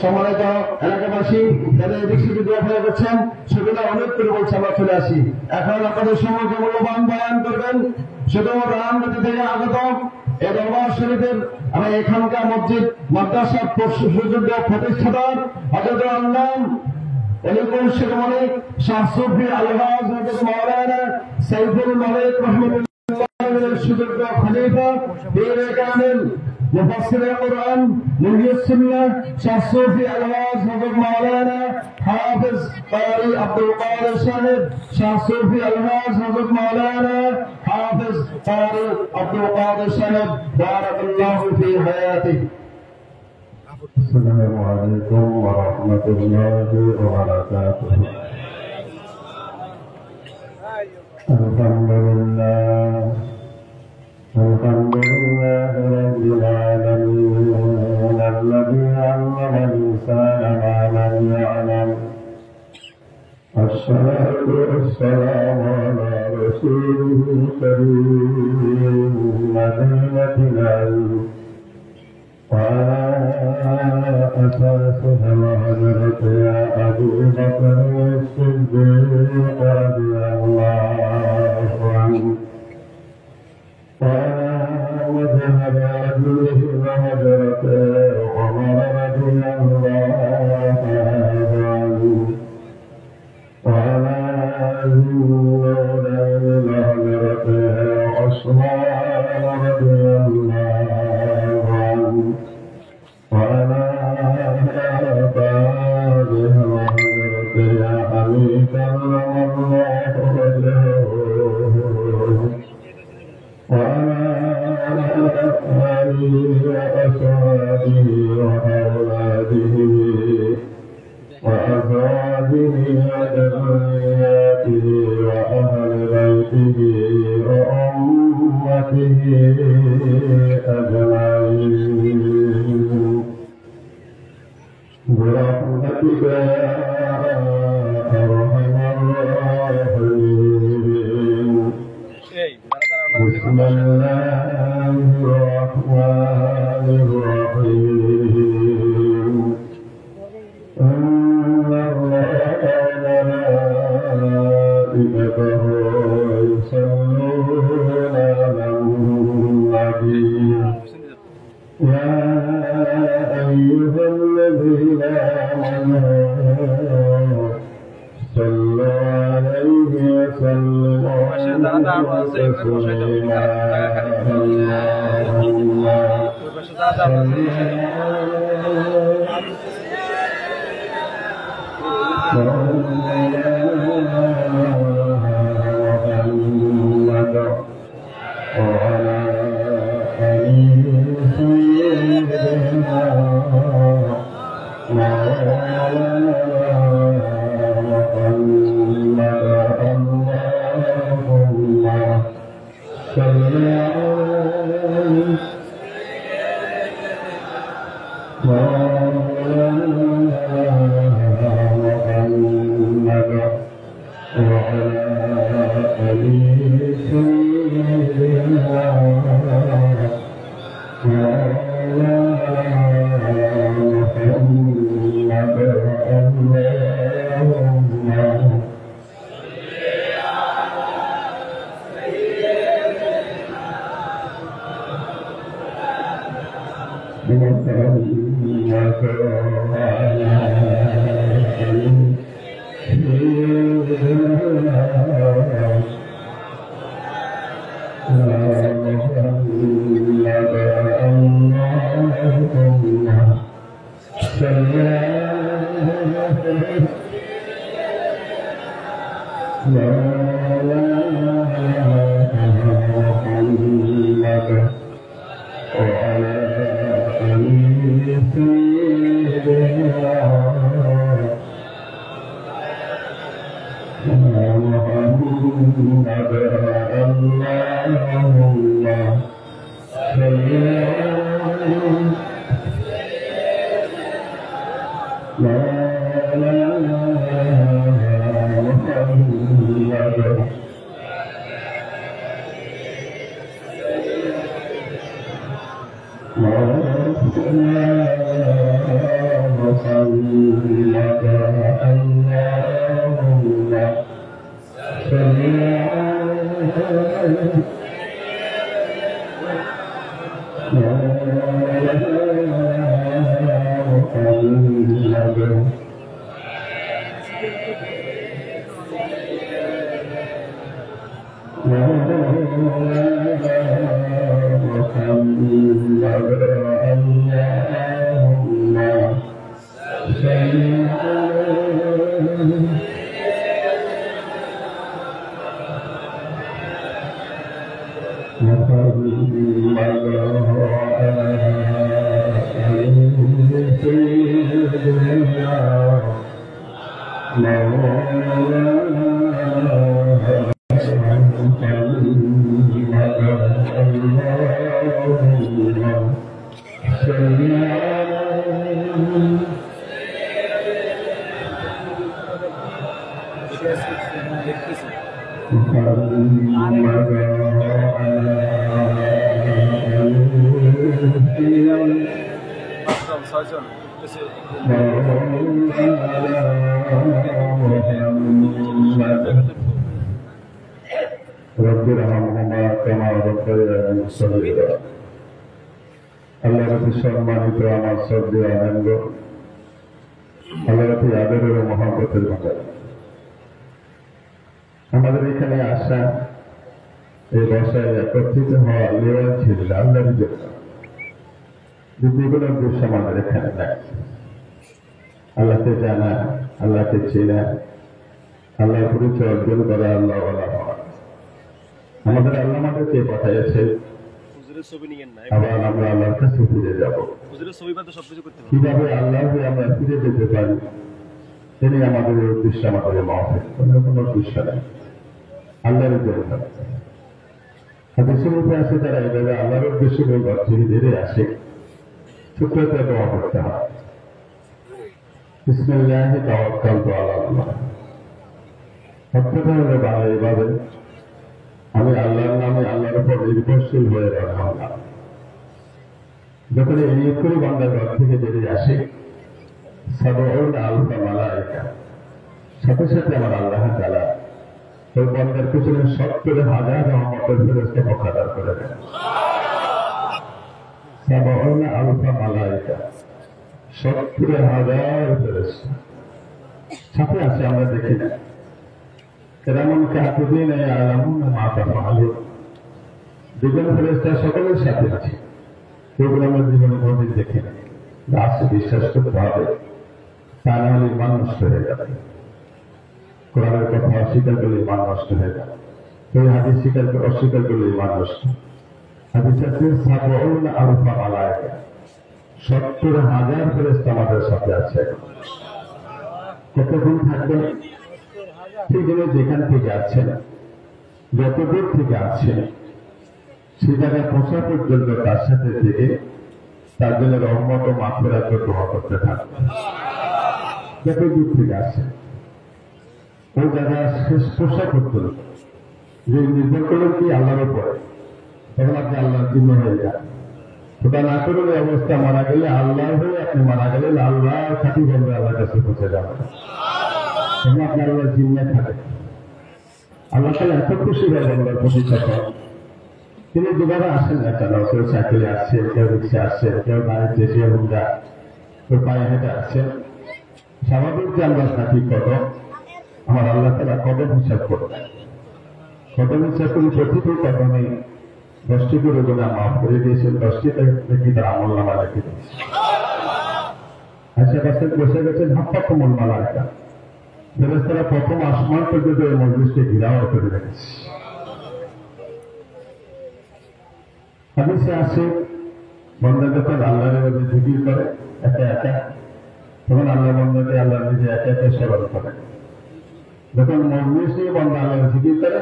সম্মানিত এলাকাবাসী যারা এদিক সেদিক দোয়া করছেন সেগুলো অনেক করে বলছে আমরা চলে আসি। এখন আপনাদের সম্মুখে মূল্যবান বয়ান করবেন শুধু রামগতি থেকে আগত এই দরবার শরীফের এখানকার মসজিদ মাদ্রাসার সুযোগ্য প্রতিষ্ঠাতা হযরত আল্লাহ ওয়ালিকুল শেখ মালিক শাহ সুফি আলহাজ হযরত মাওলানা সাইফুল মালিক রাহমাতুল্লাহ সুযোগ্য খলিফা পীর কামিল মুফাসসির কুরআন মুহিয়্যিস সুন্নাহ শাহ সুফি আলহাজ হযরত মাওলানা হাফিজ কারি আব্দুল কাদের সাহেব শাহ সুফি আলহাজ হযরত মাওলানা হাফিজ কারি আব্দুল কাদের সাহেব বারাকাল্লাহু ফি হায়াতিহি। السلام عليكم ورحمة الله وبركاته. الحمد لله رب العالمين الذي علم الإنسان ما لم يعلم. الصلاة والسلام على رسوله الكريم مدينة العلم وعلى أساسها وهجرت يا أبي بكر الصديق رضي الله عنه وعلى وذهب رجله وهجرت عمر رضي الله عنه وعلى النورين وهجرت عثمان رضي الله عنه وعلى آبائه وحضرته يا أمين كرم الله وجهه وعلى آله وأصحابه وأولاده وأزواجه وذرياته وأهل بيته وأمته أجمعين برحمتك يا أرحم الراحمين. بسم الله الرحمن الرحيم. إن الله وملائكته يصلون على النبي يا أيها الذين آمنوا صلوا عليه وسلموا تسليما. اللهم محمد وعلى آله سيدنا مولانا محمد. اللهم صل عليه محمد وعلى آله سيدنا مولانا محمد. اللهم رب ارحمهما كما ربياني صغيرا আল্লাহ রাব্বি সম্মানিত আমার শ্রদ্ধেয় আনন্দ আল্লাহ রাব্বি আদরের ও মহব্বতের বাংলা আমাদের এখানে আসা এই বসায় একত্রিত হওয়া লেওয়া ছিল আল্লাহর জন্য যেগুলোর দোষ আমাদের এখানে নাই আল্লাহকে জানা আল্লাহকে চেনা আল্লাহর পরিচয় অর্জন করা আল্লাহ আমাদের আল্লাহ আমাদেরকে পাঠিয়েছে আবার আমরা আল্লাহর কাছে ফিরে যাব কিভাবে আল্লাহকে আমরা ফিরে যেতে পারি তিনি আমাদের উদ্দেশ্য আমাদের মাহফিল কোনো উদ্দেশ্য নেই আল্লাহর জন্য হাদিসের মধ্যে আছে তারা এইভাবে আল্লাহর উদ্দেশ্য ধীরে আসে ছোট্ট একটা দোয়া করতে হয় বিসমিল্লাহি তাওয়াক্কালতু আলাল্লাহ সত্যটা হলো বাংলা এইভাবে আমি আল্লাহর নামে আল্লাহর উপর নির্ভরশীল হয়ে রাখলাম যখন এই নিয়োগ করে বাংলার ঘর থেকে বেরিয়ে আসে সাবউন আলফা মালাইকা সাথে সাথে আমার আল্লাহ তাআলা ওই বান্দার পিছনে 70,000 রহমতের ফেরেশতা মুকাদ্দার করে দেন সাবউন আলফা মালাইকা 70,000 ফেরেশতা সাথে আছে আমরা দেখি না কেরামান কাতিবিন ইয়ালামুনা মা তাফআলুন দুজন ফেরেশতা সকলের সাথে আছে সেগুলো আমরা জীবনে কোনোদিন দেখি না গাছ বিশ্বাস করতে হবে তা না হলে ইমান নষ্ট হয়ে যাবে কোরআনের কথা অস্বীকার করলে ইমান নষ্ট হয়ে যাবে ওই হাদিস অস্বীকার করলে ইমান নষ্ট হাদিস আছে সাবউন আলফা মালাইকা 70,000 ফেরেশতা আমাদের সাথে আছে কতদিন থাকবে সেগুলো যেখান থেকে আছেন যত দূর থেকে আছেন সে জায়গায় পৌঁছা পর্যন্ত তার সাথে থেকে তার জন্য রহমত ও মাগফিরাত দোয়া করতে থাকবে যত দূর থেকে আছেন ওই জায়গায় শেষ পৌঁছা পর্যন্ত যে নির্ভর করেন কি আল্লাহর উপরে তখন আপনি আল্লাহর জিম্ম হয়ে যান ওটা না করে ওই অবস্থা মারা গেলে আল্লাহ হয়ে আপনি মারা গেলেন আল্লাহ খাঁটি বলবে আল্লাহর কাছে পৌঁছে যাবেন আপনি আল্লাহর জিম্মে থাকে আল্লাহ তাআলা এত খুশি হয়ে আল্লাহর প্রতিষ্ঠা করেন তিনি দুবারা আসেন না কেন কেউ সাইকেলে আসছে কেউ রিক্সা আসছে কেউ গাড়িতে যেতে হুন্ডা কেউ পায়ে হেঁটে আসছেন স্বাভাবিক যে আমরা থাকি কদম আমার আল্লাহ তাআলা কদম হিসাব করবেন কদম হিসাব করে প্রতিটি কদমে 10টি করে গুনাহ মাফ করে দিয়েছেন 10টি থেকে তার আমল নামা রেখে দিয়েছে আশেপাশে বসে গেছেন হাফাকুমুল মালাইকা ফেরেশতারা প্রথম আসমান পর্যন্ত এই মজলিসকে ঘেরাও করে রেখেছে হাদিসে আছে বান্দা যখন আল্লাহর মধ্যে জিকির করে একা একা তখন আল্লাহ বান্দাকে আল্লাহ নিজে একা একা স্মরণ করে যখন মজলিস নিয়ে বান্দা আল্লাহর জিকির করে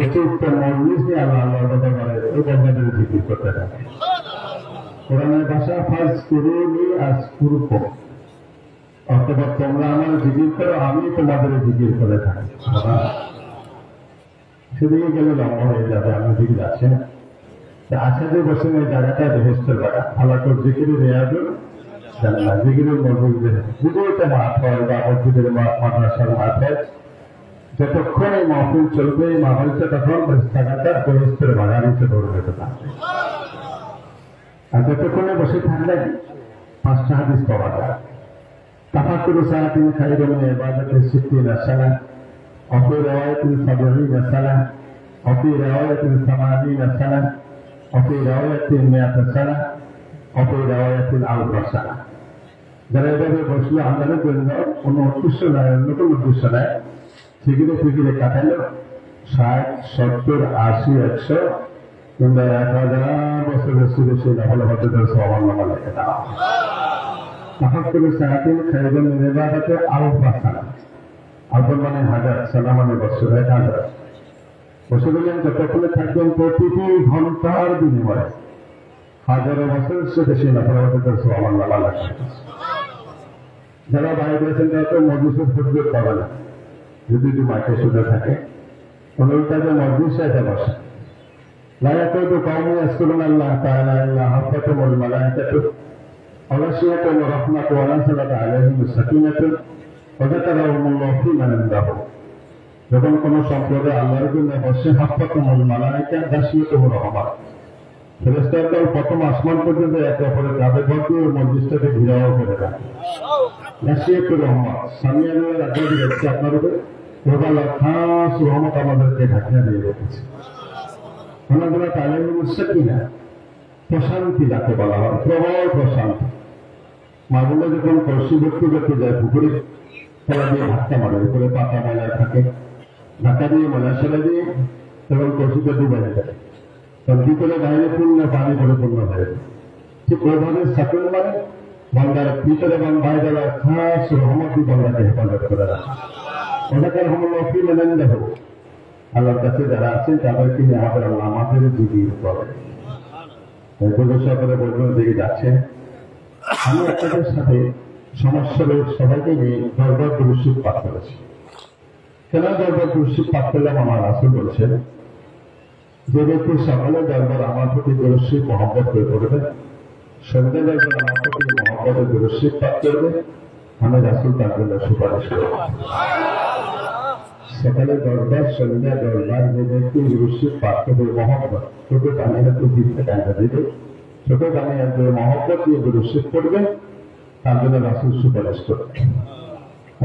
এটি উত্তর মজলিস নিয়ে আল্লাহ আল্লাহর কথা বলে ওই বান্দাদের জিকির করতে থাকে কোরআনের ভাষা ফাজকুরুনি আযকুরুকুম অথবা তোমরা আমার জিকির করো আমি তোমাদের জিকির করে থাকি সেদিকে গেলে লম্বা হয়ে যাবে আমি জিকির আছে আসাদে বসে ওই জায়গাটা বেহেশতের জায়গা আল্লাহর জিকিরে রেয়াজুল জান্নাত যেগুলো মসজিদের যেগুলোতে মাঠ হয় বা মসজিদের মাদ্রাসার মাঠ হয়, যতক্ষণ এই মাহফিল চলবে এই মাহফিলটা তখন থাকাটা পরিস্থিতির বাগানিতে ধরে যেতে থাকবে। আর যতক্ষণে বসে থাকলে 5টা হাদিস পাওয়া যায়। তাফাক্কুরু সাআতিন খায়রুন মিন ইবাদাতি 60 সানা, وفي رواية 70 سنة، وفي رواية 80 سنة، وفي رواية 100 سنة، وفي رواية 1000 سنة। যারা এভাবে বসলে আমাদের জন্য কোনো উদ্দেশ্য নয়, অন্য কোনো উদ্দেশ্য নয়, সেগুলো ফিরে কাটালো 60, 70, 80, 100 কিংবা 1000 বছরের শুধু সেই নফল হজের সওয়াব লেখে দেওয়া। তাফাক্কুরু সাআতিন খায়রুন মিন ইবাদাতি 1000 সানা। আল্লাহ মানে 1000, সানা মানে বছর, 1000 বছর বললেন যতক্ষণে থাকবেন প্রতিটি ঘন্টার বিনিময়ে 1000 বছর সেটা সেই নফল হজের সওয়াব লেখা। যারা বাইরে রয়েছেন তারা তো মজলিসের সুযোগ পাবে না, যদি মাঠে শুধু থাকে অনুরোধটাকে মজলিসে এটা বসে। লায়াকুল কওমি ইয়াসকুরুনাল্লাহ তাআলা ইল্লা হাফাতুহুল মালায়েকাতু ওয়া গাশিয়াতুহুম রাহমাতু ওয়া নাযালাত আলাইহিmus সাকিনাতু ওয়া যাকারাহুমুল্লাহু ফী মান ইনদাহু। যখন কোন সম্প্রদায় আল্লাহর জন্য বসে, হাফাতুহুল মালায়েকা গাশিয়াতুহুর রহমাত, ফেরেশতারা প্রথম আসমান পর্যন্ত একে অপরের কাঁধে ভর দিয়ে মজলিসটাকে ঘিরাও করে রাখে। গাশিয়াতুর রহমাত, সামনে আমি রাখতে যাচ্ছি আপনার উপরে প্রবল খাস রহমত আমাদেরকে ঢাকা দিয়ে রেখেছে। ওনাদের আলাইহিmus সাকিনা, প্রশান্তি যাকে বলা হয়, প্রবল প্রশান্তি। মাগুলো যখন কলসি ভর্তি করতে যায় পুকুরে, তলা দিয়ে ধাক্কা মারে, উপরে পাতা ময়লা থাকে, ধাক্কা দিয়ে ময়লা সেলে দিয়ে তখন কলসিটা ডুবে যায়, তখন কি করে বাইরে পূর্ণ পানি পরিপূর্ণ হয়ে যায়। ঠিক ওইভাবে সাকিন মানে বান্দার ভিতরে এবং বাইরে খাস রহমতি বান্দাকে হেফাজত করে রাখে। ওনাদের রহমতুল্লাহ ফী মান ইনদাহু, আল্লাহর কাছে যারা আছেন তাদেরকে নিয়ে আমাদের আল্লাহ আমাদের জিগির করে। করে বলবেন দিকে যাচ্ছে। আমি আপনাদের সাথে সমস্যা সবাইকে নিয়ে দরবার দুরূদ পাঠ করেছি। কেন দরবার দুরূদ পাঠ করলাম? আমার রাসূল বলছেন, যে ব্যক্তি সকালে দরবার আমার প্রতি দুরূদ মহব্বত করে করবে, সন্ধ্যা দরবার আমার প্রতি মহব্বতের দুরূদ পাঠ করবে, আমি রাসূল তার জন্য সুপারিশ করব। সকালে দরবার, সন্ধ্যা দরবার, যে ব্যক্তি দুরূদ পাঠ করবে মহব্বত, ছোট কানিয়াতে দিতে কান্দা দিবে, ছোট কানিয়াতে মহব্বত দিয়ে দুরূদ করবে, তার জন্য রাসূল সুপারিশ করবে।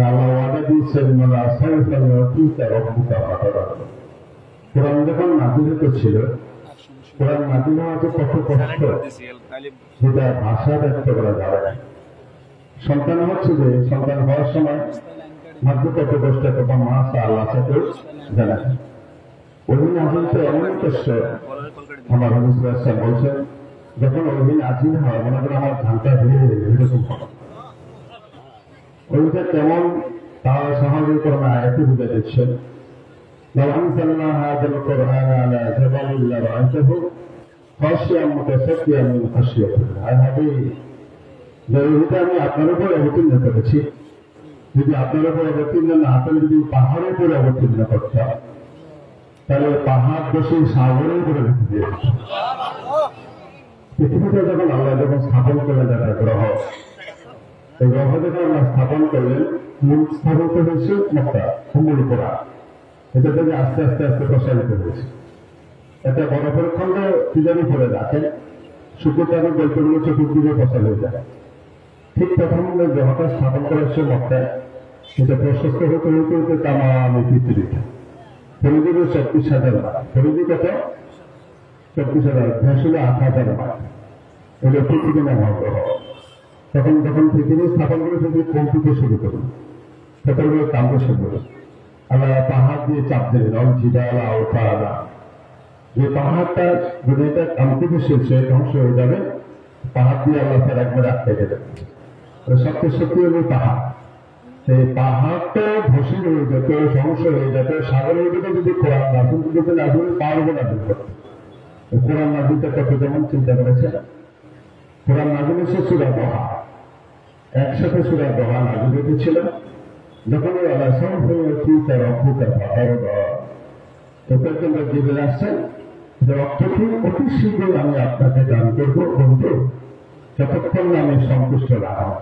আল্লাহ ওয়াদা দিয়েছেন, মালা সাইফাল ওয়াতিকা রব্বুকা ফাতারা। কোরআন যখন নাযিল হচ্ছিল, কোরআন নাযিল হওয়াতে কত কষ্ট, যেটা ভাষা ব্যক্ত করা যাবে না। সন্তান হচ্ছে যে সন্তান হওয়ার সময় মাত্র কত কষ্ট, কত মাস আল্লাহ সাথে জানা। ওই নাযিল তো এমন কষ্ট, আমার রাসূল সাল্লাল্লাহু আলাইহি ওয়াসাল্লাম বলছেন, যখন ওই নাযিল হয় মনে করে আমার ধানটা ভেঙে এরকম হয়। ওইটা কেমন তার সাহায্য করেন আয়াতে বুঝে দিচ্ছেন। لو أنزلنا هذا القرآن على جبل لرأيته خاشعا متصدعا من خشية الله। এটা আমি আপনার উপর অবতীর্ণ করেছি, যদি আপনার উপর অবতীর্ণ না হতেন, যদি পাহাড়ের উপরে অবতীর্ণ করতাম, তাহলে পাহাড় বসে সাগরের উপরে রেখে দিয়ে পৃথিবীতে যখন আল্লাহ যখন স্থাপন করলেন একটা গ্রহ, এই গ্রহ যখন আল্লাহ স্থাপন করলেন, মূল স্থাপিত হয়েছে মক্কা উম্মুল কুরা। এটা থেকে আস্তে আস্তে আস্তে প্রসারিত হয়েছে। একটা বরফের খন্ড ফিজার উপরে রাখেন, শুক্রটাকে গল্পগুলো চতুর্দিকে প্রসার হয়ে যায়। ঠিক তখন গ্রহটা স্থাপন করা হচ্ছে মক্কায়, এটা প্রশস্ত হতে হতে হতে তামাম পৃথিবীতে পরিধিকে 34,000 মাইল, পরিধি কত? 34,000, ভেসলে 8,000 মাইল। এটা পৃথিবী নাম গ্রহ। তখন যখন পৃথিবী স্থাপন করে যদি কম্পিতে শুরু করুন, সেটাগুলো কামড়ে শুরু করুন। আল্লাহ পাহাড় দিয়ে চাপ দেবেন, অঞ্চিদালা ওঠালা, যে পাহাড়টা যদি এটা কামপিতে শেষে ধ্বংস হয়ে যাবে, পাহাড় দিয়ে আল্লাহ তার একবার আটকে দেবেন। সবচেয়ে সত্যি হল পাহাড়। সেই পাহাড়টা ধসে হয়ে যেত, ধ্বংস হয়ে যেত, সাগরে যেত, যদি কোরআন নাযিল করতে না করে পারবো না করতে। কোরআন নাযিলটা কত যেমন চিন্তা করেছে। কোরআন নাযিল হচ্ছে সূরা দোহা, একসাথে সূরা দোহা নাযিল হয়েছিল। যখন আল্লাহ সাউফা রব্বুকা ফাতারা, তোদের জন্য জিবরিল আসছেন, যে অর্থ কি? অতি শীঘ্রই আমি আপনাকে দান করবো বন্ধু, যতক্ষণ না আমি সন্তুষ্ট না হব,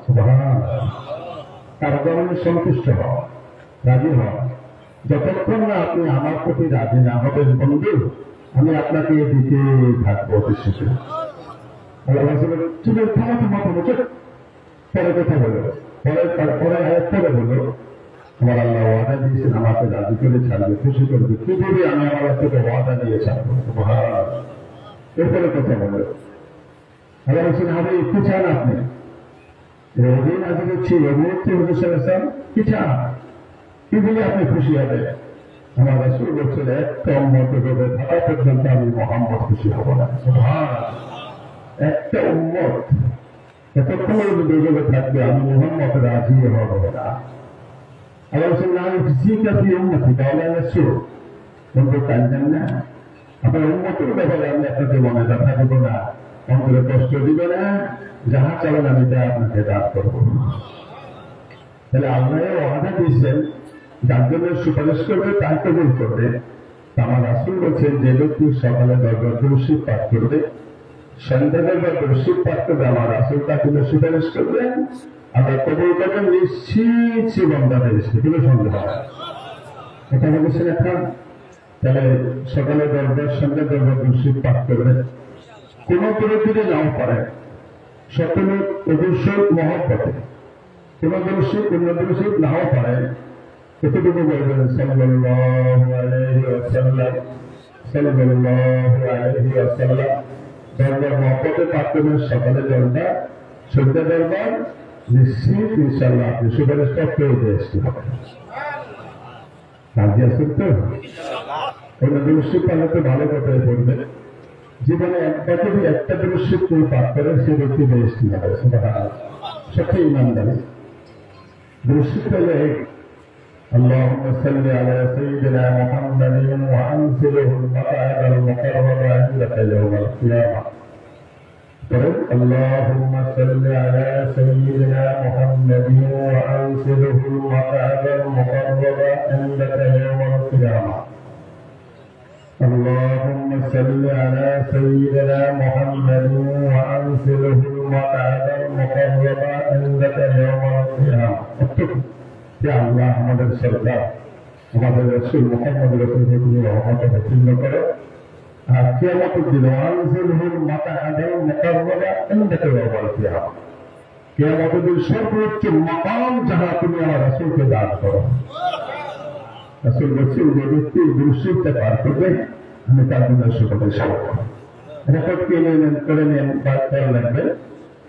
কারো কারণে সন্তুষ্ট হও, রাজি হও, যতক্ষণ না আপনি আমার প্রতি রাজি না হবেন বন্ধু, আমি আপনাকে দিতে থাকবো শিশু। চুলের পরে কথা বলো, পরে পরে বলো, আমার আল্লাহ ওয়াদা দিয়েছেন আমাকে রাজি করে ছাড়বে, খুশি করবে, কি বলি আমি আমার থেকে ওয়াদা দিয়ে ছাড়বো। এরপরে কথা বলো। আল্লাহ বলছেন আমি কি চান আপনি? রবিন আগে ছিল মুক্তি হুজুর কি চান, কি বলে আপনি খুশি হবে? আমার রাসূল বলছেন একটা উম্মত হবে থাকা পর্যন্ত আমি মুহাম্মদ খুশি হব না। একটা উম্মত এতক্ষণ দুর্যোগে থাকবে আমি মুহাম্মদ রাজি হব না। আল্লাহ বলছেন না আমি জিকা কি উম্মতি তাহলে রাসূল বলতে চাইছেন না আপনার উম্মতের ব্যাপারে আমি আপনাকে মনে ব্যথা দেব না, অন্তরে কষ্ট দিব না, যাহা চাবেন আমি তা আপনাকে দান করবো। তাহলে আল্লাহ ওয়াদা দিয়েছেন যার জন্য সুপারিশ করবে তাই কবুল করবে। আমার রাসূল বলছেন যে ব্যক্তি সকালে 10 দরুদ পাঠ করবে, সন্ধ্যাবেলা দরুদ পাঠ করবে, আমার রাসূল তাকে সুপারিশ করবেন, আল্লাহ কবুল করবেন, নিশ্চিত সে বান্দাদের কোনো সন্দেহ হয়। এটা বলেছেন এখন। তাহলে সকালে 10 সন্ধ্যা 10 দরুদ পাঠ করবে, কোন দরুদ নাও পারে, সকলে অবশ্যই মহব্বতে, কোন দরুদ নাও পারে, এতটুকু বলবেন সাল্লাল্লাহু আলাইহি ওয়াসাল্লাম, সাল্লাল্লাহু আলাইহি ওয়াসাল্লাম। দরবার মহব্বতে পাঠ করবেন সকালে 10, সন্ধ্যা 10, নিশ্চিত ইনশাআল্লাহ আপনি সুপারিশ করতে আসতে হবে। রাজি আছেন তো? কোন দরুদ পাঠে তো ভালো কথাই বলবে, জীবনে একটা দরুদ পাঠ করে সে ব্যক্তি বেহেশতি হবে। সুবহানাল্লাহ, সত্যি ইমানদারি। দরুদ পেলে اللهم صل على سيدنا محمد وأنزله المقعد المقرب عندك يوم القيامة. اللهم صل على سيدنا محمد وأنزله المقعد المقرب عندك يوم القيامة. اللهم صل على سيدنا محمد وأنزله المقعد المقرب عندك يوم القيامة. আল্লাহ আমাদের সরকার আমাদের রাসূল মুহাম্মদ রাসূলকে তুমি রহমতে পূর্ণ করো, আর কিয়ামতের দিন ওয়ানজিলহুল মাকাআদাল মুকাররাবা ইনদাকা ইয়াওমাল কিয়ামা, কিয়ামতের দিন সর্বোচ্চ মাকাম যাহা তুমি আমার রাসূলকে দান করো। রাসূল বলছেন যে ব্যক্তি দুরূদটা পাঠ করবে আমি তার জন্য সুপারিশ করব। রেকর্ড করে নেন বা করা লাগবে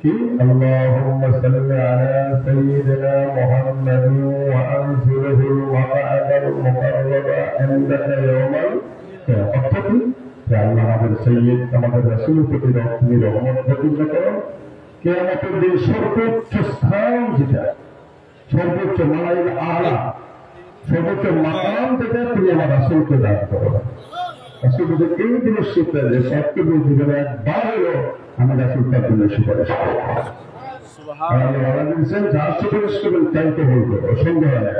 কি اللهم صل على سيدنا محمد وأنزله المقعد المقرب عندك يوم القيامة. يا الله আমাদের সৈয়দ আমাদের রাসূল প্রতি তুমি রহমত পূর্ণ করো, কিয়ামতের দিন সর্বোচ্চ স্থান যেটা, সর্বোচ্চ মালাইল আলা, সর্বোচ্চ মাকাম যেটা তুমি আমার রাসূলকে দান করো। রাসূল যদি এই দিনের সূত্রে যে সবটুকু জীবনে একবার হলো আমি রাসূল তার জন্য সুপারিশ করব। যার সুপারিশ করবেন তাই কবুল করবো, সন্দেহ নেই।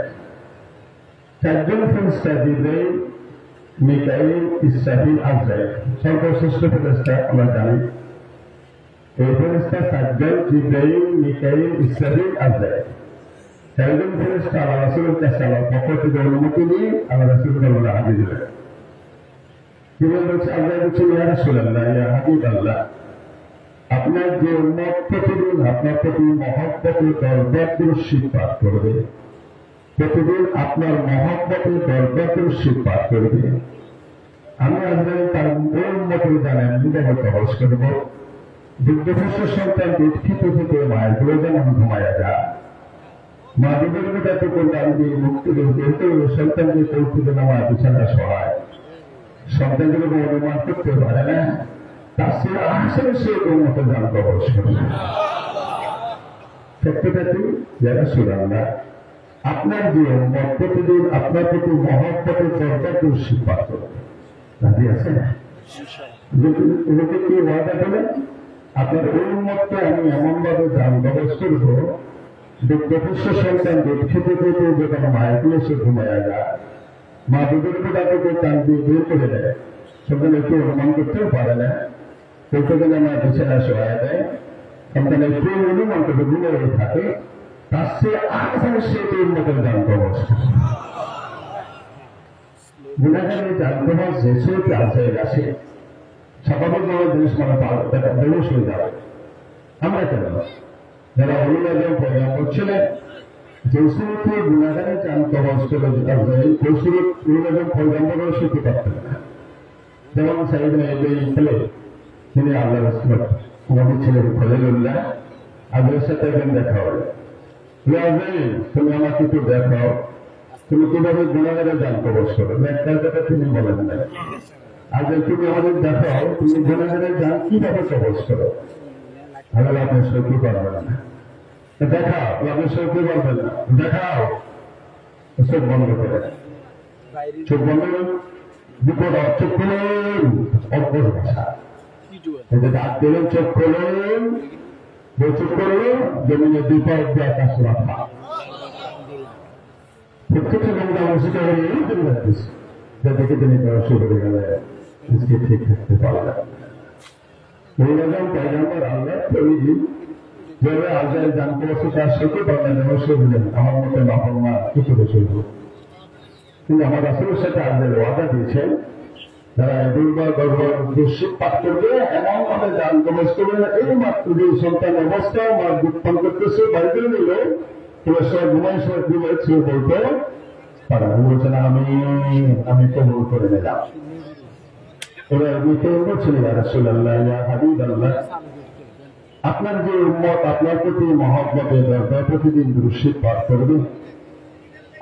4 জন ফেরেশতা জিবরাইল, মিকাঈল, ইসরাফিল, আজরাইল, সর্বশ্রেষ্ঠ ফেরেশতা আমরা জানি। এই ফেরেশতা 4 জন, জিবরাইল, মিকাঈল, ইসরাফিল, আজরাইল। 4 জন ফেরেশতা আল্লাহ রাসূলের কাছে আল্লাহর পক্ষ থেকে অনুমতি নিয়ে আল্লাহ রাসূলকে বলে হাজির দিলেন। জিবরাইল বলছে, আল্লাহ বলছে ইয়া রাসূলুল্লাহ, ইয়া হাবিবাল্লাহ, আপনার যে উম্মত প্রতিদিন আপনার প্রতি মহব্বতে 10 দরুদ পাঠ করবে, প্রতিদিন আপনার মহব্বতে 10 দরুদ পাঠ করবে, আমি আজরাইল তার উম্মতের জানেন নিরাপদ কবজ করব। দুগ্ধপুষ্ট সন্তান দীক্ষিত থেকে মায়ের গুলো যেমন ঘুমায়া যায়, মা দুধের যাতে করলে আমি মুক্তি দেব, সন্তানকে কৌতুকে নামায় বিছানা সহায়, সন্তানগুলোকে অনুমান করতে পারে না, তার সে আসলে সে উম্মতের জান কবজ করবে। সত্যটা কি ইয়া রাসূলুল্লাহ, আপনার যে উম্মত প্রতিদিন আপনার প্রতি মহব্বতে 10 দরুদ পাঠ করবে, রাজি আছে না? লোকে কি ওয়াদা করে আপনার ওই উম্মতকে আমি এমনভাবে জান কবজ করবো, দুগ্ধপুষ্ট সন্তান দীক্ষিত থেকে যখন মায়ের গুলো সে ঘুমায়া যায়, মা দুধের তাকে কান দিয়ে বের করে দেয়, সেখানে কেউ অনুমান করতেও পারে না, প্রত্যেকদিন আমার বিছানা শোয়া দেয়, সন্তান একটু মিনিমাম অন্তত গুণে থাকে, তার চেয়ে আগে সে উন্নতের জানতে অবস্থা গুণাগারের জানতে হয় যে সে আনসারে আসে স্বাভাবিক জিনিস মানে বেউস হয়ে যাবে। আমরা কেন যারা অভিযোগ প্রদান করছিলেন যে সুরতে গুণাগারের জানতে অবস্থা ওই সুরত অভিযোগ প্রদান শিখতে পারতেন না। যেমন সাইদিন এই ছেলে তিনি আল্লাহ রসুল আমাদের ছেলেকে খলিলুল্লাহ আল্লাহর সাথে একদিন দেখা হলো, তুমি আমাকে একটু দেখাও তুমি কিভাবে গুণাগারের জান কবজ করো। একটার কথা তিনি বলেন না, আজ তুমি আমাদের দেখাও তুমি গুণাগারের জান কিভাবে কবজ করো। আল্লাহ আপনি সহ্য পারবেন না, দেখাও আপনি সহ্য পারবেন না, দেখাও। চোখ বন্ধ করে, চোখ বন্ধ বিপদ চোখ খুলেন, অভ্যস ভাষা ডাক দিলেন, চোখ খোলেন, চোখ করলো জমিনে বিপদ দিয়ে আকাশ রাখা প্রত্যেকটা গঙ্গা মসজিদ দেখে তিনি শুরু করে গেলে ঠিক থাকতে পারলেন। পাইগাম্বার আল্লাহ যেভাবে আজায় জানতে পারছে তার সাথে পারলেন বললেন আমার মতো নাফরমান কি করে চলব। কিন্তু আমার রাসূলের সাথে আল্লাহ ওয়াদা দিয়েছেন যারা দুর্বল গর্বর দুঃশিক পাঠ করবে এমন ভাবে জান কবজ করবে না, এই মাত্র যে সন্তান অবস্থা আমার দুঃখন করতেছে বাড়ি করে নিল তোমার সব ঘুমাই সব ঘুমাইছে বলতে তারা বলছে না আমি কবুল করে নিলাম। এবার মিঠে বলছিলেন রাসূলুল্লাহ হাবিবাল্লাহ আপনার যে উম্মত আপনার প্রতি মহব্বতের দরকার প্রতিদিন দুরূদ পাঠ করবে,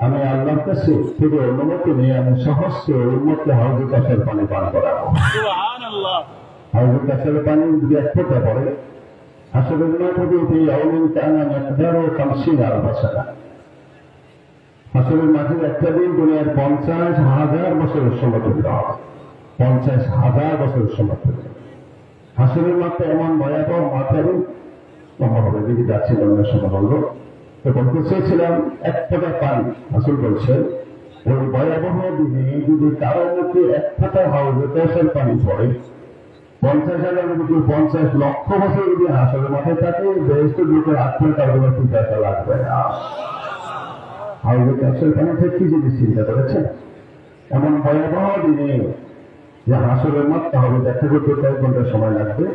আমি আল্লাহর কাছে থেকে অনুমতি নিয়ে আমি সহস্র উম্মতকে হাউজে কাছের পানি পান করাবো। হাউজে কাছের পানি যদি এক ফোঁটা পড়ে আসলে আসলের মাঝে একটা দিন দুনিয়ার 50,000 বছরের সমতুল্য হবে, 50,000 বছরের সমতুল্য। আসলের মাত্রা এমন ভয়াবহ মাত্রা লম্বা হবে দিকে যাচ্ছে অন্য সময় বলবো তো বলতে চেয়েছিলাম এক ফোঁটা পানি আসল বলছেন ওই ভয়াবহ দিনে যদি কারো মধ্যে এক ফোঁটা হাউজে কাছের পানি পড়ে 50,000 যদি 50 লক্ষ বছর যদি আসলে মাথায় থাকে বেহেশত লোকের আত্মীয় তার কোনো চিন্তা লাগবে না। হাউজে কাছের পানি থেকে কি যদি চিন্তা করেছেন এমন ভয়াবহ দিনে যে হাসরের মাত্রা হবে দেখা করতে কয়েক ঘন্টা সময় লাগবে,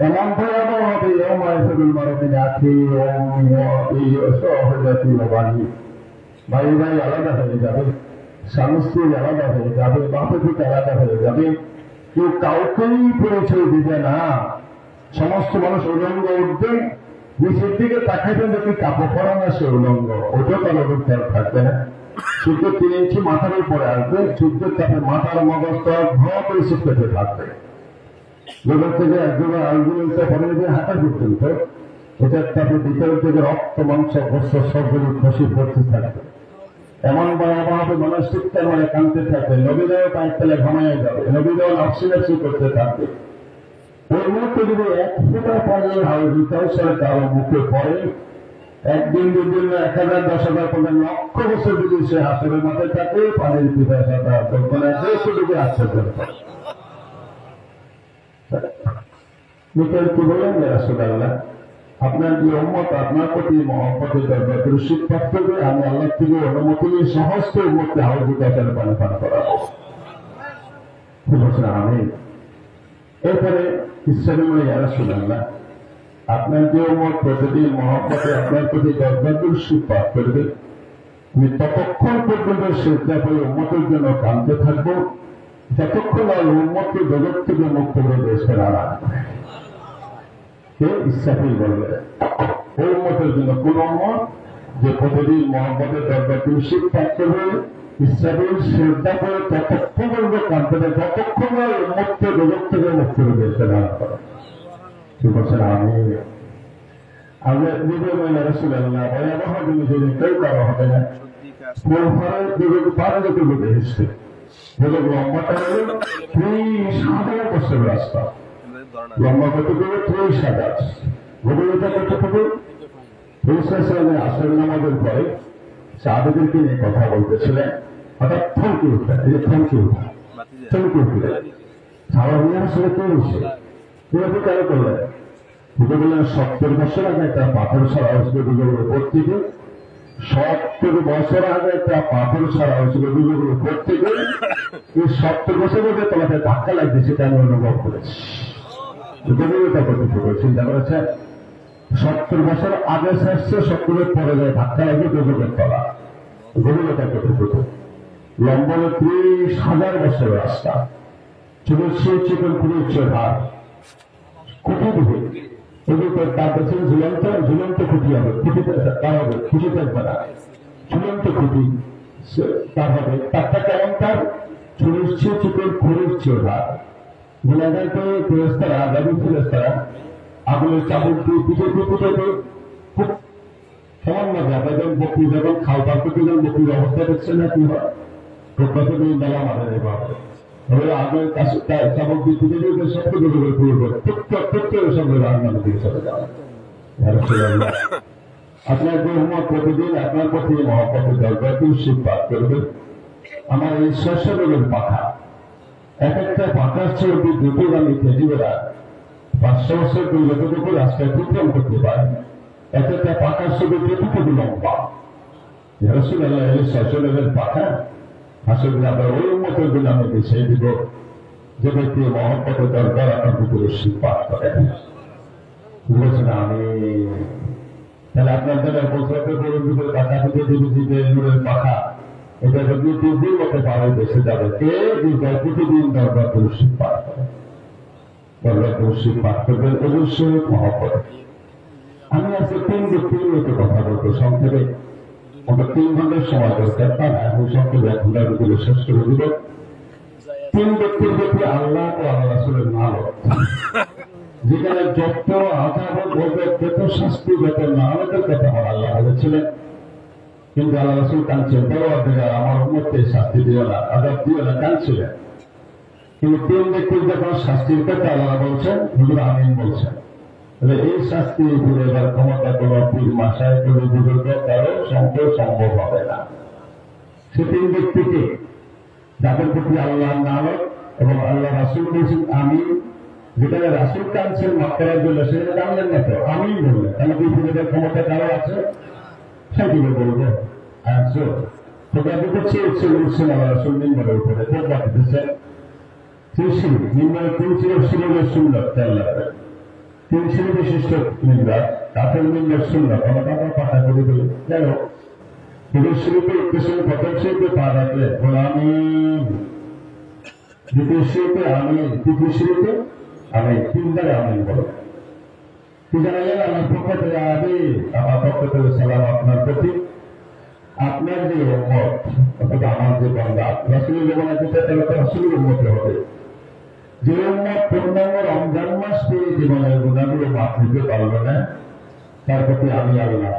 এমন ভয়াবহ হবে ভাই ভাই আলাদা হয়ে যাবে, স্বামী স্ত্রী আলাদা হয়ে যাবে, বাপে পিতা আলাদা হয়ে যাবে, কেউ কাউকেই পরিচয় দিবে না। সমস্ত মানুষ উলঙ্গ উঠবে, নিচের দিকে তাকাইবেন দেখি কাপড় পরা না সে উলঙ্গ, ওটাও তার অভিজ্ঞতা থাকবে না। সূর্য 3 ইঞ্চি মাথার উপরে আসবে, সূর্যের তাপে মাথার মগজটা ধোয়া করে পেতে থাকবে। লোকের থেকে একজনের আলগুলোতে পরে যে হাঁটা পর্যন্ত এটার তাপে ভিতরের থেকে রক্ত মাংস বস্ত্র সবগুলো খসি পড়তে থাকবে। এমন ভয়াবহ মানুষ চিৎকার মানে কাঁদতে থাকবে, নবীরাও পায়ের তলে ঘামাইয়া যাবে, নবীরাও নকশিনাচি করতে থাকবে। ওই মুহূর্তে যদি এক ফোঁটা পানি হাউজে কাউসার কারো মুখে পড়ে একদিন দুদিন 1,000 10,000 লক্ষ বছর যদি সে হাসরের মাথায় থাকে পানির পিতা সাদা কল্পনা যেটুকু আশ্চর্য করে মিটার কি বলেন রাসূলুল্লাহ আপনার যে উম্মত আপনার প্রতি মহব্বতের দরকার দুরূদ পাঠ করবে, আমি আল্লাহ থেকে অনুমতি নিয়ে সমস্ত উম্মতকে হাউজে কাউসার পানি পান করাবো। বলছেন আমিন। এরপরে ইসলামী ইয়া রাসূলুল্লাহ আপনার যে উম্মত প্রতিদিন মহব্বতে আপনার প্রতি দরকার দুরূদ পাঠ করবে, আমি ততক্ষণ পর্যন্ত সিজদা করে উম্মতের জন্য কাঁদতে থাকবো যতক্ষণ আর উম্মতকে জগৎ থেকে মুক্ত করে দেশের আনা কে ইসরাফিল বলবে ওই উম্মতের জন্য কোন উম্মত যে প্রতিদিন মহব্বতের দরকার দুরূদ পাঠ করবে, ইসরাফিল সিজদা করে ততক্ষণ পর্যন্ত কাঁদতে থাকবে যতক্ষণ আর উম্মতকে জগৎ থেকে মুক্ত করে দেশের আনা করে। আমি রাসূলুল্লাহ ভয়াবহ জিনিস কেউ কারো হবে না, পারে যত লোকে এসছে লম্বাটা হল 30,000 বছর রাস্তা, লম্বা কত করে 30,000, গভীরতা কত হবে। আসর নামাজের পরে সাহাবাদেরকে নিয়ে কথা বলতেছিলেন, হঠাৎ থমকে উঠলেন, এই যে থমকে উঠলেন সাহাবা আসলে কে হয়েছে কেন করলেন হুজুর বললেন 70 বছর আগে একটা পাথর ছাড়া হয়েছিল দুর্গের উপর থেকে, 70 বছর আগে একটা পাথর ছাড়া হয়েছিল দুর্গের উপর থেকে, এই 70 বছর মধ্যে তোমাকে ধাক্কা লাগছে সেটা আমি অনুভব করেছি। গভীরতা কতটুকু চিন্তা করেছেন? 70 বছর আগে শেষছে, 70 পরে যায় ধাক্কা লাগবে দুর্গের তলা। গভীরতা কতটুকু? লম্বনে 30,000 বছরের রাস্তা, চিকন পুরুষের হার কোটি দিবে ওদের তার কাছে ঝুলন্ত খুঁটি হবে, খুঁটিতে তার হবে, খুঁটি থাকবে না, ঝুলন্ত খুঁটি তার হবে। তারটা কেমন? তার চিকন পুরুষের হার গুলাগার করে ফেরেস্তারা, গাড়ি ফেরেস্তারা আগুনের চাবুক দিয়ে পিঠে খুব সামান্য যাবে। যখন বকরি যখন খাওয়ার করতে যখন বকরির অবস্থা দেখছে না কি হয়, কতদিন বেলা মারে এভাবে আগুনের কাছে চাবুক দিয়ে পিঠে দিয়ে সত্য করে পুরো করে প্রত্যেকের সঙ্গে রান্নার দিকে চলে যাবে। আপনার রহমত প্রতিদিন আপনার প্রতি মহব্বত দরকার পাঠ করবে। আমার এই শস্যের পাখা, এক একটা পাখার চেয়ে দ্রুতগামী তেজিবেরা 500 বছর দুই যতটুকু রাস্তায় অতিক্রম করতে পারে, এক একটা পাখার শুধু যতটুকু লম্বা। রসুল্লাহ এই শস্যের পাখা আসলে আবার ওই মতের জন্য আমি বিছিয়ে দিব যে ব্যক্তি মহব্বত দরকার আপনার ভিতরে পাঠ করেন। বলছেন আমি তাহলে আপনার জন্য বলতে ভিতরে পাখা থেকে দিবের পাখা, এটা যদি 3 দিন মতো পারে দেশে যাবে, কে প্রতিদিন দরকার তুলসী পাঠ করে, দরকার তুলসী পাঠ করবেন অবশ্যই মহব্বত। আমি আজকে 3 ব্যক্তির মতো কথা বলবো, সংক্ষেপে ওটা 3 ঘন্টার সময় দরকার, তা না এখন সংক্ষেপে 1 ঘন্টার ভিতরে শেষ করে দিব। 3 ব্যক্তির প্রতি আল্লাহ ও আল্লাহ রাসূলের নামত, যেখানে যত আযাব বলবে, যত শাস্তি, যত নামতের কথা আল্লাহ বলেছিলেন, কিন্তু আল্লাহ রাসূল কাঁদছেন, পরওয়ারদিগার আমার উম্মতকে শাস্তি দিও না, আযাব দিও না, কাঁদছিলেন। কিন্তু 3 ব্যক্তির যখন শাস্তির কথা আল্লাহ বলছেন, হুজুর আমিন বলছেন। তাহলে এই শাস্তি উপরে এবার ক্ষমতা কোনো পীর মাসায় কোনো বুজুর্গ কারো সম্ভব হবে না। সে 3 ব্যক্তিকে যাদের প্রতি আল্লাহর নামত এবং আল্লাহ রাসূল বলছেন আমিন, যেখানে রাসূল কাঁদছেন মাফ করার জন্য, সেখানে জানলেন না তো আমিন বললেন, তাহলে কি বুঝে ক্ষমতা কারো আছে? সেগুলো বলবো আনছো তোমরা দেখেছি বলছেন আল্লাহ রাসূল মিম্বরের উপরে খোদবা দিতেছেন, মিম্বরে 3 সিঁড়ির সুন্নাত খেয়াল রাখবেন, 3 সিঁড়ি বিশিষ্ট মিম্বর, কাঠের মিম্বর সুন্নাত, আমরা পাঠা করে দিল। যাই হোক, পুরুষ সিঁড়িতে উদ্দেশ্যে প্রথম সিঁড়িতে পা রাখলে আমিন, দ্বিতীয় সিঁড়িতে আমিন, তৃতীয় সিঁড়িতে আমিন, 3 জায়গায় আমিন বলো। আমার পক্ষ থেকে আমিন, আমার পক্ষ থেকে সালাম আপনার প্রতি, আপনার যে উম্মত অথবা আমার যে বান্দা, রাসূলের জীবনে যেতে তাহলে তো রাসূলের উম্মতে হবে। যে উম্মত পূর্ণাঙ্গ রমজান মাস পেয়ে জীবনের গুণাগুলো মাফ দিতে পারল না, তার প্রতি আমি আল্লাহ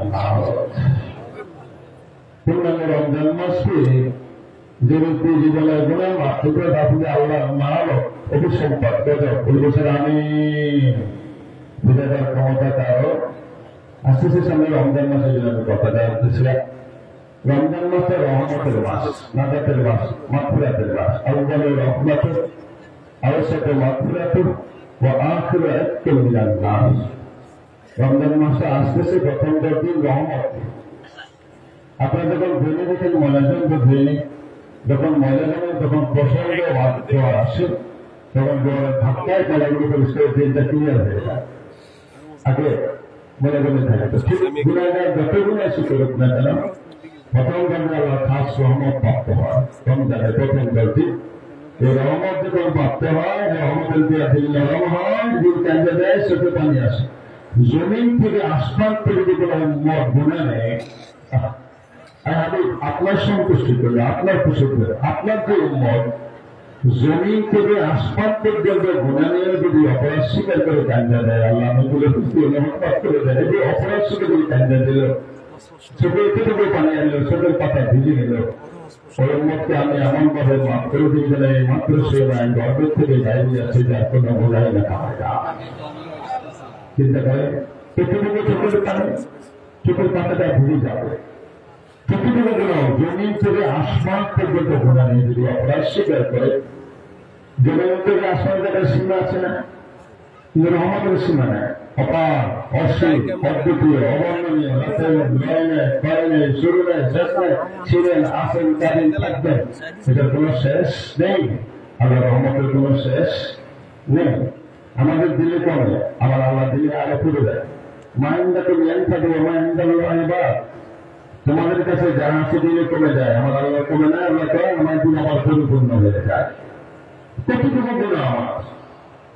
পূর্ণাঙ্গ রমজান মাস পেয়ে যে ব্যক্তি জীবনের গুণা মাফ দিতে পারলে আল্লাহ মাল অভিসম্পাদ গজব বলছেন আমি বিধাতার ক্ষমতা কারো। আস্তে আস্তে সামনে রমজান মাসের জন্য আমি কথা জানতেছিলাম। রমজান মাসে রহমতের মাস, নাজাতের মাস, মাগফিরাতের মাস। আউয়ালু রাহমাতুন আওসাতু মাগফিরাতুন ওয়া আখিরু ইতকুন মিনান নার। রমজান মাসে আসতেছে প্রথম 10 দিন রহমত। আপনারা যখন ভেঙে দেখেন ময়লাজন ভেঙে, যখন ময়লাজনে যখন প্রসঙ্গ দেওয়া আসে, তখন দেওয়ার ধাক্কায় কলাগুলো পরিষ্কার দিনটা ক্লিয়ার হয়ে যায়। আগে মনে মনে থাকে তো ঠিক গুণাগার যত গুণা করুক না কেন, প্রথম গঙ্গা আল্লাহ খাস রহমত প্রাপ্ত হয় রমজানের প্রথম 10 দিন। এই রহমত যখন প্রাপ্ত হয়, রহমতের দিয়া দিল নরম হয়, দিল কেন্দ্রে দেয়, চোখে পানি আসে। জমিন থেকে আসমান থেকে যে কোনো উম্মত গুণা নেয়, আমি আপনার সন্তুষ্টি করলে, আপনার খুশি করে, আপনার যে উম্মত জমিন থেকে আসমান পর্যন্ত গুণা নিয়ে যদি অপরাধ স্বীকার করে কান্দা দেয়, আল্লাহ আমাগুলো অনুপাত করে দেয়, যে অপরাধ স্বীকার যদি কান্দা দিল, চোখে এতটুকু পানি আনলো, চোখের পাতা ভিজে নিল, ওই উম্মতকে আমি এমন ভাবে মাফ করে দিই গেলে মাত্র সে নাই গর্বের থেকে বাইরে আছে, যার কোনো বোঝাই লেখা হয় না। চিন্তা করে এতটুকু চোখের পানি, চোখের পাতাটা ভিজে যাবে। জমিন থেকে আসমান পর্যন্ত ঘোরা নিয়ে যদি অপরাধ স্বীকার করে, জমিন থেকে আসমান জায়গায় সীমা আছে না, কিন্তু রহমতের সীমা নেয়। অপার, অসীম, অদ্বিতীয়, অবর্ণনীয়, রাতের কয়নে, শুরু নেই, শেষ নেই, ছিলেন, আছেন, কাদিন, থাকবেন। এটার কোনো শেষ নেই। আল্লাহ রহমতের কোনো শেষ নেই। আমাদের দিলে কমে, আমার আল্লাহ দিলে আরো করে দেয়। মাইন্ডা তুমি থাকবে, মাইন্ডা এবার তোমাদের কাছে যা আছে দিলে কমে যায়, আমার আল্লাহ কমে না। আল্লাহ কয় আমার দিন আমার পরিপূর্ণ হয়ে যায়। কতটুকু গুণা আমার,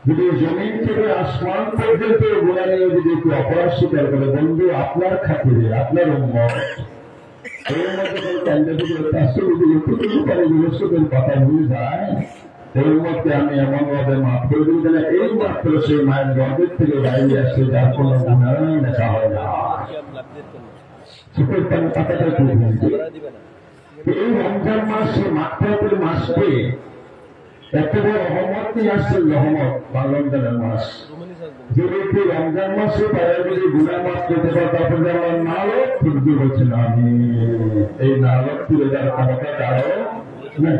যদি জমিন থেকে আসমান পর্যন্ত গুণা নিয়ে যদি একটু অপরাধ স্বীকার করে, বন্ধু আপনার খাতিরে, আপনার উম্মত এর মধ্যে কোনো ক্যান্ডিডেট কথা ভুলে যায়, এই মধ্যে আমি এমন ভাবে মাফ করে দিই যেন এই মাত্র সেই মায়ের গর্বের থেকে বাইরে আসছে, যার কোনো গুণাই দেখা হয় না। চোখের পাতাটা তুলে এই রমজান মাস, মাত্রাতের মাসকে এত বড় রহমত নিয়ে আসছেন। রহমত বা রমজানের মাস, যে ব্যক্তি রমজান মাসে তারা যদি গুণা মাস পেতে পারে, তারপর যেমন নালক তুলতে বলছেন, আমি এই নালক তুলে যাওয়ার ক্ষমতা কারো নেই।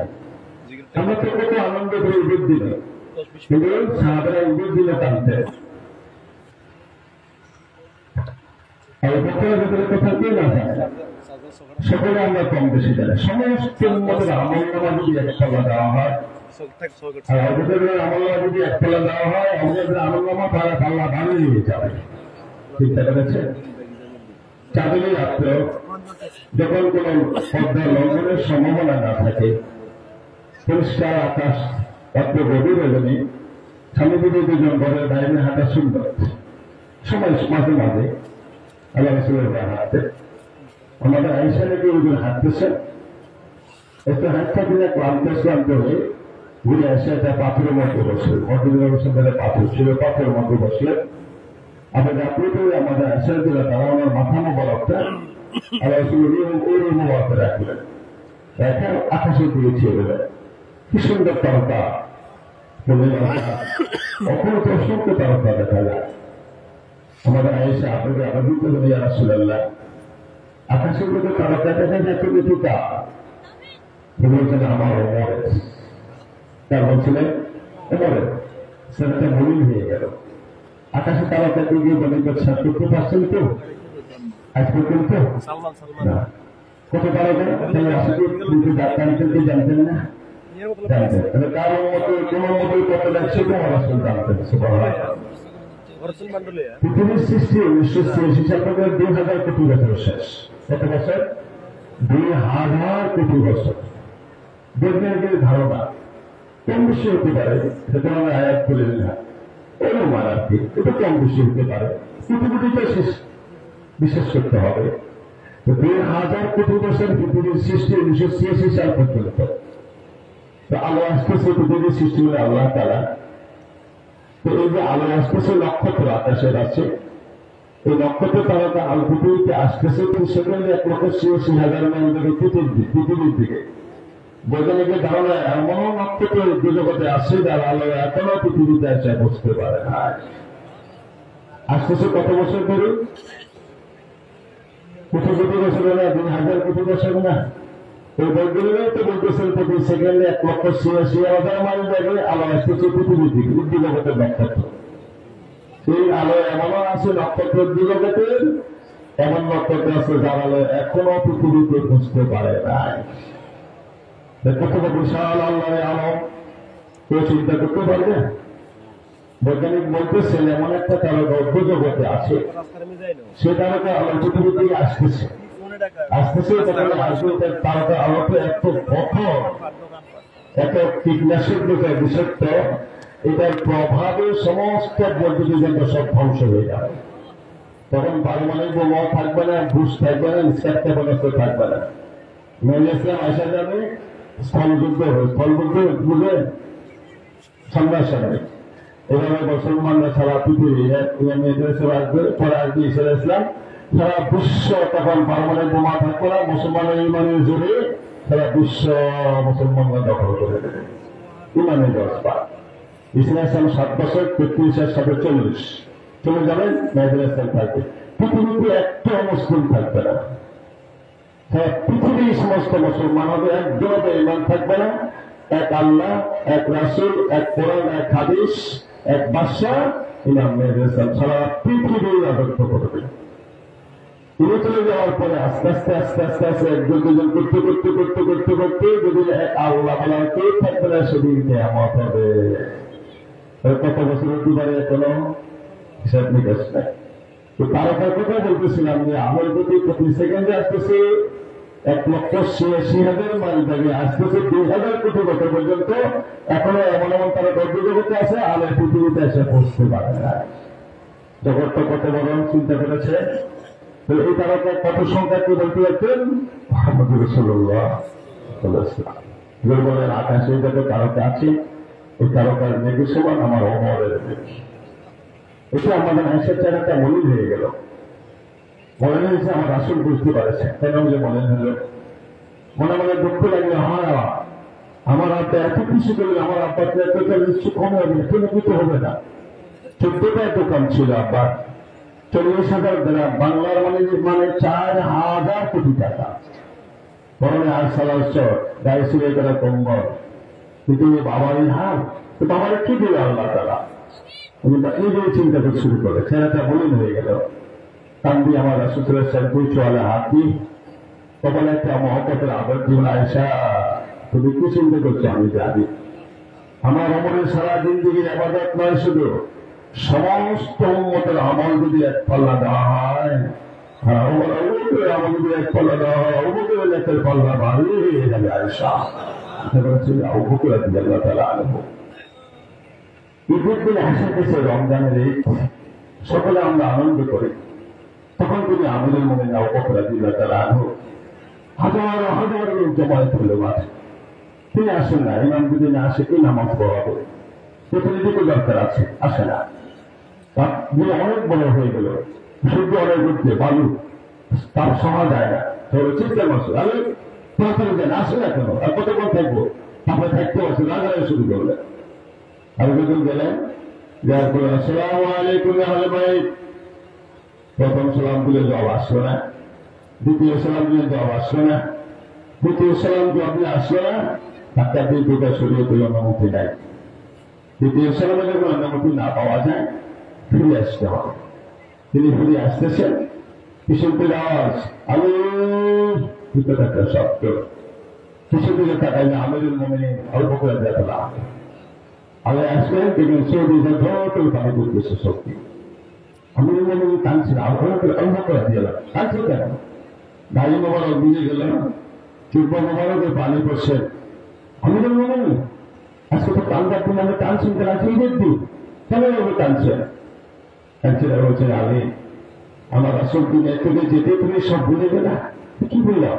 আমরা তো কত আনন্দ করে উদ্যোগ দিল, কিন্তু সাহাবারা উদ্যোগ দিলে টানতে কথা কে না জানে, সকলে আমরা কম বেশি জানি। সমস্ত উম্মতের আমল নামা যদি একতলা দেওয়া হয়, আর অবুদের আমল নামা যদি একতলা দেওয়া হয়, অবুদের আমল নামা তারা পাল্লা বানিয়ে নিয়ে যাবে। ঠিক আছে, চাঁদনী রাত্রে যখন কোন পদ্মা লঙ্ঘনের সম্ভাবনা না থাকে, পরিষ্কার আকাশ, রাত্রে গভীর রজনী, স্বামী যদি দুজন ঘরের বাইরে হাঁটা সুন্দর, সময় মাঝে মাঝে আল্লাহ রাসূলের হাঁটতে, আমাদের আয়েশা নাকি ওইদিন হাঁটতেছেন, একটু হাঁটতে দিলে ক্লান্ত হয়ে ঘুরে আসে একটা পাথরের মধ্যে বসে, মধ্যে বসে পাথর ছিল, পাথরের মধ্যে বসলে আমাদের আপনি আমাদের আয়েশা দিলে তারা আমার মাথা মোবারকটা আল্লাহ রাসূল ওই মোবারকে রাখলেন, এখন আকাশে দিয়ে ছেড়ে দেয়। কি সুন্দর তারকা, অপরত অসংখ্য তারকা দেখা যায়। আমাদের আয়েশা আপনাকে আবিত হলে ইয়া রাসূলুল্লাহ, আকাশের মধ্যে তারকা দেখা যায়, তুমি টিকা বলছেন আমার ওমর, তার বলছিলেন ওমরে, সেটা মলিন হয়ে গেল। আকাশে তারকা দিয়ে বলে করছেন, করতে পারছেন তো আজ পর্যন্ত না, কত তারকা ডাক্তারকে জানতেন না, জানতেন কারোর মতো কোন মতো কত যাচ্ছে তোমার রাসূল জানতেন। পৃথিবীর সৃষ্টি 1986 সাল থেকে 2000 কোটি বছর শেষ, কত বছর? 2000 কোটি বছর। বৈজ্ঞানিকের ধারণা কম বেশি হতে পারে, সেটা আমরা আয়াত করে না, অনুমান আর কি, এটা কম বেশি হতে পারে, পৃথিবীটা শেষ বিশ্বাস করতে হবে। 2000 কোটি বছর পৃথিবীর সৃষ্টি 1986 সাল পর্যন্ত। আল্লাহ আসতেছে পৃথিবীর সৃষ্টি করে আল্লাহ তাআলা। তো এই যে আল্লাহ আসতেছে নক্ষত্র আকাশের আছে, এই নক্ষত্র তারা আল পৃথিবীতে আসতেছে, সেখানে 1,86,000 মাইল থেকে পৃথিবীর দিকে। বৈজ্ঞানিকের ধারণা এমন নক্ষত্র জগতে আসছে যারা আলো এখনো পৃথিবীতে এসে বুঝতে পারে না। আসতেছে কত বছর ধরে? কোটি কোটি বছর না, 2,000 কোটি বছর না। এই বৈজ্ঞানিকরাই তো বলতেছেন প্রতি সেকেন্ডে 1,86,000 মাইল যাবে আলো আসতেছে পৃথিবীর দিকে, উদ্যোগতের নক্ষত্র। সেই আলো এমনও আছে নক্ষত্রের জগতের, এমন নক্ষত্র আছে যার আলো এখনো পৃথিবীতে বুঝতে পারে নাই। কত বিশাল আল্লাহর আলো, কেউ চিন্তা করতে পারবে? বৈজ্ঞানিক বলতেছেন এমন একটা তারকা জগতে আছে, সে তারকা আলো পৃথিবী থেকে আসতেছে, তারকা আলোতে এত কঠোর, এত কীটনাশক বিষাক্ত, এটার প্রভাবে সমস্ত বৈদ্যুতিক সব ধ্বংস হয়ে যাবে। তখন পারমাণবিক বোমা থাকবে না, ঘুষ থাকবে না, নিষ্কাত্তা পদার্থ থাকবে না। নইলে ইসলাম আসা যাবে স্থলযুদ্ধ, স্থলযুদ্ধ বুঝে সামনাসামনি। এভাবে মুসলমানরা সারা পৃথিবী আসবে, পরে আসবে ঈসা ইসলাম, সারা বিশ্ব তখন পারমাণবিক বোমা থাকবে না, মুসলমানের ইমানের জোরে সারা বিশ্ব মুসলমানরা দখল করে দেবে। ইমানের ব্যবস্থা ঈসা ইসলাম 7 বছর, 33 সাথে 40 চলে যাবেন, মেহেদুল ইসলাম থাকবে। পৃথিবীতে একটা মুসলিম থাকবে না, পৃথিবীর সমস্ত মুসলমান হবে, একজনও ইমান থাকবে না। এক আল্লাহ, এক রাসূল, এক কোরআন, এক হাদিস, এক বাদশাহ ইমাম মেহেদী ইসলাম সারা পৃথিবী রাজত্ব করবে। তিনি চলে যাওয়ার পরে আস্তে আস্তে আস্তে আস্তে আস্তে একজন দুজন করতে করতে করতে করতে করতে যদি এক আল্লাহ বলা কেউ থাকবে না, সেদিন কিয়ামত হবে। কত বছর হতে পারে এখনো হিসাব নিকাশ নাই। তো তারকার কথা বলতেছিলাম যে আমার যদি প্রতি সেকেন্ডে আসতেছে 1,86,000 মাইল থেকে আসতেছে 2,000 কোটি বছর পর্যন্ত, এখনো এমন এমন তারা গর্ভজগতে আছে আর পৃথিবীতে এসে পৌঁছতে পারে না। জগৎটা কত বড় চিন্তা করেছে। এই তারকা কত সংখ্যা কি বলতে পারতেন? মুহাম্মদ রাসূলুল্লাহ সাল্লাল্লাহু আলাইহি ওয়াসাল্লাম বলেন, আকাশে যত তারকা আছে ওই তারকার মেঘ সমান আমার ওমরের মেঘ। এটা আমাদের আয়েশার চেহারাটা মলিন হয়ে গেল। মনে হয়েছে আমার রাসূল বুঝতে পারেছে কেন যে মলিন হলো। মনে মনে দুঃখ লাগলো, আমার আব্বা এত কিছু করলে আমার আব্বাকে এতটা নিশ্চয় কম হবে, কোনো কিছু হবে না। 14টা দোকান ছিল আব্বার, 40,000 গ্রাম, বাংলার মানে 4,000 কোটি টাকা। বরং আর সালার চর গায়ে শুয়ে করা কম্বল, কিন্তু বাবারই হাল, তো বাবার কি দিল আল্লাহ তাআলা? নিজেই চিন্তা করতে শুরু করে, ছেলেটা মলিন হয়ে গেল। কান্দি আমার রাসূল সাল্লাল্লাহু আলাইহি ওয়াসাল্লাম চলে হাত দিয়ে তখন একটা মহব্বতের আদর জীবন, আয়েশা তুমি কি চিন্তা করছো? আমি জানি আমার আমলের সারা জিন্দেগির ইবাদত নয়, শুধু সমস্ত উম্মতের আমল যদি এক পাল্লা দেওয়া হয়, আমল যদি এক পাল্লা দেওয়া হয়, অবুকের লেখের পাল্লা ভারী হয়ে যাবে। আয়েশা আবু বকর রাদিয়াল্লাহু তাআলা আনহু ঈদের দিন আসতেছে, রমজানের ঈদ, সকলে আমরা আনন্দ করি। তখন তিনি আমিরুল মুমিনিন আবু বকর রাদিয়াল্লাহু তাআলা আনহু হাজার হাজার লোক জমায়েত হলো মাঠে। তিনি আসেন না, ইমাম যদি না আসে কি নামাজ পড়াবো, প্রতিনিধিকে দরকার আছে, আসে না। অনেক বড় হয়ে গেল, সূর্য অনেক উঠছে, বালু তার সহা যায় না, চিন্তা করছে আমি তাড়াতাড়ি দেন, আসে না কেন, আর কতক্ষণ থাকবো? তারপরে থাকতে পারছে, রাগারে শুরু করলেন। আর যখন গেলেন, যার পরে আসসালামু আলাইকুম আহলে বাইত, প্রথম সালাম দিলে জবাব আসলো না, দ্বিতীয় সালাম দিলে জবাব আসলো না, তৃতীয় সালাম জবাব দিলে আসলো না, ধাক্কা দিয়ে দুটা সরিয়ে দিল, অনুমতি নাই। দ্বিতীয় সালামে যখন অনুমতি না পাওয়া যায়, ফিরে আসতে হবে। তিনি ফিরে আসতেছেন, পিছন থেকে আওয়াজ, আমি ভিতরে একটা শব্দ, পিছন থেকে তাকাইলে আমিরুল মুমিনিন আবু বকর রাদিয়াল্লাহু আনহু আগে আসলেন, দেখবেন সৌদি ধরে পানি করতেছে শক্তি। আমিরুল মুমিনিন কাঁদছিল, আবু বকর রাদিয়াল্লাহু আনহু কাঁদছে কেন? গাড়ি মোবারক দিয়ে গেল, চুপ মোবারকে পানি পড়ছে। আমিরুল মুমিনিন আজকে তো কান্দার দিন, আমি কাঁদছেন কেন? আজকে ঈদের দিন, কেন এভাবে কাঁদছেন? কাঁদছেন বলছেন, আমি আমার রাসূল দুনিয়া থেকে যেতে তুমি সব ভুলে গেলা। কি বললাম?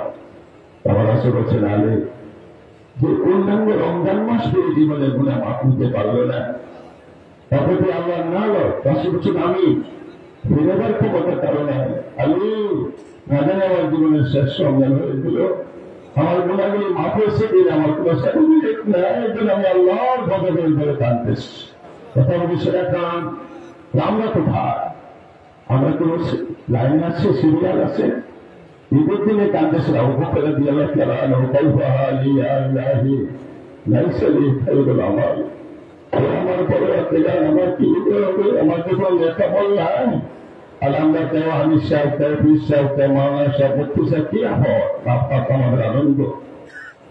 আমার রাসূল বলছেন, আলী যে অন্যান্য রমজান মাস পেয়ে জীবনে গুনাহ মাফ নিতে পারলো না, তারপরে আল্লাহ না লয়, রাসূল বলছেন আমি ফিরেবার ক্ষমতার কারণে আলী না জানি আমার জীবনের শেষ রমজান হয়েছিল, আমার গুনাহগুলি মাফ হয়েছে কিনা আমার কোনো সার্টিফিকেট নাই, এই জন্য আমি আল্লাহর ভগবানের ধরে কাঁদতেছি। কথা বলছে এখন আমরা কোথায়? আমরা কোনো লাইন আছে, সিরিয়াল আছে? ঈদের দিনে কাঁদতেছে আবু বকর রাদিয়াল্লাহু তাআলা আনহু, কাইফা হালি ইয়া ইলাহি লাইসা লি খায়রুল আমাল, আমার পরওয়ারদিগার আমার কি হবে? আমার যখন লেখা বললাম আলহামদুলিল্লাহ, কেউ হানিস সাহেব, কেউ পীর সাহেব, কেউ মাওলানা সাহেব, মুফতি সাহেব, কি হয় আপনার আমাদের আনন্দ।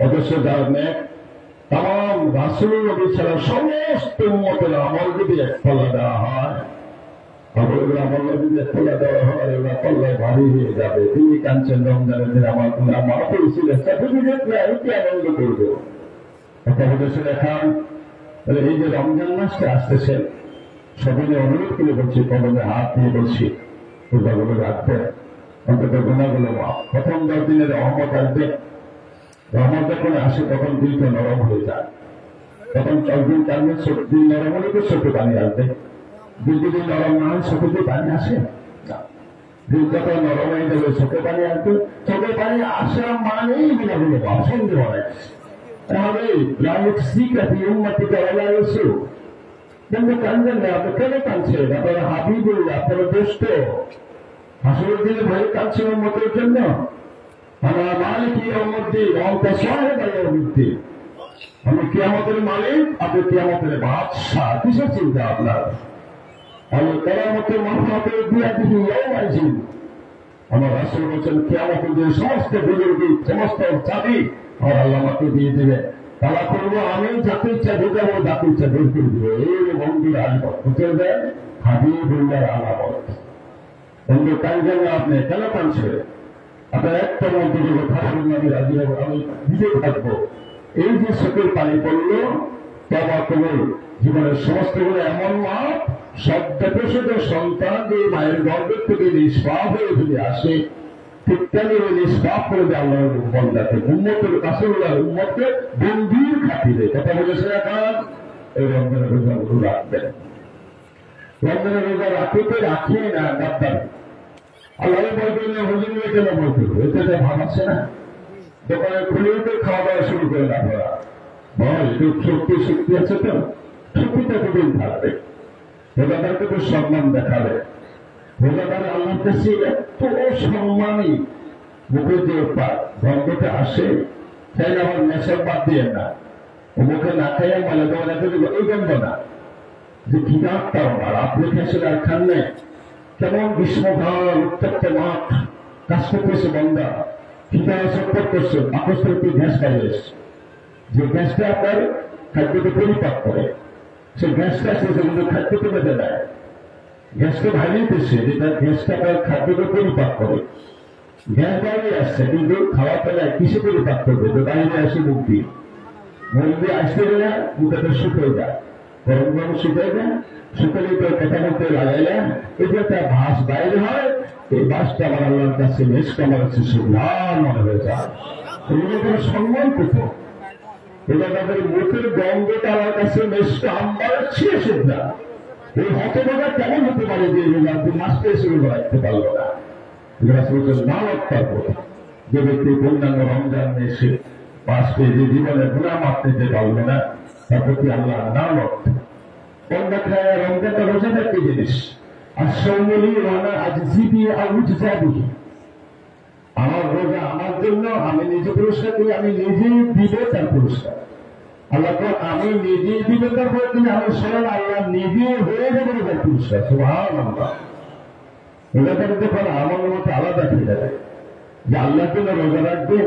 অথচ যার নেক তাম রাসূল নবী ছাড়া সমস্ত উম্মতের আমল যদি এক পাল্লা দেওয়া হয়, আমল যদি এক পাল্লা দেওয়া হয়, ওরা পাল্লায় ভারী হয়ে যাবে। তিনি কাঁদছেন রমজানের দিন, আমার গুনাহ মাফ হয়েছিল, সার্টিফিকেট নেই, কি আনন্দ করবো? কথা বলেছে দেখান। তাহলে এই যে রমজান মাসটা আসতেছেন, সবাই অনুরোধ করে বলছি, কলমে হাত দিয়ে বলছি, রোজাগুলো রাখবেন, অন্তত গুনাহগুলো মাফ। প্রথম 10 দিনের রহমত আসবে, রহমত যখন আসে তখন দিলটা নরম হয়ে যায়, তখন 4 দিন কারণে দিল নরম হলে তো চোখে পানি আসবে। দিল যদি নরম না হয় চোখে পানি আসে না, দিল যখন নরম হয়ে যাবে চোখে পানি আসবে। চোখে পানি আসা মানেই গুনাহগুলো মাফ, সন্দেহ হয়। তাহলে লাইক সিকাতি উম্মতিকা ওয়ালা ইউসু, কিন্তু কাঁদবেন না, আপনি কেন কাঁদছেন? আপনারা হাবিবুল্লাহ, আপনারা দোস্ত, হাসরের দিনে ভয় কাঁদছেন উম্মতের জন্য। আমার মালিক ইয়াউমুদ্দিন, অন্ত সাহেব ইয়াউমুদ্দিন, আমি কিয়ামতের মালিক, আপনি কিয়ামতের বাদশাহ, কিসের চিন্তা আপনার? আমি কিয়ামতের মাথাতে দিয়া দিহি ইয়াউমাইজিন। আমার রাসূল বলেছেন কিয়ামতের দিন সমস্ত বুজুর্গি, সমস্ত চাবি আমার আল্লাহ আমাকে দিয়ে দেবে। তারা করবো আমি, যাকে ইচ্ছা ঢুকাবো, যাকে ইচ্ছা বের করে দেবো। এই বন্ধুর আলামত হতে দেয় হাবিবুল্লাহর আলামত। বন্ধু কানবেন না, আপনি কেন কানছে? আপনার একটা মন্ত্রী কথা বলুন, আমি রাজি হবো, আমি ভিজে থাকবো। এই যে চোখের পানি পড়লো, তবা কবল জীবনের সমস্ত গুলো এমন মাপ, সদ্যপ্রসূত সন্তান যে মায়ের গর্ভের থেকে নিষ্পাপ হয়ে যদি আসে, ঠিক তেমনি নিষ্পাপ করে দেয় আল্লাহর বন্দাকে, উম্মতের কাছে উম্মতকে বন্দির খাতিরে। কথা বলেছে এখন এই রমজানের রোজাগুলো রাখবেন। রমজানের রোজা রাখিতে রাখিয়ে না গাদ্দার। আল্লাহ বলবেন হুজুর কেন বলতে এতে ভাব আছে না? দোকানে খুলেও তো খাওয়া দাওয়া শুরু করে না আপনারা। বল একটু শক্তি আছে তো, শক্তিটা কতদিন থাকবে? রোজাদারকে তো সম্মান দেখাবে। রোজাদার আল্লাহর কাছে এত সম্মানই, মুখে যে গন্ধটা আসে, তাই না? আমার নেশার বাদ দিয়ে না, ও মুখে না খাইয়া মলে দেওয়া এই গন্ধ না, যে খিদার তার আর আপনি খেয়েছেন আর খান নেই। কেমন গ্রীষ্মকাল, উত্তপ্ত মাঠ, কাজ করতেছে বন্ধা, খিদা সটপট করছে, বাকস্থের একটু গ্যাস বাইরে এসছে। যে গ্যাসটা আপনার খাদ্যকে পরিপাক করে, সেই গ্যাসটা আসছে কিন্তু খাদ্যকে বেঁধে দেয়। গ্যাসকে ভাঙিতেছে, যেটা গ্যাসটা আপনার খাদ্যকে পরিপাক করে। গ্যাস বাইরে আসছে কিন্তু খাওয়া পেলায় কিসে পরিপাক করবে? তো বাইরে আসে মুখ দিয়ে, মুখ দিয়ে আসতে গেলে মুখটা শুকিয়ে যায়, গরম গরম শুকিয়ে যায়, শুকালে তো কথা বলতে লাগাইলেন, এটা একটা ভাস বাইরে হয়। এই ভাসটা আমার আল্লাহর কাছে মেসটা আমার কাছে সুনাম মনে হয়ে যায়। এগুলো কোনো সম্মান করতো, এটা তাদের মুখের গন্ধটা আমার কাছে মেসটা আমার ছিঁড়ে না। এই হতভাগা কেমন হতে পারে যে মাসটা এসে রাখতে পারলো না? না রক্ষার কথা। যে ব্যক্তি পূর্ণাঙ্গ রমজান এসে পাঁচকে যে জীবনে গুণা মাপ নিতে পারলো না, তার প্রতি আল্লাহ না রক্ষা। রমজানটা রোজা একটি জিনিস, আর সৌমলি রানা আজ জিবি আউজ যাবি। আমার রোজা আমার জন্য, আমি নিজে পুরস্কার করি, আমি নিজেই দিব তার পুরস্কার। আল্লাহ আমি নিজেই দিব তারপরে কিন্তু আমি শোনেন আল্লাহ নিজে হয়ে যাবে তার পুরস্কার। সুবহানাল্লাহ। রোজাদার যখন আমার মতো আলাদা ঠিক আছে যে আল্লাহর জন্য রোজা রাখবে,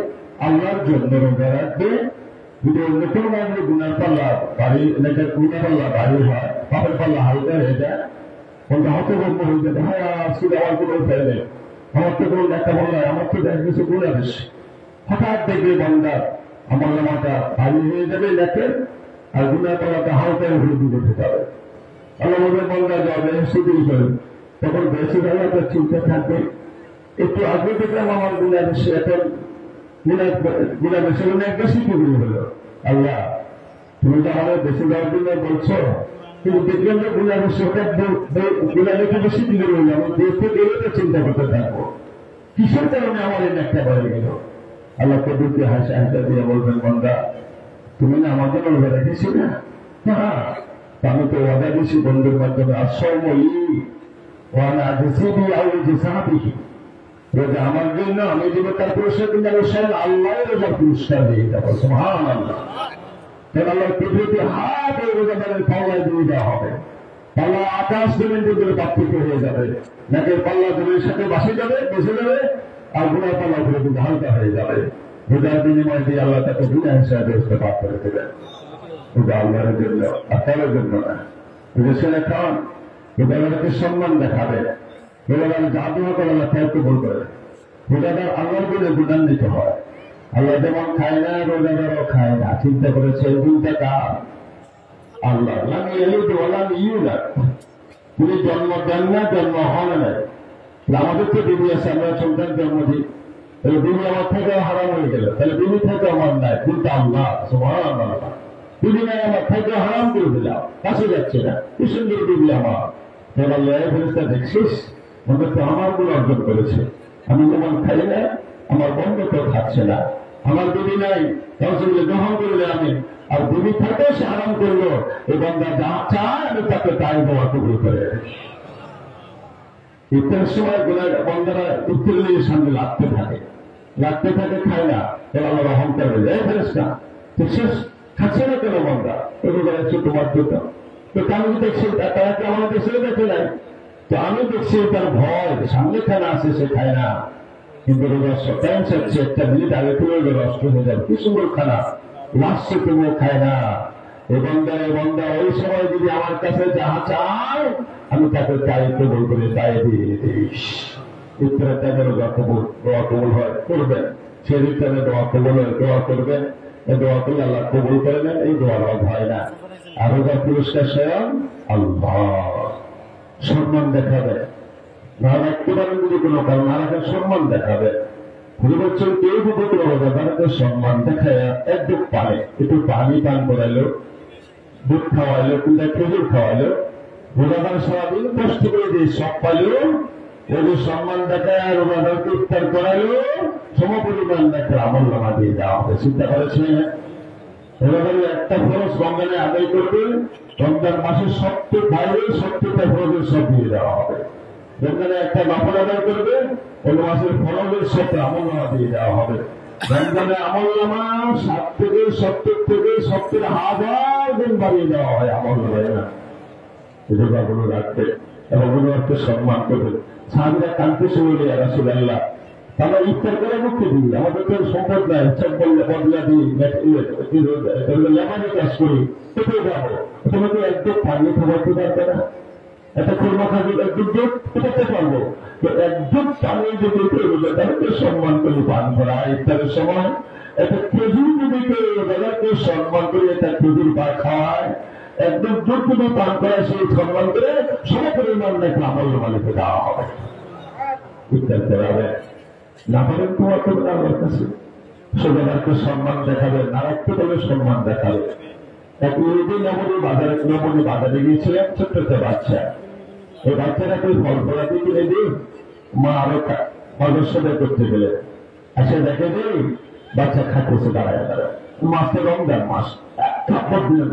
আল্লাহর জন্য রোজা রাখবে। যদি অন্য কোনো মানুষের গুনার পাল্লা বাড়ি এলাকার গুনার পাল্লা বাড়ি হয়, পাপের পাল্লা হালকা হয়ে যায়, বলতে হতভম্ব হয়ে যাবে, হ্যাঁ আজকে আমার কোনো ফেলে নেই, আমার তো কোনো একটা বলল, আমার তো দেখা গেছে গুণা বেশি। হঠাৎ দেখবে বন্দার আমার নামাটা ভারী হয়ে যাবে লেখের, আর গুনার পাল্লাটা হালকা হয়ে উঠে যাবে। আল্লাহ বলবে বন্দা যাবে শুধু করেন, তখন বেশি ভালো একটা চিন্তা থাকবে। একটু আগে দেখলাম আমার গুণা বেশি, এখন গুণা বেশি অনেক বেশি টুকরি হলো। আল্লাহ তুমি তো আমাদের বেশি দেওয়ার জন্য বলছো, কিন্তু দেখলাম যে গুণা বেশি, গুণা লেখা বেশি দিলে রইল, আমি দেখতে গেলে তো চিন্তা করতে থাকবো কিসের কারণে আমার এই একটা বেড়ে গেল। আল্লাহ কবুরকে হাসা হাসা দিয়ে বলবেন বন্দা তুমি না আমার জন্য ওয়াদা রেখেছি না? হ্যাঁ, আমি তো ওয়াদা দিয়েছি বন্ধুর মাধ্যমে, আসময়ী ওয়ানা জিবি আউজ সাহাবি। রোজা আমার জন্য, আমি দিব তার পুরস্কার, কিন্তু আমি স্বয়ং আল্লাহ রোজার পুরস্কার দিয়ে যাবো। সুবহানাল্লাহ। তাই আল্লাহ পৃথিবীতে হাত ওই রোজাদারের পাল্লায় দিয়ে দেওয়া হবে। পাল্লা আকাশ জমিন পর্যন্ত পার্থক্য হয়ে যাবে, নাকি পাল্লা জমির সাথে বসে যাবে, আর গুনার পাল্লা করে কিন্তু হালকা হয়ে যাবে। রোজার বিনিময় দিয়ে আল্লাহ তাকে বিনা হিসাবে ব্যবস্থা পাঠ করে দেবেন। রোজা আল্লাহর জন্য, আপনার জন্য না। বুঝেছেন? এখন রোজাদারকে সম্মান দেখাবে, রোজাদার জাদু করে আল্লাহ ত্যাগ বলবে। রোজাদার আল্লাহর জন্য গুণান্বিত হয়। আল্লাহ যেমন খায় না, রোজাদারও খায় না। চিন্তা করেছে দুইটা কাজ আল্লাহ তিনি জন্ম দেন না, জন্ম হন নাই। আমাদের তো বিবি আছে, আমরা সন্তান জন্ম দিই, তাহলে বিবি আমার থেকে হারাম হয়ে গেল, তাহলে বিবি থেকে আমার নাই, কিন্তু আল্লাহ সুবহানাল্লাহ বিবি নাই আমার থেকে হারাম করে দিলাম, কাছে যাচ্ছে না, কি সুন্দর বিবি আমার। তাহলে আল্লাহ ফেরেশতা দেখছিস মনে তো আমার গুণ অর্জন করেছে, আমি যেমন খাই না আমার বন্ধ তো খাচ্ছে না, আমার বিবি নাই তাহলে গ্রহণ করলে আমি, আর বিবি থাকে সে আরাম করলো, এই বন্ধা যা চায় আমি তাকে তাই দেওয়া কবুল করে। ইফতারের সময় বন্ধারা ইফতার নিয়ে সামনে লাগতে থাকে, খায় না, এবার আল্লাহ রহম করবে। ফেরেশতা শেষ খাচ্ছে না কেন বন্ধা? রোজা রাখছে তোমার জন্য। তো আমি দেখছি তারা কি আমাদের ছেলে দেখে নাই? তো আমি দেখছি তার ভয়, সামনে খানা আছে সে খায় না, কিন্তু রোজা টাইম চাচ্ছে 1 মিনিট আগে তুলে নষ্ট হয়ে যাবে। কি সুন্দর খানা লাস্টে তুমিও খায় না। এ বন্ধা ওই সময় যদি আমার কাছে যাহা চায় আমি তাকে চাই কবুল করে চাই দিয়ে দিস। ইফতারের টাইমে রোজা দোয়া কবুল হয়, করবেন। সেই টাইমে দোয়া কবুল হয়, দোয়া করবেন। এই দোয়া করলে আল্লাহ কবুল করে নেন, এই দোয়া হয় না। আর রোজার পুরস্কার স্বয়ং আল্লাহ সম্মান দেখাবে। না রাখতে পারেন যদি কোনো কারণ, না রাখার সম্মান দেখাবে। ঘুরে বলছেন কেউ যদি কোনো রোজা তাদেরকে সম্মান দেখায় একটু পারে, একটু পানি পান করাইলো, দুধ খাওয়াইলো, কিংবা খেজুর খাওয়াইলো, রোজাদার সারাদিন কষ্ট করে দিয়ে সব পাইলো, ওদের সম্মান দেখায় রোজাদারকে ইফতার করাইলো, সমপরিমাণ একটা আমল নামা দিয়ে দেওয়া হবে। চিন্তা করেছে রোজাদারের একটা খরচ রমজানে আদায় করবে, রমজান মাসে 70 বাইরে 70টা খরচের সব দিয়ে দেওয়া হবে। রমজানে একটা নফল আদায় করবে, অন্য মাসের ফরজের সব আমল নামা দিয়ে দেওয়া হবে। রমজানে আমল নামা 60 থেকে 70,000 গুণ বাড়িয়ে দেওয়া হয় আমল নামায় না। রোজাগুলো রাখবে এবং রোজাকে সম্মান করবে। সাহাবীরা কানতে শুরু করে রাসূলুল্লাহ তারা ইফতার করে মুক্তি দিই, আমাদের তো সম্পদ নাই, সব বললে বদলা দিই, লেবানি কাজ করি, কোথায় যাবো? তোমাকে একদম পানি খাওয়াতে পারবে না, একটা খুরমা খাবি একদম দুধ কোথাতে পারবো? তো একদম পানি যদি তাদেরকে সম্মান করে পান করা ইফতারের সময়, একটা খেজুর যদি তাদেরকে সম্মান করে একটা খেজুর পা খাওয়ায়, একদম দুধ যদি পান করায় সেই সম্মান করে সমপরিমাণ একটা আমল মালিকে দেওয়া হবে। ইফতার করাবে না পারেন তোমার করবে আল্লাহর কাছে, সোজাদারকে সম্মান দেখাবে, না রাখতে পারলে সম্মান দেখাবে। এক ইহুদি নবনী বাজারে গিয়েছিলেন, ছোট্ট একটা বাচ্চা। এই বাচ্চাটাকে ফল ফলাতে কিনে দিই, মা আরো অদর্শনে করতে গেলে আসে দেখে দিই বাচ্চা খাচ্ছে দাঁড়ায় দাঁড়ায়। মাসে রমজান মাস, থাপ্পড় দিলেন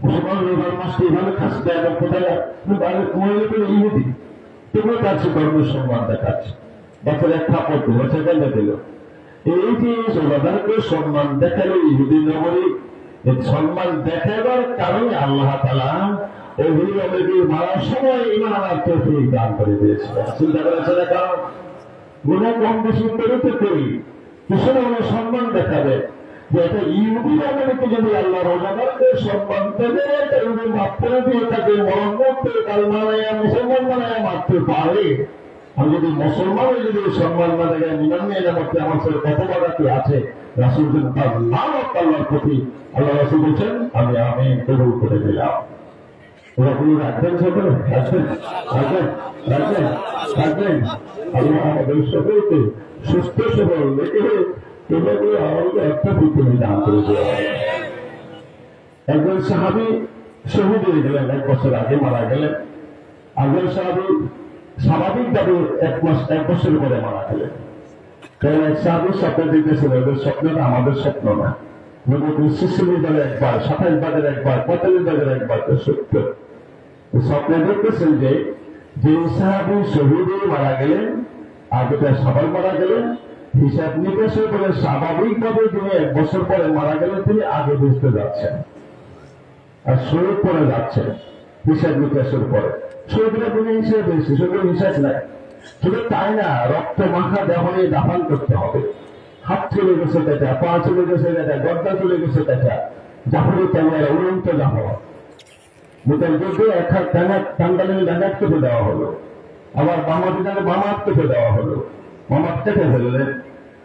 মুসলমান রোজার মাসকে এভাবে খাচ্ছে, এখন কোথায় ইহুদি তুমি কাছে ধর্মের সম্মান দেখাচ্ছে। বাচ্চার এক থাপ্পড় দিল, বাচ্চা কেন দিল? এই যে রোজাদারকে সম্মান দেখালো ইহুদি নবী, সম্মান দেখাবার কারণে আল্লাহ তাআলা ওই নবীকে মারার সময় ঈমান আনার তৌফিক দান করে দিয়েছিলেন। চিন্তা করেছেন কারণ গুনাহ কম বেশি করতে করি পিছনে হলে সম্মান দেখাবে যে একটা ইহুদি নবীকে যদি আল্লাহ রোজাদারকে সম্মান দেবে, তাহলে মাফ করে দিয়ে তাকে মরণ করতে কালমা বানাইয়া মুসলমান বানাইয়া মারতে পারে। আমি যদি মুসলমান যদি সম্মান না দেখায় ইমান নিয়ে মধ্যে আমার সাথে কত বাধাটি আছে, রাসূল তার নাম আল্লাহর প্রতি আল্লাহ রাসূল বলছেন আমি কবুল করে দিলাম। ওরা কোনো রাখবেন সকলে, রাখবেন আল্লাহ আমাদের সকলকে সুস্থ সবল রেখে এভাবে আমাদের একটা বিপরীত দান করে দেওয়া হয়। একজন সাহাবী শহীদ হয়ে গেলেন, 1 বছর আগে মারা গেলেন। একজন সাহাবী স্বাভাবিকভাবে 1 বছর পরে মারা গেলেন। কারণ এক সাহাবীর স্বপ্ন দেখতেছিল, ওদের স্বপ্নটা আমাদের স্বপ্ন না। 46 বারে একবার, 27 বারের একবার, 45 বারের একবার তো সত্য। স্বপ্নে দেখতেছেন যে সাহাবী শহীদ হয়ে মারা গেলেন আর যেটা সবাই মারা গেলেন, হিসাব নিকাশের পরে স্বাভাবিকভাবে যিনি 1 বছর পরে মারা গেলেন তিনি আগে বুঝতে যাচ্ছেন আর শহীদ পরে যাচ্ছেন হিসাব নিকাশের পরে। শহীদরা কোনো হিসাব হয়েছে, শুধু হিসাব নাই। শুধু তাই না, রক্ত মাখা দেহনে দাফন করতে হবে। হাত চলে গেছে দেখা, পা চলে গেছে দেখা, গর্দা চলে গেছে দেখা, জাফরের ক্যামেরা উড়ন্ত জাফর মোটার যুদ্ধে এক হাত টাঙ্গালের ডাঙ্গাত কেটে দেওয়া হলো, আবার বামাতে ডানে বামাত কেটে দেওয়া হলো, মামাত কেটে ফেললেন।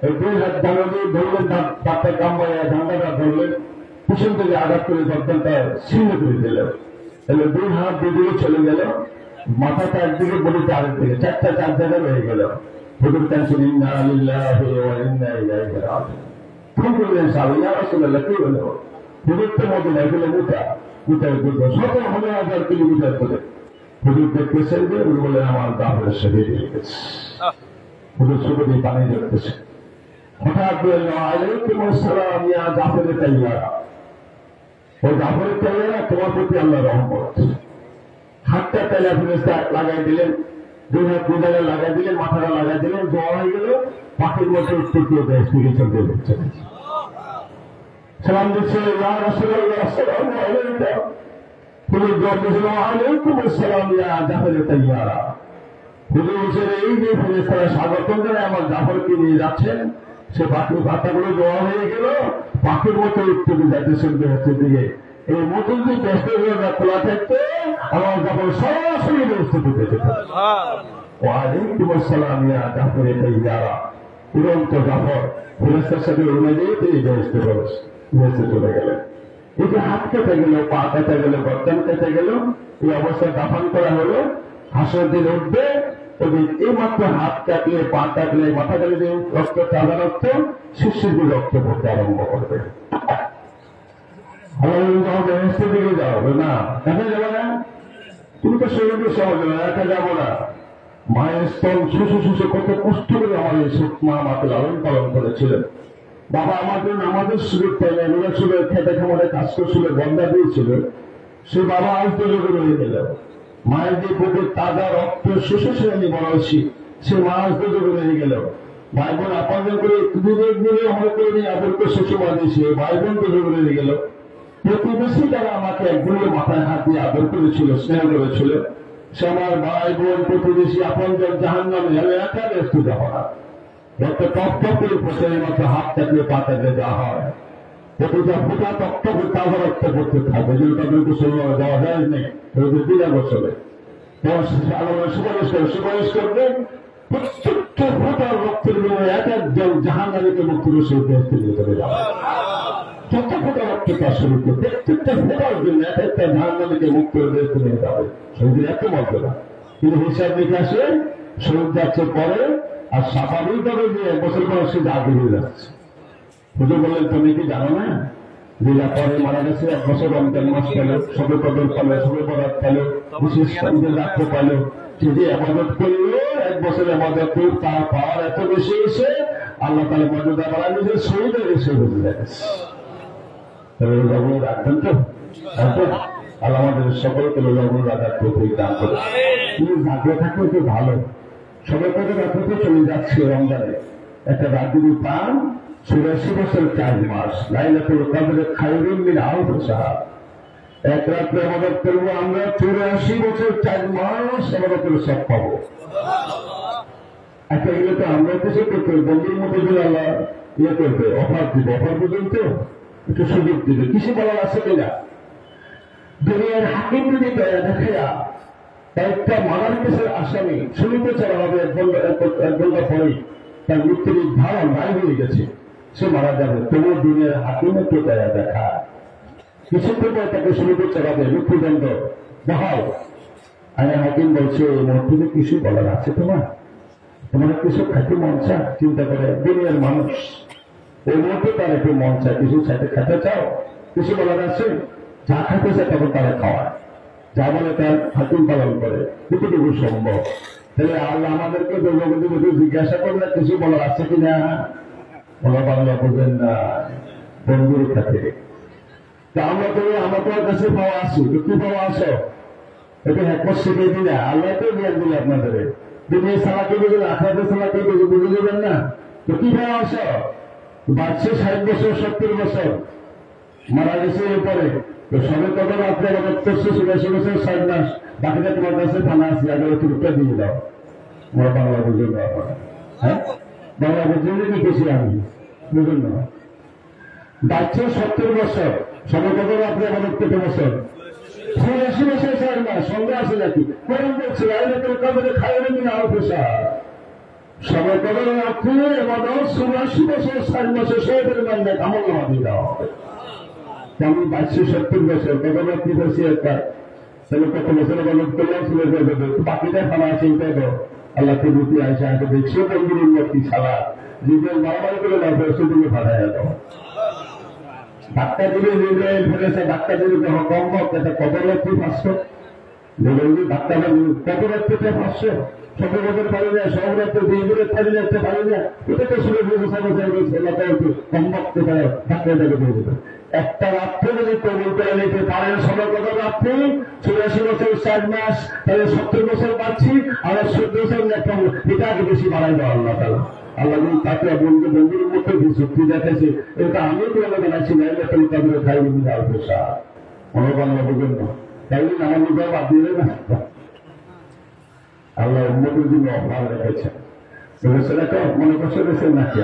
এই 2 হাত ডাঙ্গা দিয়ে ধরলেন, তারটা কামড়ে ডাঙ্গাটা ধরলেন, পিছন থেকে আঘাত করে গর্দনটা ছিন্ন করে দিলেন। তাহলে 2 হাত দুদিকে চলে গেল, মাথাটা একদিকে বডিটা আরেকদিকে, 4 জায়গায় রয়ে গেল। হুজুর কাছে ইন্না লিল্লাহি ওয়া ইন্না ইলাইহি রাজিউন। ফোন করলেন সাহাবী, ইয়া রাসূলুল্লাহ কি হলো? হুজুর তো মদিনা গেলে মুতার যুদ্ধ 17,000 কিলোমিটার করে। হুজুর দেখতেছেন যে বলে আমার দাফের শহীদ হয়ে গেছে। হুজুর চোখে পানি দেখতেছে। হঠাৎ বলল আলাইকুম আসসালাম ইয়া জাফর তাইয়ারা। ও জাফর তাইয়ারা, তোমার প্রতি আল্লাহর রহমত। হাতটা তেলা ফেরেশতা লাগাই দিলেন, 2 হাত 2 জায়গায় লাগাই দিলেন, মাথাটা লাগাই দিলেন, জোয়া হয়ে গেল। পাখির মতো তৃতীয় দেশ থেকে চলতে হচ্ছে। সালাম দিচ্ছে ইয়া রাসূলুল্লাহ আসসালামু আলাইকুম। হুজুর জবাব দিয়েছিল ওয়ালাইকুম আসসালাম ইয়া জাফর তাইয়ারা। হুজুর বলছেন এই যে ফেরেশতারা স্বাগতম জানায় আমার জাফরকে নিয়ে যাচ্ছেন, সে পাখির পাতাগুলো জমা হয়ে গেল, পাখির মতো উত্তর যাইতেছেন বেহেশতের দিকে। এই মতন যে বেহেশতের খোলা থাকতে আমার জাফর সরাসরি বেহেশতে ঢুকে যেত। ওয়ালাইকুম আসসালাম ইয়া জাফর তাইয়ারা। উড়ন্ত জাফর ফেরেশতার সাথে উড়ে দিয়ে তিনি বেহেশতে চলে গেলেন। এই যে হাত কেটে গেল, পা কেটে গেল, গর্দান কেটে গেল, এই অবস্থায় দাফন করা হলো। হাসরের দিন উঠবে, এই মাত্র হাত কাটলে, পা কাটলে, মাথা কাটলে যে রক্ত, তাজা রক্ত শিশির দিয়ে রক্ত পড়তে আরম্ভ করবে। বেহেশতের দিকে যাও না, একা যাবে না, তুমি তো শরীরের সহজ না, একা যাবো না। মায়ের স্তন শুষে শুষে কত কষ্ট করে আমার এই মা আমাকে লালন পালন করেছিলেন। বাবা আমাদের আমাদের সুযোগ পাই না, এগুলো ছিল খেতে খামারে কাজ করছিল, বন্ধা দিয়েছিল। সে বাবা আজ তৈরি রয়ে গেল। মায়ের যে বুকের তাজা রক্ত শুষে আমি বড় হয়েছি, সে মা আজ তৈরি রয়ে গেল। ভাই বোন আপাতন করে দুদিন মিলে মনে করে নিয়ে আদরকে শ্বশুর বানিয়েছে, ভাই বোন তৈরি রয়ে গেল। প্রতিবেশী তারা আমাকে একগুলো মাথায় হাত দিয়ে আদর করেছিল, স্নেহ করেছিল। সে আমার ভাই বোন প্রতিবেশী আপন জাহান নামে একা ব্যস্ত যাওয়া না। একটা তপ্ত করে প্রথমে মাত্র হাত থাকলে পা থাকলে দেওয়া হয়, প্রতিটা ফুটা তপ্ত করে তাজা রক্ত করতে থাকবে। যদি তাদের গোসল দেওয়া যায় নেই, বিনা গোসলে সুপারিশ করবেন প্রত্যেকটা ফোটার রক্তের বিনিময়ে এক একজন জাহান নামীকে মুক্ত রসে বেহেশতে নিয়ে চলে যাবে। যত ফোটা রক্ত তার শরীরকে প্রত্যেকটা ফোটার জন্য এক একটা জাহান নামীকে মুক্ত করে বেহেশতে নিয়ে যাবে। শরীরের এত মর্যাদা, কিন্তু হিসাব নিকাশে শরীর যাচ্ছে পরে, আর স্বাভাবিকভাবে যে এক বছর পরে সে আগে হয়ে যাচ্ছে। হুজুর বললেন তুমি কি জানো না যে পরে মারা গেছে, এক বছর রমজান মাস পেল, সবে কদর পেল, সবে বরাত পেল, বিশেষ রাত্র পেল, সে যে আবাদত করলো এক বছর আবাদত তার পাওয়ার এত বেশি এসে আল্লাহ তাআলা মর্যাদা বাড়ায় নিজের শরীরে এসে বুঝে গেছে। রাখবেন তো আল্লাহ আমাদের সকলকে রোজাগুলো রাখার তৌফিক দান করে। তুমি ভাগ্যে থাকলে তো ভালো, সবাই কত রাত্রে চলে যাচ্ছে রমজানে, একটা রাত যদি পান ৮৪ বছর ৪ মাস লাইলাতুল কদরে খায়রুম মিন আলফি শাহর। এক রাত্রে ইবাদত করবো আমরা ৮৪ বছর ৪ মাস ইবাদতের সব পাবো। একটা গেলে তো আমরা কিছু করতে বন্ধুর মধ্যে যদি আল্লাহ ইয়ে করবে, অফার দিবে, অফার পর্যন্ত একটু সুযোগ দিবে। কিছু বলার আছে কিনা? দুনিয়ার হাকিম যদি দেখা একটা মারার কেসের আসামি শুনিতে চাওয়া হবে, এক ঘন্টা পরেই তার মৃত্যু নির্ধারণ রায় হয়ে গেছে, সে মারা যাবে। তোমার দুনিয়ার হাকিমে তো দয়া দেখা, কিছুক্ষণ পরে তাকে শুনিতে চাওয়াবে, মৃত্যুদণ্ড বহাল। আইন হাকিম বলছে এই মুহূর্তে কিছু বলার আছে তোমার কিছু খাইতে মন চা? চিন্তা করে দুনিয়ার মানুষ এই মুহূর্তে তার একটু মন চায়, কিছু সাথে খেতে চাও, কিছু বলার আছে? যা খেতে চায় তখন তারা খাওয়ায়, যা বলে তার হাকিম পালন করে, যতটুকু সম্ভব। তাহলে আল্লাহ আমাদেরকে জিজ্ঞাসা করলে কিছু বলার আছে কিনা? বলা বাংলা বলবেন না, বন্ধুর কাছে আমরা তো আমাদের কাছে পাওয়া আসি, তো কি পাওয়া আসো? এটা একবার শিখে দিলে আল্লাহ তো জ্ঞান দিলে আপনাদের দুনিয়া সালাকে বুঝলে আখড়াতে সালাকে বুঝে দেবেন না, তো কি পাওয়া আসো? বাচ্চা ৬০ বছর ৭০ বছর মারা গেছে এরপরে, তো সবে কত রাত্রে আমাদের ৮৪ বছর ৬০ মাস, বাকিটা তোমার কাছে থানা আছে, আগে টুকটা দিয়ে দাও। আমার বাংলা বুঝুন না, হ্যাঁ বাংলা বুঝুন কি বেশি আমি বুঝুন না। বাচ্চা ৭০ বছর, সবে কত রাত্রে আমাদের ৮০ বছর, ৮৬ বছর ৬০ মাস, সঙ্গে আছে নাকি? কোরআন বলছে লাইলাতুল কদরে খায়রুম মিন আলফি শাহর। সবে কত রাত্রে আমাদের ৮৬ বছর ৬০ মাসে সবের মানে আমল নামা দিয়ে দেওয়া হবে। আমি ৭২ বছর কত রাত্রি বসে একটা, তাহলে কত বছর গলত করলাম চলে যাবে, বাকিটা খানা আছে এটাই আল্লাহ প্রভৃতি আসে আগে দেখছো বন্ধুর উন্নতি ছাড়া নিজের মারামারি করে না সেদিকে ভাড়ায় দাও। ডাক্তার দিলে নিজের ফেলেছে, ডাক্তার দিলে কম একটা কত রাত্রি ৫০০, ডাক্তার কত রাত্রিতে ৫০০, ছোট বছর পারি না, সব রাত্রে ২ দিনের পারি না, একটা পারি না, এটা তো শুনে কম বক্তে পারে ডাক্তারটাকে দিয়ে দেবে। একটা রাত্রে যদি কবুল করে নিতে পারেন, সবে কত রাত্রি ৮৪ বছর ৬০ মাস, তাহলে ৭০ বছর পাচ্ছি, আর ১৪ বছর এটা আগে বেশি বাড়াই দেওয়া আল্লাহ তাআলা। আল্লাহ তাকে বন্ধু বন্ধুর মতো যুক্তি দেখাইছে, এটা আমিও তো আল্লাহ বানাইছি না, এটা তুমি তাদের খাই আলপেশা মনোবাংলা বুঝেন না, তাই আমার নিজের বাদ দিয়ে না। আল্লাহ উন্নতির জন্য ভালো রেখেছেন। ছেলেটা মনে করছে দেশের নাকি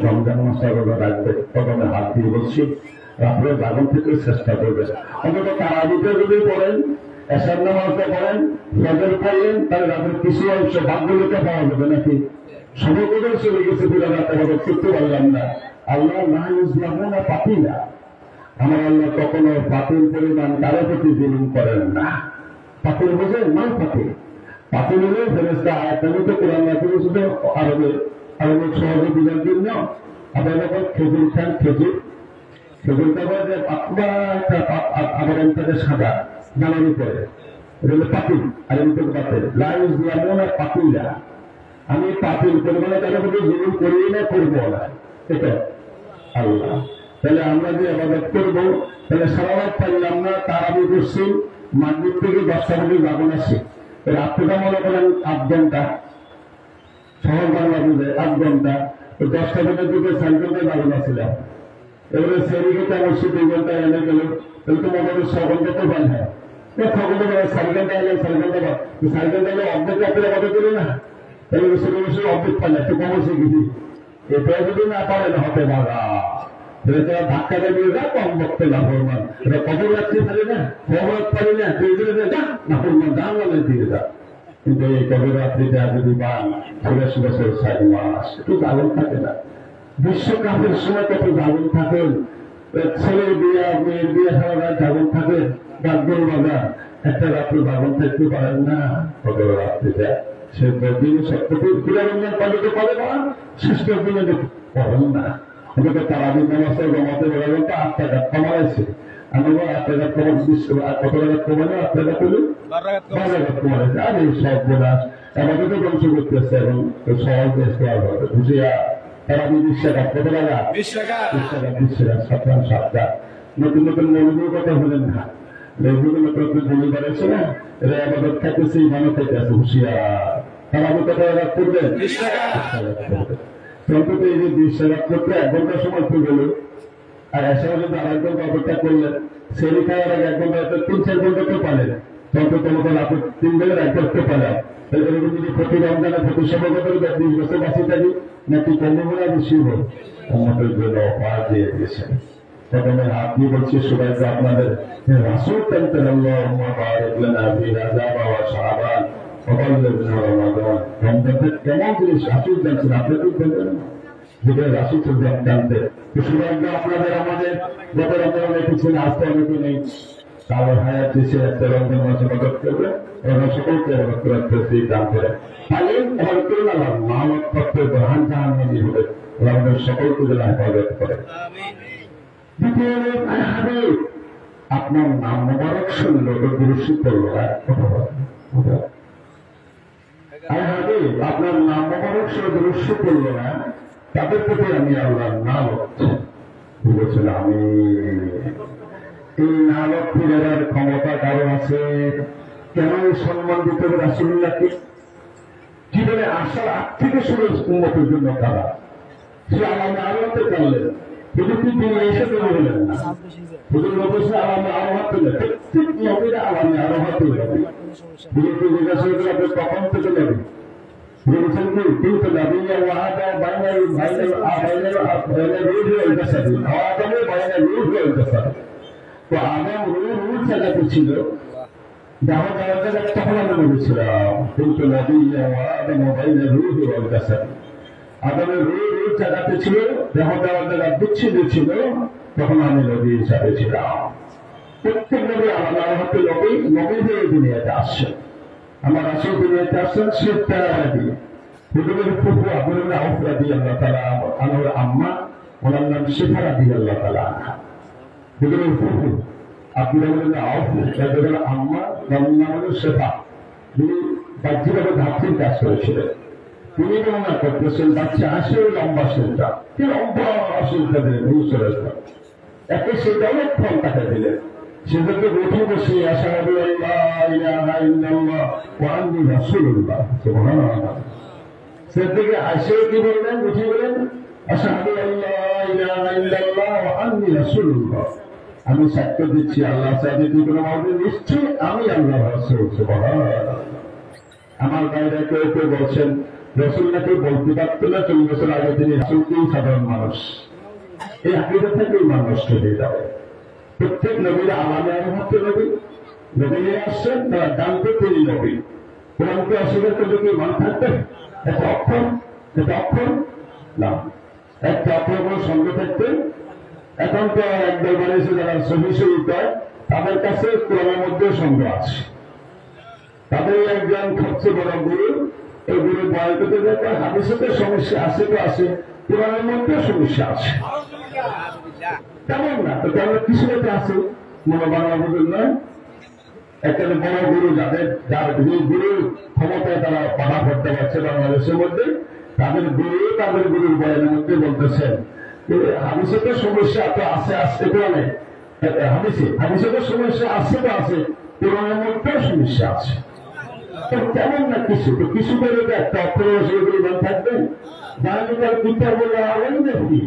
রমজান মাসে রোজা রাখবে, প্রথমে হাত দিয়ে বলছি রাত্রে জাগন থেকে চেষ্টা করবে। অন্তত তারাবিতে যদি পড়েন, এসার নামাজটা পড়েন, ফজর পড়লেন, তাহলে রাতের কিছু অংশ ভাগ্যলিকা পাওয়া যাবে নাকি? সমগ্র চলে গেছে পুরো রাতে আবার করতে পারলাম না। আল্লাহ না ইসলাম না পাতি না, আমার আল্লাহ কখনো পাতির পরিমাণ কারো প্রতি জুলুম করেন না। পাতিল বোঝেন না? পাতিল হলে ফেরেস্তা আয়াতগুলো কোরআন রাখলে শুধু আরবে সহজে বোঝার জন্য আপনার যখন খেজুর খান, খেজুরটা যে পাতলা আবার অন্তরে সাদা জানার উপরে, এটা হলো পাতিল, আর এমনি পাতিল লাইন দিলাম না পাতিলা। আমি পাতিল পরিমাণে কারো প্রতি জুলুম করি না, করবো না, এটা আল্লাহ। তাহলে আমরা যে আবাদত করবো, তাহলে সারা রাত পাইলাম না, তার আমি করছি মাগরিব থেকে 10টা পর্যন্ত যাবো না, সে রাত্রিটা মনে করেন 8 ঘন্টা, সহজ বাংলা বুঝে 8 ঘন্টা, 10টা পর্যন্ত দিকে 4 ঘন্টা যাবো না ছিলাম। এবারে সেরি খেতে আমার 2 ঘন্টা এনে গেল, তাহলে তো মনে করি 6 ঘন্টা তো পাই হয়, 6 ঘন্টা 4 ঘন্টা এলেন, 4 ঘন্টা 4 ঘন্টা এলে অর্ধেক রাত্রে আবাদত করি না, তাহলে বছর অর্ধেক পাই না, একটু কমছে কিছু। এটা যদি না পারেন হতে পারা, ধাক্কা দিয়ে যা কম বক্তে না ফরমান, এটা কবর রাখতে পারি না, খবর পারি না, না ফরমান জানলামের দিকে যা। কিন্তু এই কবর রাত্রিটা যদি পান 84 বছর 6 মাস, একটু জাগন থাকে না। বিশ্বকাপের সময় কত জাগন থাকেন, ছেলের বিয়ে মেয়ের বিয়ে সারা রাত জাগন থাকেন, বাগদোল বাজার একটা রাত্রে জাগন থাকতে পারেন না। কবর রাত্রিটা সে দিন সত্যি রমজান পালে তো পারে না, শেষ দিনে পড়েন না। তারাবির নামাজের জমাতে বেড়াবেন তো 8 টাকা কমাইছে, আমি 8 টাকা কমার কত টাকা কমানো, 8 টাকা তুলে 12 টাকা কমাইছে। আর এই সব বোনাস আমাদের তো ধ্বংস করতেছে, এবং সহজ দেশকে বুঝিয়া তারাবি 20 টাকা, কত টাকা 20 টাকা 7 নতুন নতুন মৌলবীর কথা বলেন না, নতুন নতুন বলি বেড়েছে না, এরা আমাদের খাইতেছে ইমানও খাইতেছে, হুশিয়ার। তারাবি কত টাকা করবেন? 20 টাকা। অন্তত এই যে 20 টাকা করতে 1 ঘন্টা সময় খুলে গেল, আর এসে যদি 2.5 ঘন্টা অপেক্ষা করলেন, সেরি খাওয়ার আগে 1 ঘন্টা 3-4 ঘন্টা তো পালেন, অন্তত মতন আপনি 3 বেলা রাখ করতে পারেন। তাহলে যদি প্রতি রমজানে প্রতি সময় 20 বছর বাঁচি থাকি, নাকি কমবে না বেশি হোক, আমাদের জন্য অফার দিয়ে দিয়েছেন। প্রথমে হাত দিয়ে বলছি সবাইকে আপনাদের রাসূল তেমন রমজানটা কেমন জিনিস রাসূল জানছেন, আপনি তো জানতেন না, যেটা রাসূল জানতে। সুতরাং আপনাদের আমাদের গত রমজান রেখেছেন, আজ তো অনেকে নেই, তাহলে হায়াত দেশে একটা রমজান মাসে মদত করবে, ওরা সকলকে মদত রাখতে দান করে। তাহলে আমার করুন আল্লাহ মানব তত্ত্বের প্রধান জাহান্নামী হবে, ওরা আমাদের সকলকে যেন হেফাজত করে। দ্বিতীয় আপনার নাম মোবারক শুনল, গুরুশি করলো, আপনার নাম মোবারক শুনে গুরুশি করলো না, তাদের প্রতি আমি আল্লাহর নাম বলেছিল। আমি এই নাম ফিরার ক্ষমতা কারো আছে? কেন এই সম্মান দিতে হবে রাসূলুল্লাহকে? জীবনে আসার আগ থেকে শুরু উম্মতের জন্য তারা সে আলামে আরোতে করলেন, কিন্তু তিনি এসে তো বললেন না, হুজুর নবী আলামে আরোহাত পেলেন, প্রত্যেক নবীরা আলামে আরোহাত পেলেন। হুজুরকে জিজ্ঞাসা করে আপনি কখন থেকে নেবেন? বলেছেন কি কিন্তু নবীয়া ওয়াহাদা বাইনাল রূহ ওয়াল জাসাদ, আদমে বাইনাল রূহ ওয়াল জাসাদ। তো আদম রূহ জায়গাতে ছিল, দাওয়া দেওয়ার জায়গা তখন আমি বলেছিলাম কিন্তু নবীয়া ওয়াহাদা বাইনাল রূহ ওয়াল জাসাদ। আদমের রূহ জায়গাতে ছিল, দেওয়া দেওয়ার জায়গা বিচ্ছিন্ন ছিল, তখন আমি নবী হিসাবে ছিলাম। প্রত্যেক নবী আল্লাহ হাতে নবী হয়ে দুনিয়াতে আসছেন। আমার রাসূল দুনিয়াতে আসছেন শিরতারা দিয়ে। হুজুরের ফুফু আব্দুল আউফ রাদিয়াল্লাহু তাআলা আনহুর আম্মা, ওনার নাম শিফা রাদিয়াল্লাহু তাআলা আনহা। হুজুরের ফুফু আব্দুল আউফ রাদিয়াল্লাহু আম্মা নাম হলো শিফা। তিনি বাহ্যিকভাবে ধাত্রীর কাজ করেছিলেন। তিনি বর্ণনা করতেছেন বাচ্চা আসে লম্বা শিলটা, কি লম্বা শিলটা দিলেন হুজুরের, একে সেটা অনেকক্ষণ কাটা দিলেন। সেটাকে উঠে বসে আশহাদু আল্লা ইলাহা ইল্লাল্লাহ ওয়া আন্নী রাসূলুল্লাহ, সুবহানাল্লাহ। সে থেকে আসে কি বললেন, উঠে বলেন আশহাদু আল্লা ইলাহা ইল্লাল্লাহ ওয়া আন্নী রাসূলুল্লাহ, আমি সাক্ষ্য দিচ্ছি আল্লাহ ছাড়া দ্বিতীয় কোনো মাবুদ নিশ্চয়ই আমি আল্লাহর রাসূল। সুবহানাল্লাহ। আমার বাইরে কেউ কেউ বলছেন রাসূল নাকি বলতে পারতেন না, 40 বছর আগে তিনি রাসূল কি সাধারণ মানুষ। এই আকীদা থেকে ইমান নষ্ট হয়ে যাবে। প্রত্যেক নবীর আলামে আরহাতে নবী, নবীরা আসছেন তারা জানতে তিনি নবী। কোরআনকে অস্বীকার করলে কি ইমান থাকবে? একটা অক্ষর না, একটা অক্ষর কোনো সঙ্গে থাকবে। এখন তো একদল বানিয়েছে যারা সহি সহিতায়, তাদের কাছে কোরআনের মধ্যে সন্দেহ আছে। তাদের একজন সবচেয়ে বড় গুরু, এই গুরু বয়ান করতে দেখে হাদিসেতে সমস্যা আছে তো আছে, কোরআনের মধ্যে সমস্যা আছে। তেমন না তো, তেমন কিছু একটা আছে মনে বাংলা বুঝুন নয়। একটা বড় গুরু যার গুরুর ক্ষমতায় তারা বাধা করতে পারছে বাংলাদেশের মধ্যে, তাদের গুরুর বয়ানের মধ্যে বলতেছেন হাদিসে তো সমস্যা তো আছে কোরআনে, হাদিসে তো সমস্যা আছে তো আছে, কোরআনের মধ্যেও সমস্যা আছে। তেমন না কিছু তো, কিছু করে তো একটা অক্ষর ইমান থাকবেন। যারা তার পিতা বলে আবেন দেখি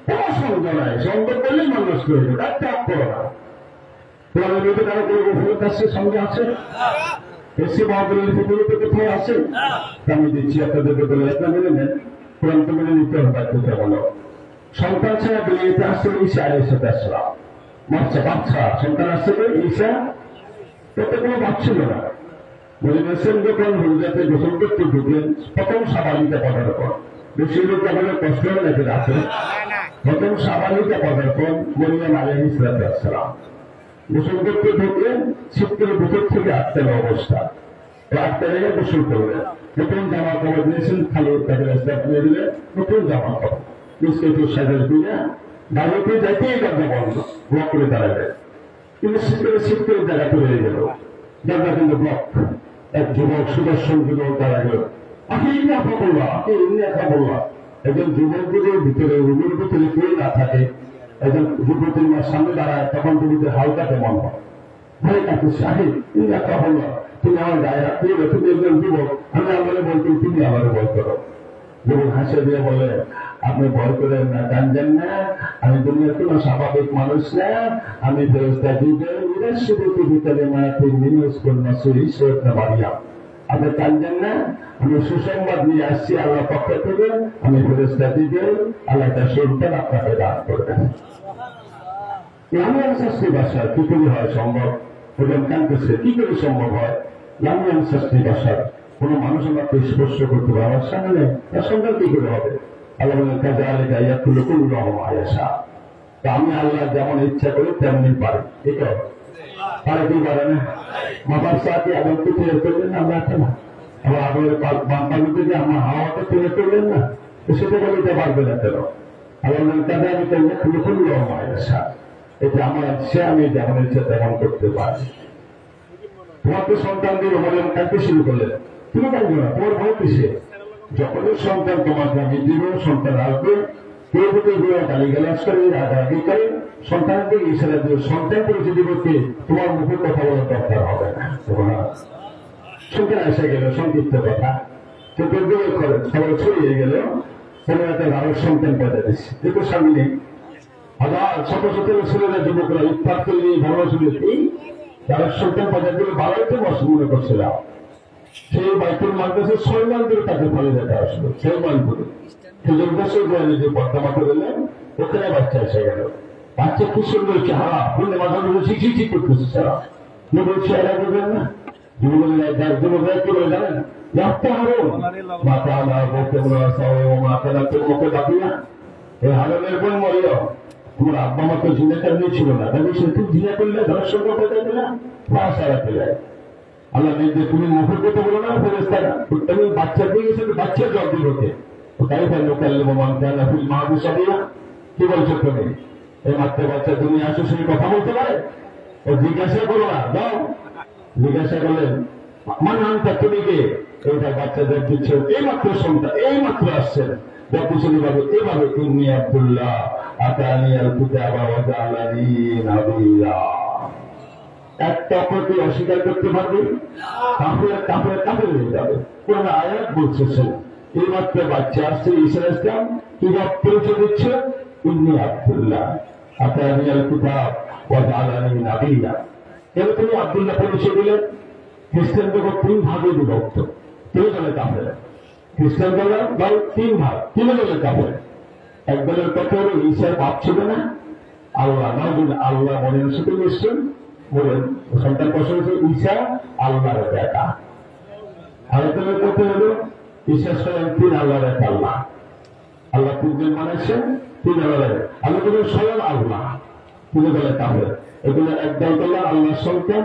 কোনো সন্দেহ নাই, সন্দেহ করলেই মানুষ করে দেবে, একটা অক্ষর না। কোরআনের মধ্যে কারো কোনো গভীরত আছে, সঙ্গে আছে এসে মহাবলীর ভিতরে কোথাও আছে? আমি দিচ্ছি আপনাদেরকে বলে একটা মেনে নেন, কোরআন তো মেনে নিতে হবে। বাধ্যতা বলো সন্তান ছাড়া দুনিয়াতে আসছে ঈসা আলাইহিস সালাম, বাচ্চা সন্তান আসছে ঈসা, তাতে কোনো বাচ্চা না। বলেছেন যখন হুজরাতে গোসল করতে ঢুকলেন, প্রথম সাবালিকা পদার্পণ, বেশি লোক আমাদের কষ্ট লেগে আছে। প্রথম সাবালিকা পদার্পণ মরিয়ম আলাইহিস সালাম গোসল করতে ঢুকলেন, শীতকালের ভিতর থেকে আটকানো অবস্থা, আটকা লেগে গোসল করলেন। নতুন জামা কাপড় দিয়েছেন, খালি তাকে রাস্তা খুলে দিলে নতুন জামা কাপড় বিস্কুট সাজার দিয়ে বাড়িতে যাইতেই দরজা বন্ধ, ব্লক করে দাঁড়াবে। কিন্তু শীতকালের জায়গা তৈরি গেল, দরজা কিন্তু ব্লক। এক যুবক সুদর্শন যুবক দাঁড়া গেল, একজন যুবক যদি ভিতরে রুমের ভিতরে কেউ না থাকে, একজন যুবতীর মার সামনে দাঁড়ায়, তখন তুমি হালকা কেমন হয়, ভাই কাকুছে আহে ইন্দিয়া বললো তুমি আমার গায়ে রাখতে হবে, তুমি একজন যুবক, আমি আমার বলতে তুমি আমার ভয় করো। যুবক হাসে দিয়ে বলে আপনি ভয় করেন না, জানবেন না আমি দুনিয়ার কোনো স্বাভাবিক মানুষ না, আমি ফেরেশতা জিবরাইল শুধু ভিতরে মায়াতে নিউজ করনা সুরি সৈয়দ না মারিয়াম। আপনি জানবেন না আমি সুসংবাদ নিয়ে আসছি আল্লাহ পক্ষ থেকে, আমি ফেরেশতা জিবরাইল, আল্লাহ তার সন্তান আপনাকে দান করবেন। লামিয়ান শাস্ত্রী ভাষা কি করে হয় সম্ভব? ওজন কানতেছে কি করে সম্ভব হয়? লামিয়ান শাস্ত্রী ভাষার কোন মানুষ আমাকে স্পর্শ করতে পারে আমার সামনে, তার সন্তান কি করে হবে? আল্লাহ বলেন কাজে আলেকা ইয়াকুল্লুকুল্লাহ আয়াশা, আমি আল্লাহ যেমন ইচ্ছা করি তেমনি পারি। ঠিক আছে, পারে কি পারে না? মাথার সাথে আগুন তৈরি করলেন না, আমরা আছে না, আবার আগুনের বাম্পার থেকে আমার হাওয়াটা তৈরি করলেন না, তো সেটা বলতে পারবে না কেন? আল্লাহ বলেন কাজে আলেকা ইয়াকুল্লুকুল্লাহ আয়াশা, এটা আমার ইচ্ছা, আমি যেমন ইচ্ছা তেমন করতে পারি। তোমার তো সন্তান দিয়ে বলেন কাঁদতে শুরু করলেন, তুমি কাঁদবে না, তোমার ভয় কিসে? যখনই সন্তান তোমাকে আমি দিব, সন্তান আসবে, কেউ যদি গালি গালাজ করে রাগারাগি করে, সন্তানের দিকে ইশারা দিয়ে সন্তান পরিচয় দিব, কে তোমার মুখে কথা বলার দরকার হবে না। সন্তান এসে গেল, সংক্ষিপ্ত কথা চোখের দিকে করে সবাই ছড়িয়ে গেল, কোনো একটা ভারত সন্তান পয়দা দিচ্ছে, দেখো সামনে হাজার ছোট ছোট ছেলেরা যুবকরা ইফতার করে নিয়ে ভালো শুনেছি, যারা সন্তান পয়দা করে বাড়াইতে মনে করছিলাম, সেই বাইকুল মাদ্রাসে 6 মাইল ধরে তাকে ফলে যেতে আসলো, 6 মাইল ধরে। সেজন বছর বয়সে যে পদ্মামাতে গেলেন, ওখানে বাচ্চা এসে গেল। বাচ্চা খুব সুন্দর চেহারা, বললে মাথা ধরে শিখি করতেছে সারা, চেহারা করবেন না। যুবকরা কি বলে জানেন, রাস্তা হারুন মাথা বলতে মাথা তোর মুখে বাকি না, এই হারনের বোন মরিও, তোমার আব্বা মা তো জিনাটা নিয়েছিল না, তাহলে সে খুব জিনা করলে ধরার সঙ্গে পেতে দিলাম মা সারাতে যায়। আল্লাহ নিজে তুমি মুখের কথা বলো না, ফেরেশতারা তুমি বাচ্চা দিয়ে গেছে, বাচ্চার জব দিবকে তাই ভাই লোকাল মান কালাফিল মাহবুসাবিয়া, কি বলছো তুমি? এই মাত্র বাচ্চা তুমি আসো, সে কথা বলতে পারে? ও জিজ্ঞাসা করো না, দাও জিজ্ঞাসা করলেন মান আনতা, তুমি কে? এইটা বাচ্চাদের দিচ্ছে, এই মাত্র সন্তান এই মাত্র আসছেন, এভাবে তুমি আব্দুল্লাহ আতানি আল কিতাবা ওয়া জাআলানি নাবিয়্যা। একটা অপরকে অস্বীকার করতে পারবে, কাফের হয়ে যাবে। কোন আয়াত বলতেছেন এই মাত্র বাচ্চা আসছে ঈসা ইসলাম কিভাবে পরিচয় দিচ্ছে ইন্নী আব্দুল্লাহ আতানি আল কিতাব ওয়া জাআলানি নাবিয়্যা। এবার তিনি আব্দুল্লাহ পরিচয় দিলেন। খ্রিস্টান জগৎ তিন ভাগে বিভক্ত, তিন দলের কাফের। খ্রিস্টান দলের দল তিন ভাগ, তিন দলের কাফের। এক দলের কথা হলো ঈসার বাপ ছিল না, আল্লাহ নয়, আল্লাহ মনের সাথে নিশ্চয় বলেন সন্তান প্রশ্ন হচ্ছে ঈসা আল্লাহর বেটা। আরেক দলের কথা হলো ঈসা স্বয়ং তিন আল্লাহর এক আল্লাহ, আল্লাহ তিনজন বানাইছেন, তিন আল্লাহর আল্লাহ বলেন স্বয়ং আল্লাহ। তিন দলের কাফের। এগুলো একদল করলাম আল্লাহর সন্তান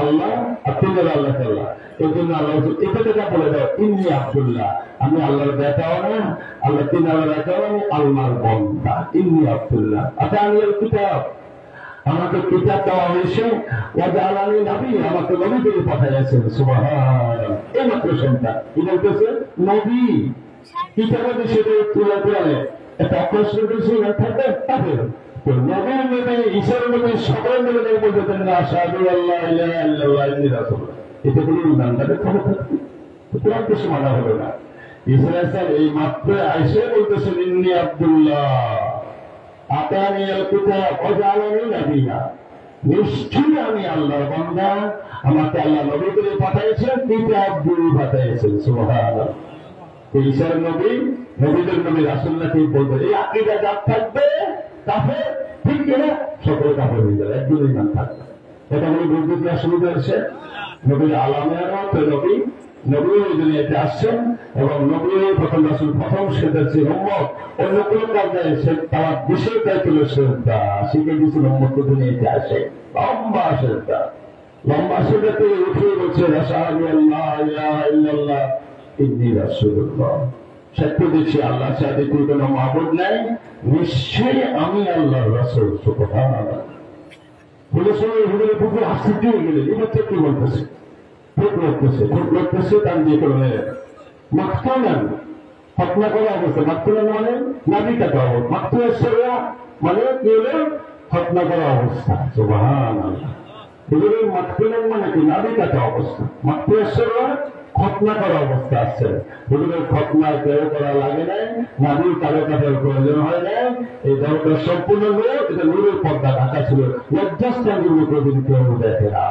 আল্লাহ আর তিন দল আল্লাহ আল্লাহ। এই জন্য আল্লাহ এটা যেটা বলে দাও ইন্নী আব্দুল্লাহ, আমি আল্লাহর বেটাও না, আল্লাহ তিন আল্লাহর বেটাও, আমি আল্লাহর বান্দা। ইন্নী আব্দুল্লাহ আতানি আল কিতাব, আমাকে কিতাব দেওয়া হয়েছে, ওয়া জাআলানি নাবিয়্যা, আমাকে নবী করে পাঠাইছেন। সুবহানাল্লাহ। এই মাত্র সন্তান কি বলতেছে নবী। কিতাবে সেটা তুলে তুলে একটা অপ্রশ্ন করেছে না থাকবে তাদের নবীর নবী ঈসার নবী সকলের নবী বলতেন না আশহাদু আল্লা ইলাহা ইল্লাল্লাহ ইন্নী রাসূলুল্লাহ। এটা কোনো ইমানদারের খবর থাকবে কোরআন কিছু মানা হলো না। ঈসা আলাইহিস এই মাত্র আইসে বলতেছেন ইন্নী আব্দুল্লাহ আতানি আল কিতাব ওয়া জাআলানি নাবিয়্যা, নিশ্চয়ই আমি আল্লাহর বান্দা, আমাকে আল্লাহ নবী করে পাঠিয়েছেন, কিতাব দিয়ে পাঠিয়েছেন। সুবহানাল্লাহ। ঈসার নবী নবীদের নবী রাসূলুল্লাহকে বলবেন এই আকীদা যার থাকবে কাফের, ঠিক কিনা সকলে কাফের হয়ে যাবে, একজন ইমান থাকবে। এটা হলো বুঝতে অসুবিধা হচ্ছে নবীর আলামের তো নবী নবী এই দুনিয়াতে আসছেন এবং নবী প্রথম রাসূল প্রথম সেদেরছে উম্মত, অন্য কোনো কাজ নেই, সে তার বিশেষ দায়িত্ব হলো শ্রদ্ধা, শিখে দিয়েছেন উম্মতকে দুনিয়াতে আসে লম্বা শ্রদ্ধা। লম্বা শ্রদ্ধা থেকে উঠে বলছে আশহাদু আল্লা ইলাহা ইল্লাল্লাহ ইন্নী রাসূলুল্লাহ, সত্য দিচ্ছি আল্লাহ ছাড়া কোনো মাবুদ নাই, নিশ্চয়ই আমি আল্লাহর রাসূল। সুবহানাল্লাহ। পুলিশ হুজুরে পুকুর হাসি দিয়ে গেলেন, এবার কি বলতেছে ঠোক লড়তেছে তার দিয়ে করে মাখতুনান ফতনা করা অবস্থা। মাখতুনান মানে নাবি কাটা অবস্থা, মাখতুনা মানে কি হলো ফতনা করা অবস্থা। সুবহানাল্লাহ। হুজুরের মাখতুনান মানে কি নাবি কাটা অবস্থা, মাখতুনা খতনা করা অবস্থা আসছে। হুজুরের খতনা কেউ করা লাগে নাই, নাবির কারো কাটার প্রয়োজন হয় নাই, এই দরকার সম্পূর্ণ লোক, এটা নূরের পর্দা ঢাকা ছিল, লজ্জাস্থানের লোকদিন কেউ দেখে না।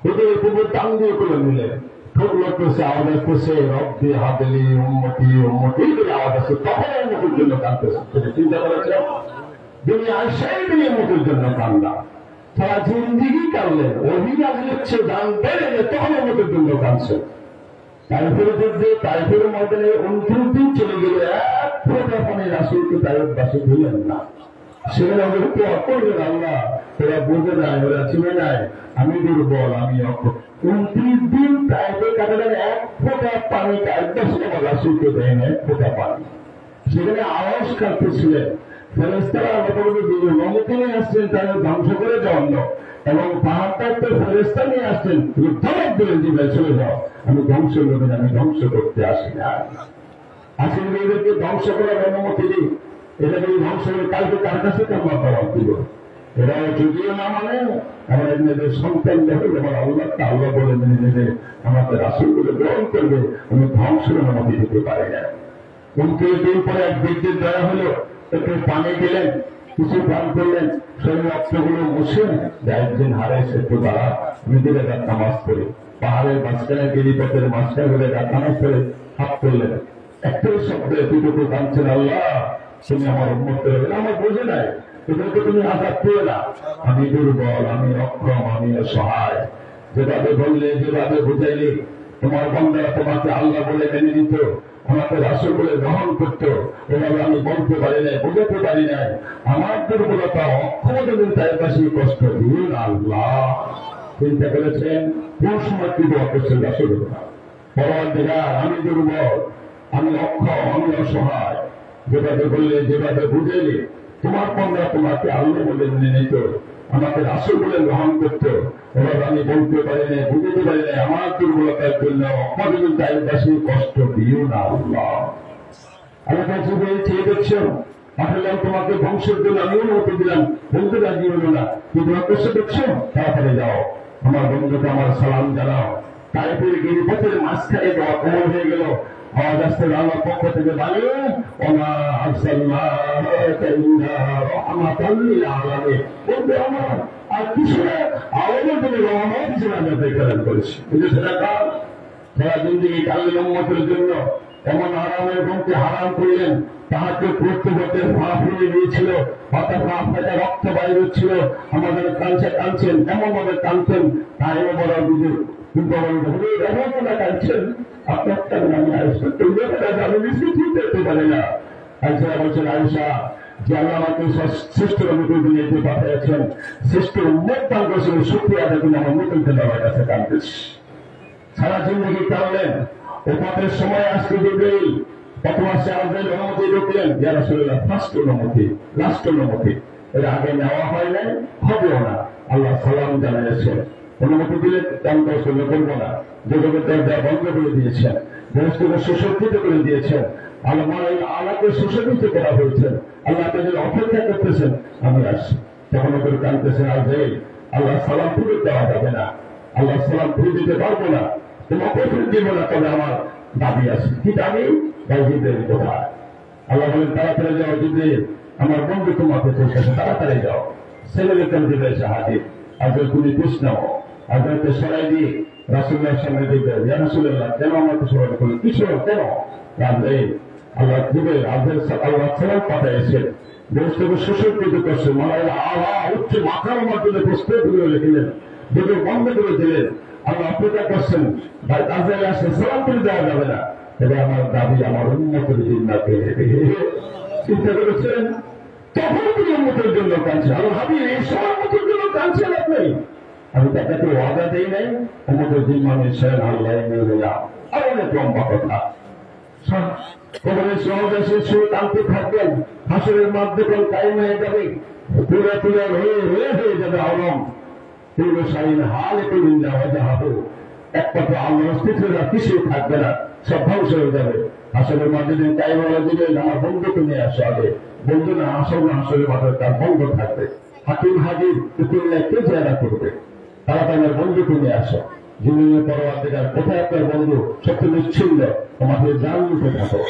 হুজুরের পুকুর টান দিয়ে করে নিলেন, ঠোক লড়তেছে, আওয়াজ আসতেছে রব্বি হাবলি উম্মতি উম্মতি বলে আওয়াজ আসছে, তখন উম্মতির জন্য কাঁদতেছে। চিন্তা করেছিলাম দুনিয়ায় সেই দিনে উম্মতির জন্য কান্দা, সারা জিন্দিগি কাঁদলেন, অভিযান লিখছে দান বেড়ে তখন উম্মতের জন্য কাঁদছেন। তাইফের যুদ্ধে তাইফের ময়দানে 29 দিন চলে গেলে এক ফোঁটা পানি রাসূলকে তাইফবাসী দিলেন না। সেখানে আমাদের কি অপরবেন আল্লাহ, ওরা বোঝে নাই, ওরা চিনে নাই, আমি দুর্বল, আমি অক্ষম। 29 দিন তাইফে কাটালেন, এক ফোঁটা পানি তাইফবাসী আমার রাসূলকে দেয় না, এক ফোঁটা পানি। সেখানে আওয়াজ কাঁদতেছিলেন, ফেরেশতারা নমুকে নিয়ে আসছেন তাদের ধ্বংস করে জন্য, এবং পাহাড়টাকে ফেরেশতা নিয়ে আসছেন, ধমক দিলেন যে ভাই চলে যাও, আমি ধ্বংস করবেন, আমি ধ্বংস করতে আসি না। আসেন মেয়েদেরকে ধ্বংস করার অনুমতি দিই, এটাকে ধ্বংস করে কালকে কার কাছে কেমন জবাব দিব। এরা যদিও না মানে আমার মেয়েদের সন্তান দেখে আমার আল্লাহ বলে মেনে নেবে, আমাদের রাসূল বলে গ্রহণ করবে, আমি ধ্বংসের অনুমতি দিতে পারি না। 29 দিন পরে এক বৃদ্ধের দয়া হলো, একটু পানি দিলেন, কিছু পান করলেন, সেই রক্তগুলো মুছে একদিন হারাইছে, একটু দাঁড়া আমি দিলে রাত নামাজ পড়ি, পাহাড়ের মাঝখানে গিরিপথের মাঝখানে বলে রাত নামাজ পড়ে হাত করলেন, একটাই শব্দ এটুকু কাঁদছেন, আল্লাহ তুমি আমার উম্মত করে দেন, আমার বোঝে নাই, এদেরকে তুমি আঘাত পেয়ে না, আমি দুর্বল, আমি অক্ষম, আমি অসহায়। যেভাবে বললে, যেভাবে বুঝাইলে তোমার বান্দারা তোমাকে আল্লাহ বলে মেনে নিত, আমাকে রাসূল বলে গ্রহণ করতো, এভাবে আমি বলতে পারি নাই, বোঝাতে পারি নাই, আমার দুর্বলতা অক্ষমতা তাই কাছে কষ্ট দিন আল্লাহ। চিন্তা করেছেন কোন সময় কি দোয়া করছেন রাসূলুল্লাহ, পরওয়ারদিগার আমি দুর্বল, আমি অক্ষম, আমি অসহায়, যেভাবে বললে, যেভাবে বুঝাইলে তোমার বান্দা তোমাকে আল্লাহ বলে মেনে নিত, আমাকে রাসূল বলে গ্রহণ করতো, এবার আমি বলতে পারি না, বুঝতে পারি না, আমার দুর্বলতার জন্য আমাদের দায়িত্বাসী কষ্ট দিও না আল্লাহ। আমার কাছে চেয়ে দেখছো আসলে তোমাকে ধ্বংসের জন্য আমি অনুমতি দিলাম, বলতে রাজি হলো না, কিন্তু কষ্ট দেখছো, তাড়াতাড়ি যাও, আমার বন্ধুকে আমার সালাম জানাও, তাইফের গিরিপথের মাঝখানে দেওয়া কোমল হয়ে গেল। আওয়াজ আসতে আল্লাহ পক্ষ থেকে বলে ওমা আরসালনাকা ইল্লা রাহমাতাল লিল আলামিন। বলতে আমার আর কিছু না, আমাদের জন্য রহমত হিসেবে আমরা প্রেরণ করেছি। কিন্তু সেটা কার? সারা জিন্দেগি কালের উম্মতের জন্য এমন আরামের ঘুমকে হারাম করলেন, তাহাকে করতে করতে পা ফুলে দিয়েছিল, হঠাৎ পা ফেটে রক্ত বাইর হচ্ছিল, আমাদের কাঁদছে কাঁদছেন, এমন ভাবে কাঁদছেন তাই বড় বুঝে কিন্তু কাঁদছেন আপনার কারণে আমি আয়সা আমি নিশ্চিত ঠিক করতে পারি না। আয়সা বলছেন আয়সা যে আল্লাহ আমাকে শ্রেষ্ঠ নতুন দুনিয়াতে পাঠিয়েছেন, শ্রেষ্ঠ উন্মত দান করেছেন, শুক্রিয়া দেখুন আমার নতুন আমার কাছে কাঁদতেছি। সারা জিন্দগি কাঁদলেন, ওপাতের সময় আসতে দিবেই প্রথম আসছে আমাদের অনুমতি ঢুকলেন, যারা শরীর ফার্স্ট অনুমতি, লাস্ট অনুমতি, এর আগে নেওয়া হয় নাই, হবেও না। আল্লাহ সালাম জানিয়েছেন, অনুমতি দিলে দান কৌশল্য করবো না, যোগের দরজা বন্ধ করে দিয়েছেন, বৃহস্পতিকে সুসজ্জিত করে দিয়েছেন, আল্লাহকে সুসজ্জিত করা হয়েছে, আল্লাহ তাদের অপেক্ষা করতেছেন আমি আসছি। তখন ওদের কাঁদতেছেন আজ আল্লাহ সালাম ফিরে দেওয়া যাবে না, আল্লাহ সালাম ফিরে দিতে পারবো না, তোমার কঠিন দিব না, তবে আমার দাবি আছে। কি দাবি? জিব্রাইল কোথায়? আল্লাহ বলেন তাড়াতাড়ি যাও জিব্রাইল, আমার বন্ধু তোমাকে পৌঁছাছে, তাড়াতাড়ি যাও। ছেলেদের কাছে জিব্রাইল সাহায্য আজকে তুমি কৃষ্ণ আজকে সরাই দিয়ে রাসূলুল্লাহর সামনে জিব্রাইল, ইয়া রাসূলুল্লাহ কেন আমাকে স্মরণ করলেন? কিছু কেন? আল্লাহ জিব্রাইল আল্লাহ সালাম পাঠাইছেন, বৃহস্পতি সুসজ্জিত করছে, মালাইল আলা উচ্চ মাথার মাধ্যমে প্রস্তুত করে রেখেলেন, যদি বন্ধ করে দিলেন, আল্লাহ অপেক্ষা করছেন ভাই কাজে আসলে সালাম করে দেওয়া যাবে না, তবে আমার দাবি আমার উন্মতের জিন্নাকে চিন্তা করেছেন। তখন তিনি উন্মতের জন্য কাঁদছেন, আল্লাহ ভাবি এই সব উন্মতের জন্য কাঁদছেন আপনি, আমি তাকে ওয়াদা দেই নাই উন্মতের জিম্মা নিচ্ছেন আল্লাহ নিলাম। আর অনেক লম্বা কথা, সহজে শিশু টানতে থাকবেন, হাসরের মাধ্যমে কায়েম হয়ে যাবে, পুরো পুরো হয়ে যাবে আলম পুরো শাহীন হাল একটু নিন্দা হয়ে যাবে, একমাত্র আল্লাহর অস্তিত্বটা কিছুই থাকবে না, সব ধ্বংস হয়ে যাবে। হাসরের মাধ্যমে কায়েম হয়ে দিলেন আমার বন্ধুকে নিয়ে আসে আগে, বন্ধু না আসল না হাসরের মাধ্যমে তার বন্ধ থাকবে, হাকিম হাজির কুকুরলা কে চেহারা করবে, তারা তাদের বন্ধুকে নিয়ে আসো। জীবনের পরবর্তীকার কোথায় আপনার বন্ধু সত্য নিশ্চিন্ত তোমাদের জান নিতে থাকো,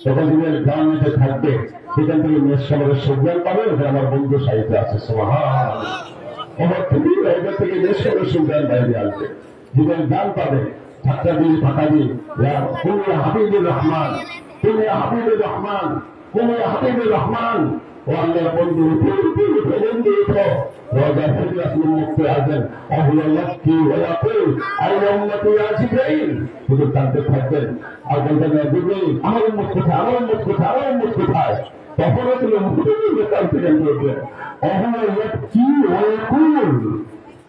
তখন দিনের গান নিতে থাকবে, সেখান থেকে সমাজের সজ্ঞান পাবে যে আমার বন্ধু সাহিত্য আছে। আমার খুবই জায়গা থেকে দেশের সজ্ঞান বাইরে আসবে, জীবনের গান পাবে, ঠাট্টা দিয়ে ফাঁকা দিয়ে কুমিয়া হাবিবুর রহমান, কুমিয়া হাবিবুর রহমান, কুমিয়া হাবিবুর রহমান, ও আল্লাহর বন্ধু বন্ধু উঠো রাজা ফিরে আসলে মুক্তি আসবেন আল্লাহ কি আইন উম্মতি জিব্রাইল শুধু টানতে থাকবেন আর বলবেন জিব্রাইল আমার উম্মত কোথায়, আমার উম্মত কোথায়, আমার উম্মত কোথায়, তখনও তিনি টানতে বলবেন কি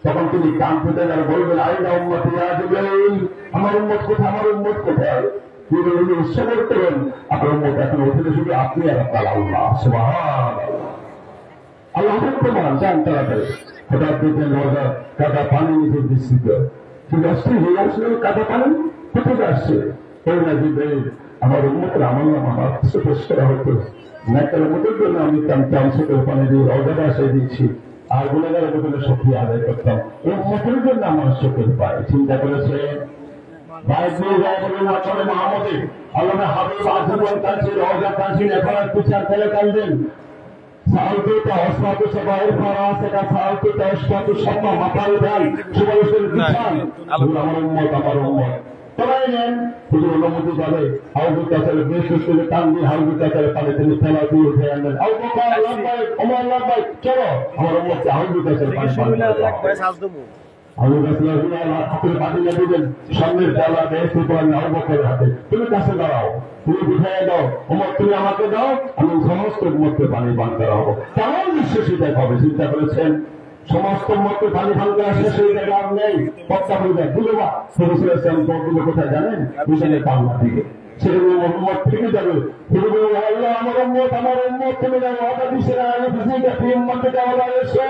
তখন তিনি টানতে দেন আর বলবেন আইন উম্মতি জিব্রাইল আমার উম্মত কোথায়, আমার উম্মত কোথায়, উৎসব করতেন আপনার উম্মত এখন ওখানে শুধু আপনি আর আপনার আল্লাহ সুবহানাল্লাহ। আল্লাহ প্রমাণ যান তাড়াতাড়ি, হঠাৎ দেখলেন রোজা কাদা পানি নিচে বিস্তৃত, কিন্তু অস্থির হয়ে আসলে কাদা পানি কোথায় আসছে, ওই না জিব্রাইল আমার উম্মতের আমার নাম আমার পেশ করা হতো, নেককার উম্মতের জন্য আমি কামতাম চোখের পানি দিয়ে রোজাটা এসে দিচ্ছি, আর গুণাগারের বদলে শক্তি আদায় করতাম, ওই উম্মতের জন্য আমার চোখের পায়। চিন্তা করেছে আল্লাহ হাবিব আজীবন কাঁদছেন, রোজা কাঁদছেন, এখন আর পিছার ফেলে কাঁদবেন। سألتك أسمعت سبائر فراسك سألتك أشفاك شما مطالبان شما يسر الإنسان আমার উম্মত আমার উম্মত সবাই নেন শুধু অনুমতি যাবে হাউজুর কাছে বেশ করে টান দিয়ে হাউজুর কাছে পালে তিনি ফেলা দিয়ে উঠে আনলেন আমার আল্লাহ চলো আমার উম্মতকে হাউজুর কাছে সামনের ডালা হাতে তুমি কাছে দাঁড়াও, তুমি বুঝাই দাও ওমর তুমি আমাকে দাও, আমি সমস্ত উম্মতকে পানি পান করা হবো, কেমন নিঃশ্বাসিতা হবে। চিন্তা করেছেন সমস্ত উম্মতকে পানি পান করা শেষ হয়ে যাবে আর নেই, পত্তা হয়ে যায় বুঝে বা সরুগুলো কোথায় জানেন, বুঝালে পাল্লা দিকে সেগুলো উম্মত থেকে যাবে, আল্লাহ আমার উম্মত তুমি উম্মতকে আল্লাহ এসো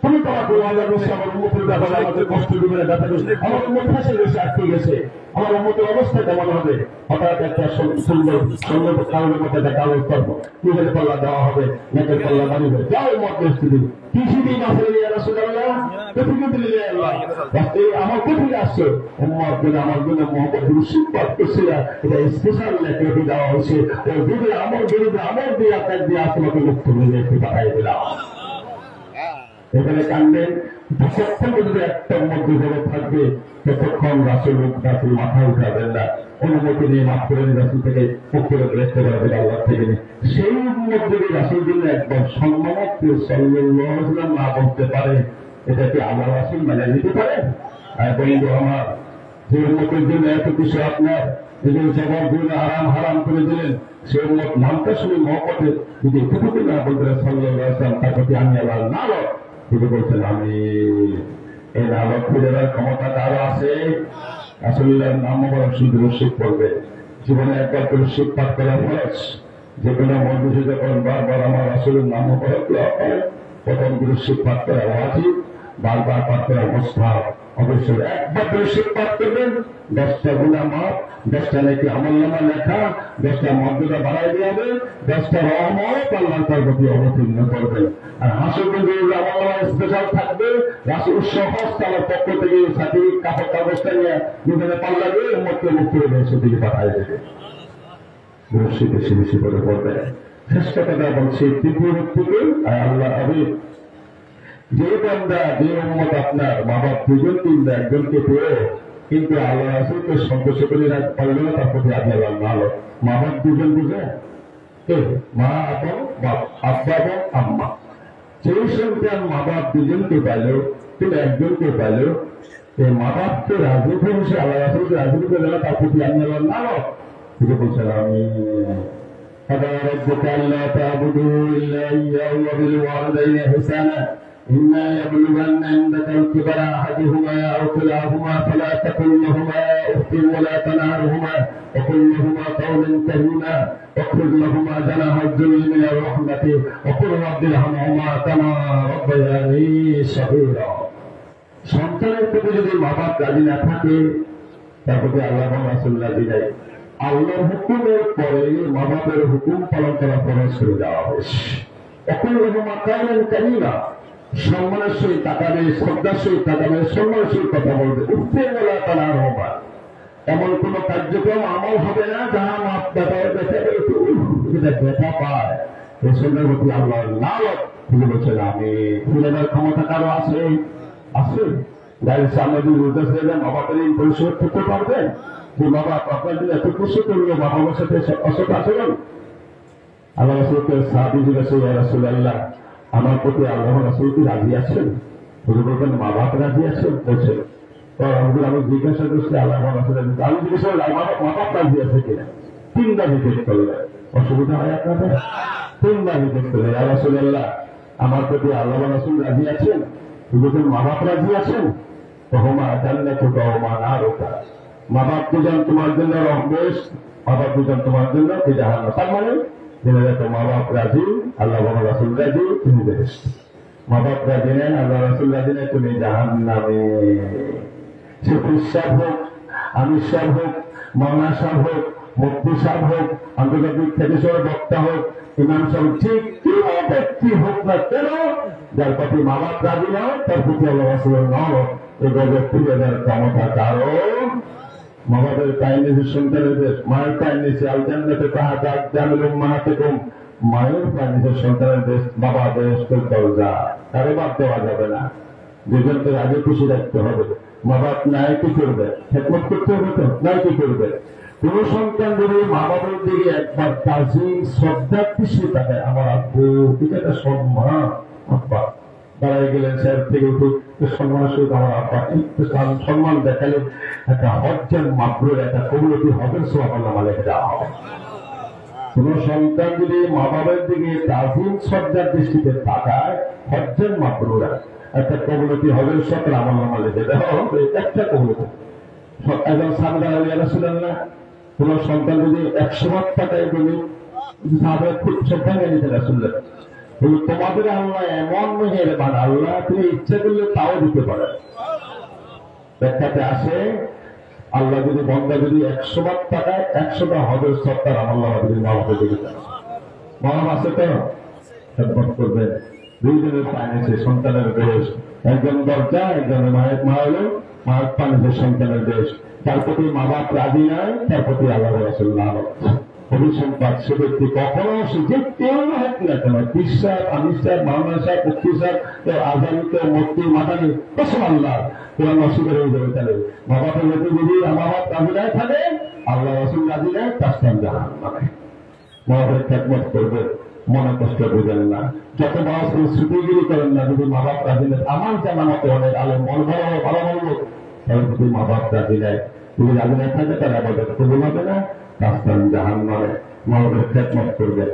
তুমি তোমার আল্লাহ বসে আমার উন্মতের ব্যাপারে আমাদের কষ্ট দিবে না, ব্যথা দিবে। আমার উন্মত ফাঁসে গেছে, আটকে গেছে, আমার উন্মতের অবস্থা কেমন হবে? হঠাৎ একটা সুন্দর সুন্দর কারণের মধ্যে একটা কাগজ করবো, নিজের পাল্লা দেওয়া হবে, নেকের পাল্লা বাড়িবে, যাও মত পরিস্থিতি কৃষি দিন আসলে আমার কোথায় আসছে উম্মত দিন আমার জন্য মোহাম্মদ শিক্ষক করছিল, এটা স্পেশাল লেখকে দেওয়া হয়েছে, যদি আমার বিরুদ্ধে আমার দিয়ে আপনার দিয়ে আসলে মুক্ত হয়ে একটু পাঠাই দিলাম। এখানে কান্দেন, যতক্ষণ যদি একটা মধ্যে ধরে থাকবে ততক্ষণ রাসুল মাথা উঠাবেন না, অনুমতি নিয়ে মাফ করে দিন, রাসুল থেকে মুক্তি রেখে দেবেন আল্লাহ থেকে। সেই মধ্যে রাসুল জন্য একদম সম্মানার্থে সাল্লাল্লাহু না বলতে পারে, এটা কি আল্লাহ রাসুল মেনে নিতে পারে? বন্ধু আমার, যে উন্মতের জন্য এত কিছু আপনার নিজের জবাব জন্য আরাম হারাম করে দিলেন, সে উন্মত নামটা শুনে মহব্বতে যদি এতটুকু না বলতে সাল্লাল্লাহু আলাইহি ওয়াসাল্লাম তার প্রতি আমি আল্লাহ না তিনি বলছেন আমি এই নালক ফিরে দেওয়ার ক্ষমতা কারো আছে? আসলে নাম মোবারক শুধু রসিক করবে, জীবনে একবার করে শিখ পাঠ করা ফরজ। যে কোনো মজলিসে যখন বারবার আমার আসলের নাম মোবারক প্রথম করে শিখ পাঠ করা ওয়াজিব, বারবার পাঠ করা মুস্তাহাব। অবশ্যই একবার করে শিখ পাঠ করবেন, 10টা গুনাহ মাফ, 10টা নাকি আমলনামা লেখা, 10টা মর্যাদা বাড়াই দেওয়া হবে, 10টা রহমত আল্লাহ তার প্রতি অবতীর্ণ করবেন। আর হাসুদের আমলনামা স্পেশাল থাকবে, রাসূল সহজ তার পক্ষ থেকে সার্টিফিকেট কাপড় কাগজটা নিয়ে নিজের পাল্লা দিয়ে উম্মতকে মুক্ত করে সেদিকে পাঠাই দেবে। বেশি বেশি বেশি করে পড়বে। শেষ কথাটা বলছি তৃতীয় থেকে আল্লাহ হবে যে বান্দা যে উম্মত আপনার মা বাপ দুজন কিংবা একজনকে পেয়ে কিন্তু আল্লাহ রাসূলকে সন্তোষ করে রাখতে পারবে না, তার প্রতি আল্লাহ ভালো। মা বাপ দুজন বুঝে মা এবং বাপ, আব্বা এবং আম্মা, সেই সন্তান মা বাপ দুজনকে পাইলেও কিন্তু একজনকে পাইলেও এই মা বাপকে রাজি হয়ে আল্লাহ রাসূলকে রাজি করে না, তার প্রতি আমি আল্লাহ ভালো। তিনি বলছেন আমি قضى ربك ألا تعبدوا إلا إياه وبالوالدين إحسانا إما يبلغن عندك الكبر أحدهما أو كلاهما فلا تقل لهما أف ولا تنهرهما وقل لهما قولا كريما واخفض لهما جناح الذل من الرحمة وقل رب ارحمهما كما ربياني صغيرا। সন্তানের প্রতি যদি মা বাপ রাজি না থাকে তার প্রতি আল্লাহ রাসূল রাজি নাই। আল্লাহর হুকুমের পরে মা বাপের হুকুম পালন করা ফরজ করে দেওয়া হয়েছে। এখন সম্মানের সহিত তাকাবে, শ্রদ্ধার সহিত তাকাবে, সম্মানের সহিত কথা বলবে, উঠতে বলা তারা হবা। এমন কোন কার্যক্রম আমল হবে না যাহা মাপ ব্যাপারে ব্যথা পায়। এই সন্ধ্যার প্রতি আল্লাহ লালত খুলে বলছেন আমি খুলে দেওয়ার ক্ষমতা কারো আছে? আছে। গাড়ির সামনে যদি উল্টা ছেড়ে দেন বাবাকে পরিশোধ করতে পারবেন? যে বাবা আপনার যদি এত খুশি করলো বাবার সাথে অসৎ আচরণ। আল্লাহ রাসূলকে সাহাবী জিজ্ঞাসা ইয়া রাসূলুল্লাহ আমার প্রতি আল্লাহ রাসূল কি রাজি আছেন? তিনি বলবেন মা বাপ রাজি আছেন? বলছেন। তো আমি জিজ্ঞাসা করছি আল্লাহ রাসূল আমি জিজ্ঞাসা করলাম মা বাপ রাজি আছে কিনা? 3বার রিপোর্ট করলেন। অসুবিধা হয় আপনাদের? 3বার রিপোর্ট করলেন ইয়া রাসূলুল্লাহ আমার প্রতি আল্লাহ রাসূল রাজি আছেন? বলছেন মা বাপ রাজি আছেন? তহমা জান্নাতুকা ওয়া মা নারুকা, মা বাপ দুজন তোমার জন্য রহবেশ, মা বাপ দুজন তোমার জন্য জাহান্নাম। তার মানে জেনে রাখো মা বাপ রাজি, আল্লাহ রাসূল রাজি, তুমি বেহেশত। মা বাপ রাজি নেন, আল্লাহ রাসূল রাজি নেন, তুমি জাহান্নামে। সে সাহেব হোক, আমির সাহেব হোক, মাওলানা সাহেব হোক, মুফতি সাহেব হোক, আন্তর্জাতিক খ্যাতিসর বক্তা হোক, ইমাম সাহেব, ঠিক কোন ব্যক্তি হোক না কেন যার প্রতি মা বাপ রাজি নয় তার প্রতি আল্লাহ রাসূলের নয় এই গজব তুলে দেওয়ার ক্ষমতা কারো। মা বাপের কাহিনী সন্তানদের মায়ের কাহিনী আল জান্নাতে তাহাত জামিল উম্মাহাতিকুম, মায়ের কাহিনী সন্তানের দেশ বাবা দেশ দরজা, কারো বাদ দেওয়া যাবে না। দুজনকে আগে খুশি রাখতে হবে। মা বাপ নাই কি করবে? খেদমত করতে হবে তো, নাই কি করবে? কোন সন্তান যদি মা বাবার দিকে একবার তাজিম শ্রদ্ধার দৃষ্টি তাকায়, আমার আব্বু এটা একটা সম্মান, আব্বা দাঁড়ায় গেলেন স্যার থেকে উঠে সম্মানের সহিত আমার আব্বা একটু সম্মান দেখালে একটা হজ্জের মাবরুর একটা কবুলতি হবে, সুবহানাল্লাহ মালিক দেওয়া হবে। কোন সন্তান যদি মা বাবার দিকে তাজিম শ্রদ্ধার দৃষ্টিতে তাকায়, হজ্জের মাবরুর একটা কবুলতি হবে, সকল আমল মালিক দেওয়া হবে, একটা কবুলতি। একজন সাহাবা ইয়া রাসূলুল্লাহ কোন সন্তান যদি 100 টাকায় যদি সাহাবা খুব শ্রদ্ধা নিয়ে নিতে রাসূলুল্লাহ তোমাদের আল্লাহ এমন মেহেরবান আল্লাহ, তুমি ইচ্ছে করলে তাও দিতে পারেন। ব্যাখ্যাতে আসে আল্লাহ যদি বন্দা যদি 100 বার টাকায় 100টা হজের সত্তার আল্লাহ যদি মাহফে দিতে চান, মহাম আছে তো খেদমত করবেন। দুইজনের পানিছে সন্তানের দেশ, একজন দরজা একজনের মা হলো মায়ের পানিছে সন্তানের দেশ। তার প্রতি মা বাপ রাজি নয়, তার প্রতি আল্লাহ রাসূলুল্লাহ অভিসম্পাদ সে ব্যক্তি কখনো যে কেউ হোক না কেন, বিশ্বাস আমিষার মানসার পক্ষিসার কেউ আজানি কেউ মূর্তি মাদানি কসম আল্লাহ কোরআন অস্বীকার হয়ে যাবে। তাহলে মা বাপের মধ্যে যদি মা বাপ রাজি নয় থাকে, আল্লাহ রাসূল রাজি নয়, তার স্থান জাহান্নামে। মা বাপের খেদমত করবে, মনে কষ্ট বুঝেন না, যত বড় শ্রুতিগিরি করেন না, যদি মা বাপ রাজি নেয়। আমার জানা মতো অনেক আলো মন ভালো ভালো বলবো, তাহলে যদি মা বাপ রাজি নেয়, যদি রাজি না থাকে তার আবাদত কবুল হবে না, রাস্তান জাহান্নামে। মা বাপের খেদমত করবে।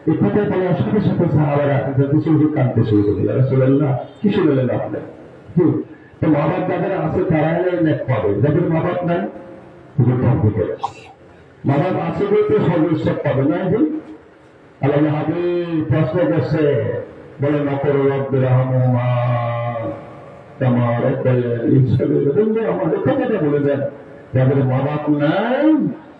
এই কথা বলার সাথে সাথে সাহাবারা কিছু কাঁদতে শুরু করে দিল, রাসূলুল্লাহ কি শুনলেন আপনি? তো মা বাপ যাদের আছে তারাই নেক পাবে, যাদের মা বাপ নাই মা বাপ আছে বলতে সদস্য পাবে না। আল্লাহ হাবিব প্রশ্ন করছে, বলে নকর রব্বির রহমা তোমার আমাদের কথাটা বলে দেন, যাদের মা বাপ নাই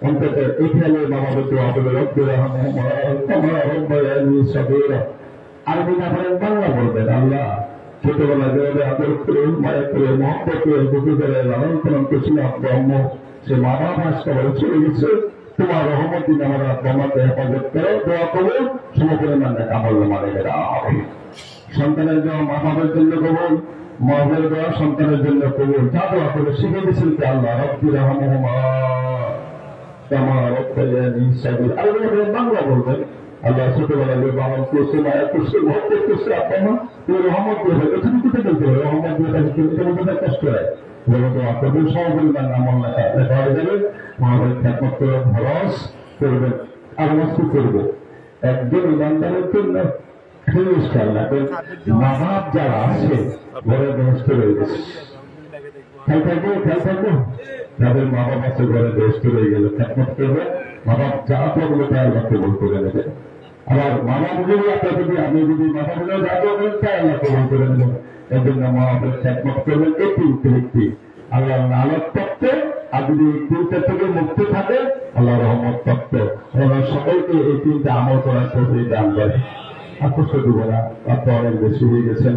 অন্তত এখানে মা বাপের দোয়া বলে রব্বির রহমা তোমার রব্বায়ানি সগীরা। আরবি না পারেন বাংলা বলবেন, আল্লাহ ছোটবেলা যেভাবে আদর করে মায়া করে মহব্বত করে বুঝে বেড়ে লালন পালন করছিল আপনার অম্ম, সে মা বাপ আজকে চলে গেছে, তোমার রহমত দিন আমরা তোমাকে হেফাজত করো, দোয়া করো, সমপরিমাণ আমল মানে সন্তানের দেওয়া মা বাবার জন্য কবুল, মাদের দেওয়া সন্তানের জন্য কবুল। যা দোয়া করে শিখে দিয়েছেন কি আল্লাহ রব্বির রহমা তোমার রব্বায়ানি সগীরা। আর বাংলা বলবেন, আল্লাহ ছোটবেলা যে বাবা করছে মায়া করছে মহব্বত করছে আপনার মা, তুমি রহমত দিয়ে হবে, তুমি কোথায় বলতে হবে রহমত দিয়ে থাকে, এটা বলতে কষ্ট হয়। আপনাদের সমপরিমাণ আমল লেখা হয়ে যাবে। আমাদের খেদমত করে ভরস করবেন, আলোচনা করবো একজন ইমানদারের জন্য মা বাপ যারা আছে ঘরে ব্যস্ত রয়ে গেছে, খেয়াল থাকবো যাদের মা বাপ আছে ঘরে ব্যস্ত রয়ে গেল, খেদমত করবে। মা বাপ যা করবো তাই আল্লাহ কবুল করে নেবে। আবার মা বাপ যদি আপনার যদি আপনি যদি মা বাপ যা করবেন তাই আল্লাহ কবুল করে নেবেন। এর জন্য মা বাপের খেদমত করবেন। এই তিনটি ব্যক্তি আল্লাহ আলোক তত্ত্ব, আর যদি এই তিনটা থেকে মুক্তি থাকে আল্লাহ রহমত তত্ত্ব। ওরা সকলকে এই তিনটা আমল করার প্রতি দান দেয়। আকর্ষ দিব না, আপনি অনেক বেশি হয়ে গেছেন।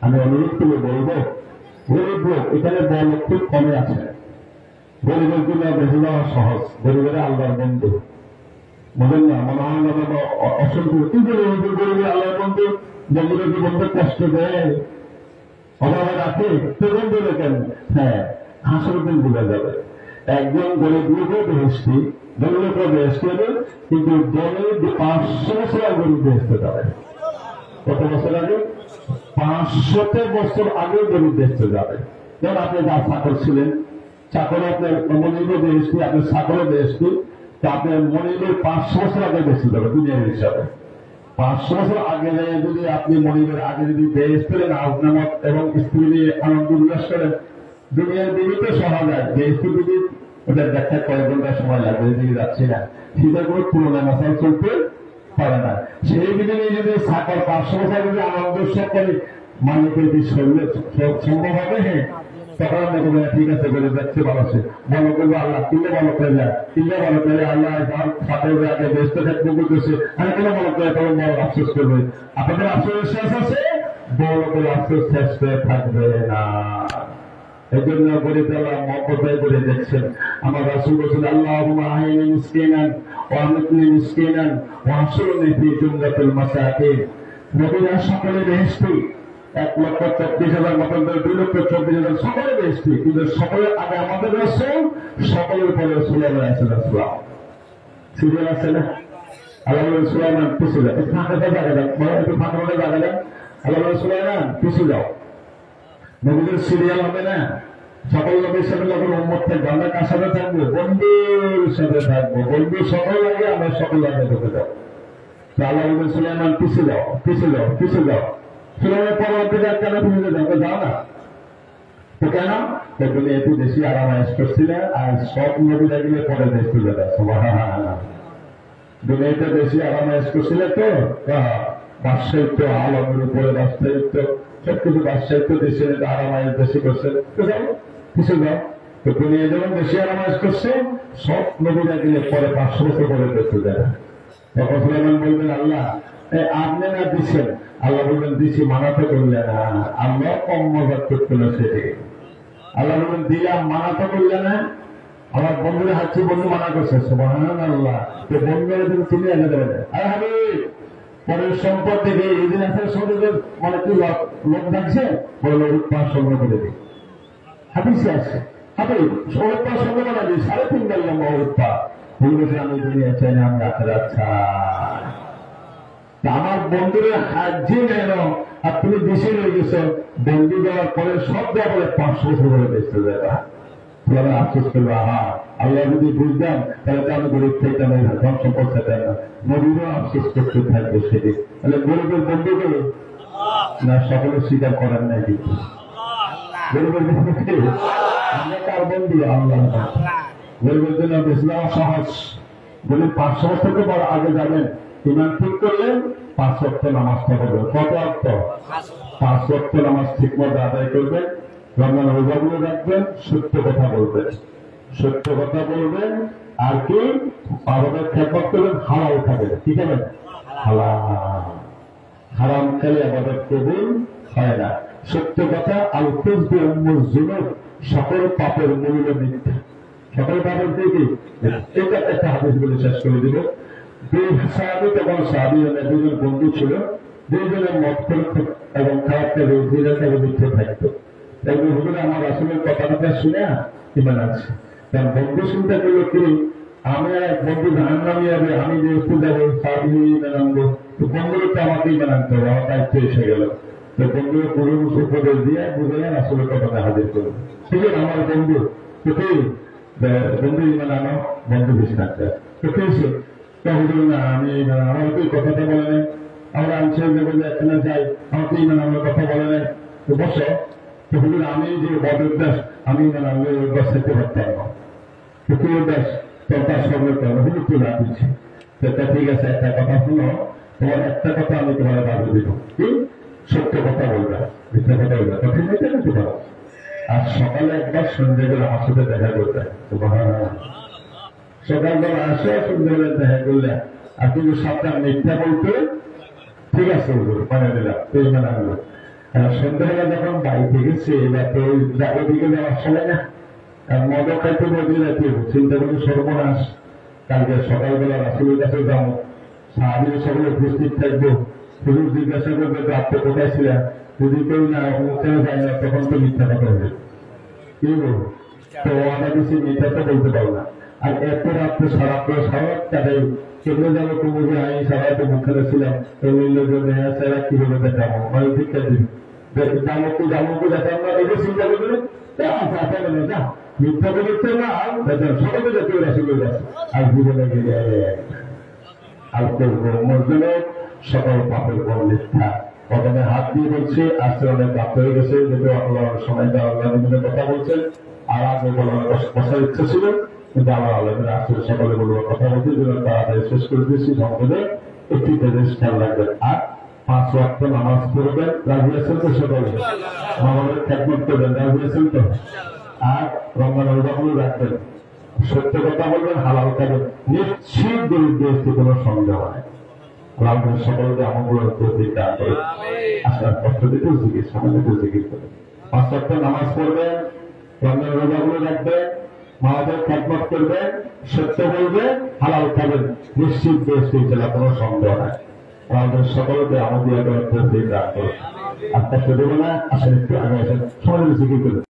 আমি অনুরোধ করে বলবো, গরিব লোক এখানে বড় খুব কমে আছে, গরিবের জন্য বেশি যাওয়া সহজ, গরিবের আল্লাহর বন্ধু বলেন না, মনে হয় না অসংখ্য কি গরিবের আল্লাহর বন্ধু, যেগুলো জীবনকে কষ্ট দেয় অভাবে রাখে সেখান থেকে কেন? হ্যাঁ, হাসর দিন বোঝা যাবে। একজন গরিব লোকও বেহেশতি, গরিব লোকও বেহেশতি হবে, কিন্তু গরিব 500 বছর আগে গরিব বেহেশতে যাবে। কত বছর আগে? 500 বছর আগে গরিব বেহেশতে যাবে। যেমন আপনি যা চাকর ছিলেন, চাকর আপনার মনিবের বেহেশতি, আপনার চাকরও বেহেশতি, তা আপনার মনিবের 500 বছর আগে বেহেশতে যাবে দুনিয়ার হিসাবে। 500 বছর আগে যদি আপনি মনিবের আগে যদি বেশ পেলেন আজনামত এবং স্ত্রী নিয়ে আনন্দ উল্লাস করেন, দুনিয়ার বিবিতে সহজ যায় যে স্ত্রী বিবি ওদের ব্যাখ্যা কয়েক ঘন্টা সময় লাগবে, দিকে যাচ্ছে না, সেটা কোনো তুলনা মাসাল চলতে পারে না। সেই বিদিনে যদি সাকার 500 বছর যদি আনন্দ উৎসব করে মালিকের যদি শরীরে সম্ভব হবে, হ্যাঁ তখন আমরা বলবো ঠিক আছে বলে যাচ্ছে ভালো আছে, মনে করবো আল্লাহ কিনলে ভালো করে যায়, কিনলে ভালো করে আল্লাহ সাথে আগে ব্যস্ত থাকতে বলতেছে, আমি কেন ভালো করে তখন বড় আফসোস করবে। আপনাদের আফসোস শেষ আছে, বড় করে আফসোস শেষ হয়ে থাকবে না। এই জন্য গরিব আল্লাহ মহব্বত করে দেখছেন। আমার রাসূল বলেছেন আল্লাহুম্মা আইনি মিসকিনান ওয়া আমিতনি মিসকিনান ওয়া আহশুরনি ফি জুমরাতিল মাসাকিন। নবীরা সকলে বেহেশতি, 1,40,000 মতন 2,40,000 সকলে বেহেশতি, কিন্তু সকলের আগে আমাদের রাসূল, সকলের পরে সুলাইমান আলাইহিস সালাম। সিরিয়াল আছে না? আল্লাহ সুলাইমান পিছু যাও, ফাঁকা জায়গা দাও, একটু ফাঁকা মধ্যে জায়গা দাও। আল্লাহ সুলাইমান পিছু যাও, নবীদের সিরিয়াল হবে না। সকল নবীর সাথে যখন উম্মত থাকবে, আমরা কার সাথে থাকবো? বন্ধুর সাথে থাকবো। বন্ধু সকল আগে, আমরা সকল আগে ঢুকে যাও। আল্লাহ সুলাইমান পিছু যাও, পিছু যাও, পিছু যাও। সুলাইমানের পরবর্তীতে কেন পিছু যাও? যাও না তো কেন? তুমি একটু বেশি আরামায়াস করছিলে, আর সব নবীরা গেলে পরে দেশ তুলে দেয়। দুনিয়াতে বেশি আরামায়াস করছিলে তো বাদশাহিত্য আলমের উপরে বাদশাহিত্য সবকিছু বাদশাহিত্য দেশে আরামাইশ বেশি করছে তো যাও কিছু যাও তো তুমি যেমন বেশি আরামাইশ করছে সব নবীরা গেলে পরে 500 বছর পরে দেখতে যায় তখন সুলাইমান বলবেন আল্লাহ আপনি না দিচ্ছেন আল্লাহ বলবেন দিচ্ছি মানাতে করলে না আল্লাহ কম মজা করতে না সেটাকে আল্লাহ বলবেন দিলাম মানাতে করলে না আমার বন্ধুরা হাঁটছি বন্ধু মানা করছে সুবহানাল্লাহ তো বন্ধুরা কিন্তু তুমি এনে দেবেন আরে হাবি পরের সম্পদ থেকে এই দিন আসলে সৌদের মানে কি লোক থাকছে বলে লোক 5 সংগ্রহ করে দিই হাদিসে আছে হাবি সৌরভ পা সংগ্রহ করা দিই 3.5 বার লম্বা উৎপা বলবে আমি দুনিয়া চাই না আমি আখেরাত চাই আমার বন্ধুরা হাজি নেন আর তুমি দেশে রয়ে গেছো বন্ধু দেওয়ার পরে সব দেওয়ার পরে 500 বছর করে বেঁচতে যাবা আফসোস করবো আহা আল্লাহ যদি বুঝতাম তাহলে তো আমি গরিব থাকতাম ধন সম্পদ থাকতাম না নবীরও আফসোস করতে থাকবে সেটি তাহলে গরিবের বন্ধু করে না সকলে স্বীকার করার নাই কিন্তু গরিবের বন্ধুকে আমরা কার বন্ধু আল্লাহ গরিবের জন্য ইসলাম সহজ গরিব 500 বছর থেকে বড় আগে যাবেন ইমান ঠিক করলেন 5 ওয়াক্ত নামাজটা করবেন কত ওয়াক্ত 5 ওয়াক্ত নামাজ ঠিক মতো আদায় করবেন রমজান রোজাগুলো রাখবেন সত্য কথা বলবেন আর কি আমাদের খেয়াল করবেন হালাল খাবেন কি খাবেন হারাম খেলে আমাদের কবুল হয় না সত্য কথা আল কুযবু উম্মুল যুনুব সকল পাপের মূল মিথ্যা সকল পাপের কি এটা একটা হাদিস বলে শেষ করে দিব দুই সাহাবী এবং সাহাবী দুজন বন্ধু ছিল দুজনের মত এবং খারাপ কাজে দুজনের মিথ্যে থাকতো হুজুর আমার রাসূলের কথাটা শুনে ইমান আছে কারণ বন্ধু চিন্তা করলো কি আমি এক বন্ধু জাহান্নামী হবে আমি যে উত্তর যাবো সাহাবী মেনানবো তো বন্ধুরা তো আমাকেই মেনানতে হবে আমার দায়িত্ব এসে গেল তো বন্ধুরা পুরুষ উপদেশ দিয়ে বুঝলেন রাসূলের কথাটা হাজির করবে ঠিক আছে আমার বন্ধু তো কি বন্ধু ইমান আনো বন্ধু বিশ্বাস তো কেছে তো হুজুর না আমি আমার তো কথাটা বলে নেই আমরা আনসার যে বলে এখানে যাই আমাকে ইমান আমার কথা বলে নেই তো বসো তো হুজুর আমি যে বদর দাস আমি আমি অভ্যাস থাকতে পারতাম না তো তুই অভ্যাস তোর তার সঙ্গে করবো হুজুর তুই না দিচ্ছি সেটা ঠিক আছে একটা কথা শুনো তোমার একটা কথা আমি তোমার বাধা দিব কি সত্য কথা বলবে মিথ্যা কথা বলবে কঠিন হইতে না তোমার আর সকালে একবার সন্ধ্যাবেলা আমার সাথে দেখা করতে সকালবেলা আসে সন্ধ্যাবেলা দেখা করলে আর তুমি সাবধান মিথ্যা বলতে ঠিক আছে হুজুর মানে দিলাম তুই মানে আনলো সন্ধ্যাবেলা যখন বাড়িতে গেছে এবার তো ওদিকে যাওয়ার সময় না আর মদ খাইতে মজুর আছে চিন্তা করতে সর্বনাশ কালকে সকালবেলা রাসূলের কাছে যাবো সাহাবীরা সকলে উপস্থিত থাকবো হুজুর জিজ্ঞাসা করবে যে আপনি কোথায় ছিলেন যদি কেউ না ওখানে যায় না তখন তো মিথ্যা কথা হবে কি বলবো তো আমরা বেশি মিথ্যা তো বলতে পারবো না আর এরপর আপনি সারা কাটাই কেমনে যাবো তুমি যে আমি সারা তো মুখে ছিলাম ওই লোকজন সারা কিভাবে দেখাবো মানে শিক্ষা দিন জামুকু দেখাম না এটা চিন্তা করবে না মিথ্যা বলতে না সকলে জাতীয় রাসূলের কাছে আর জীবনে গেলে আর মসজিদে সকল পাপের বড় মিথ্যা প্রথমে হাত দিয়ে বলছে আজকে অনেক প্রাপ্ত হয়ে গেছে যেহেতু আল্লাহ সময় আল্লাহ জীবনে কথা বলছেন আর আগে বলার বসার ইচ্ছা ছিল কিন্তু আমার আল্লাহ আসলে সকলে বলবো কথা বলতে তাড়াতাড়ি শেষ করে দিয়েছি সম্পদে একটি তাদের খেয়াল রাখবেন আর 5 ওয়াক্ত নামাজ পড়বেন রাজি আছেন তো সকলে আমাদের খেদমত করবেন রাজি আছেন তো আর রমজান রোজাগুলো রাখবেন সত্য কথা বলবেন হালাল খাবেন নিশ্চিত দরিদ্র কোনো সন্দেহ নাই আল্লাহ সকলকে আমল তৌফিক দান করেন আসার কষ্ট দিতেও জিজ্ঞেস সামনে জিজ্ঞেস করেন 5 ওয়াক্ত নামাজ পড়বেন রমজান রোজাগুলো রাখবেন মাদের খেদমত করবেন সত্য বলবেন হালাল খাবেন নিশ্চিত জেলা কোনো সন্দেহ নাই আমাদের সকলকে আমাদের তৌফিক দান করেন আপনার শুধু না আসলে একটু আগে আসেন সমাজের জিজ্ঞেস করেন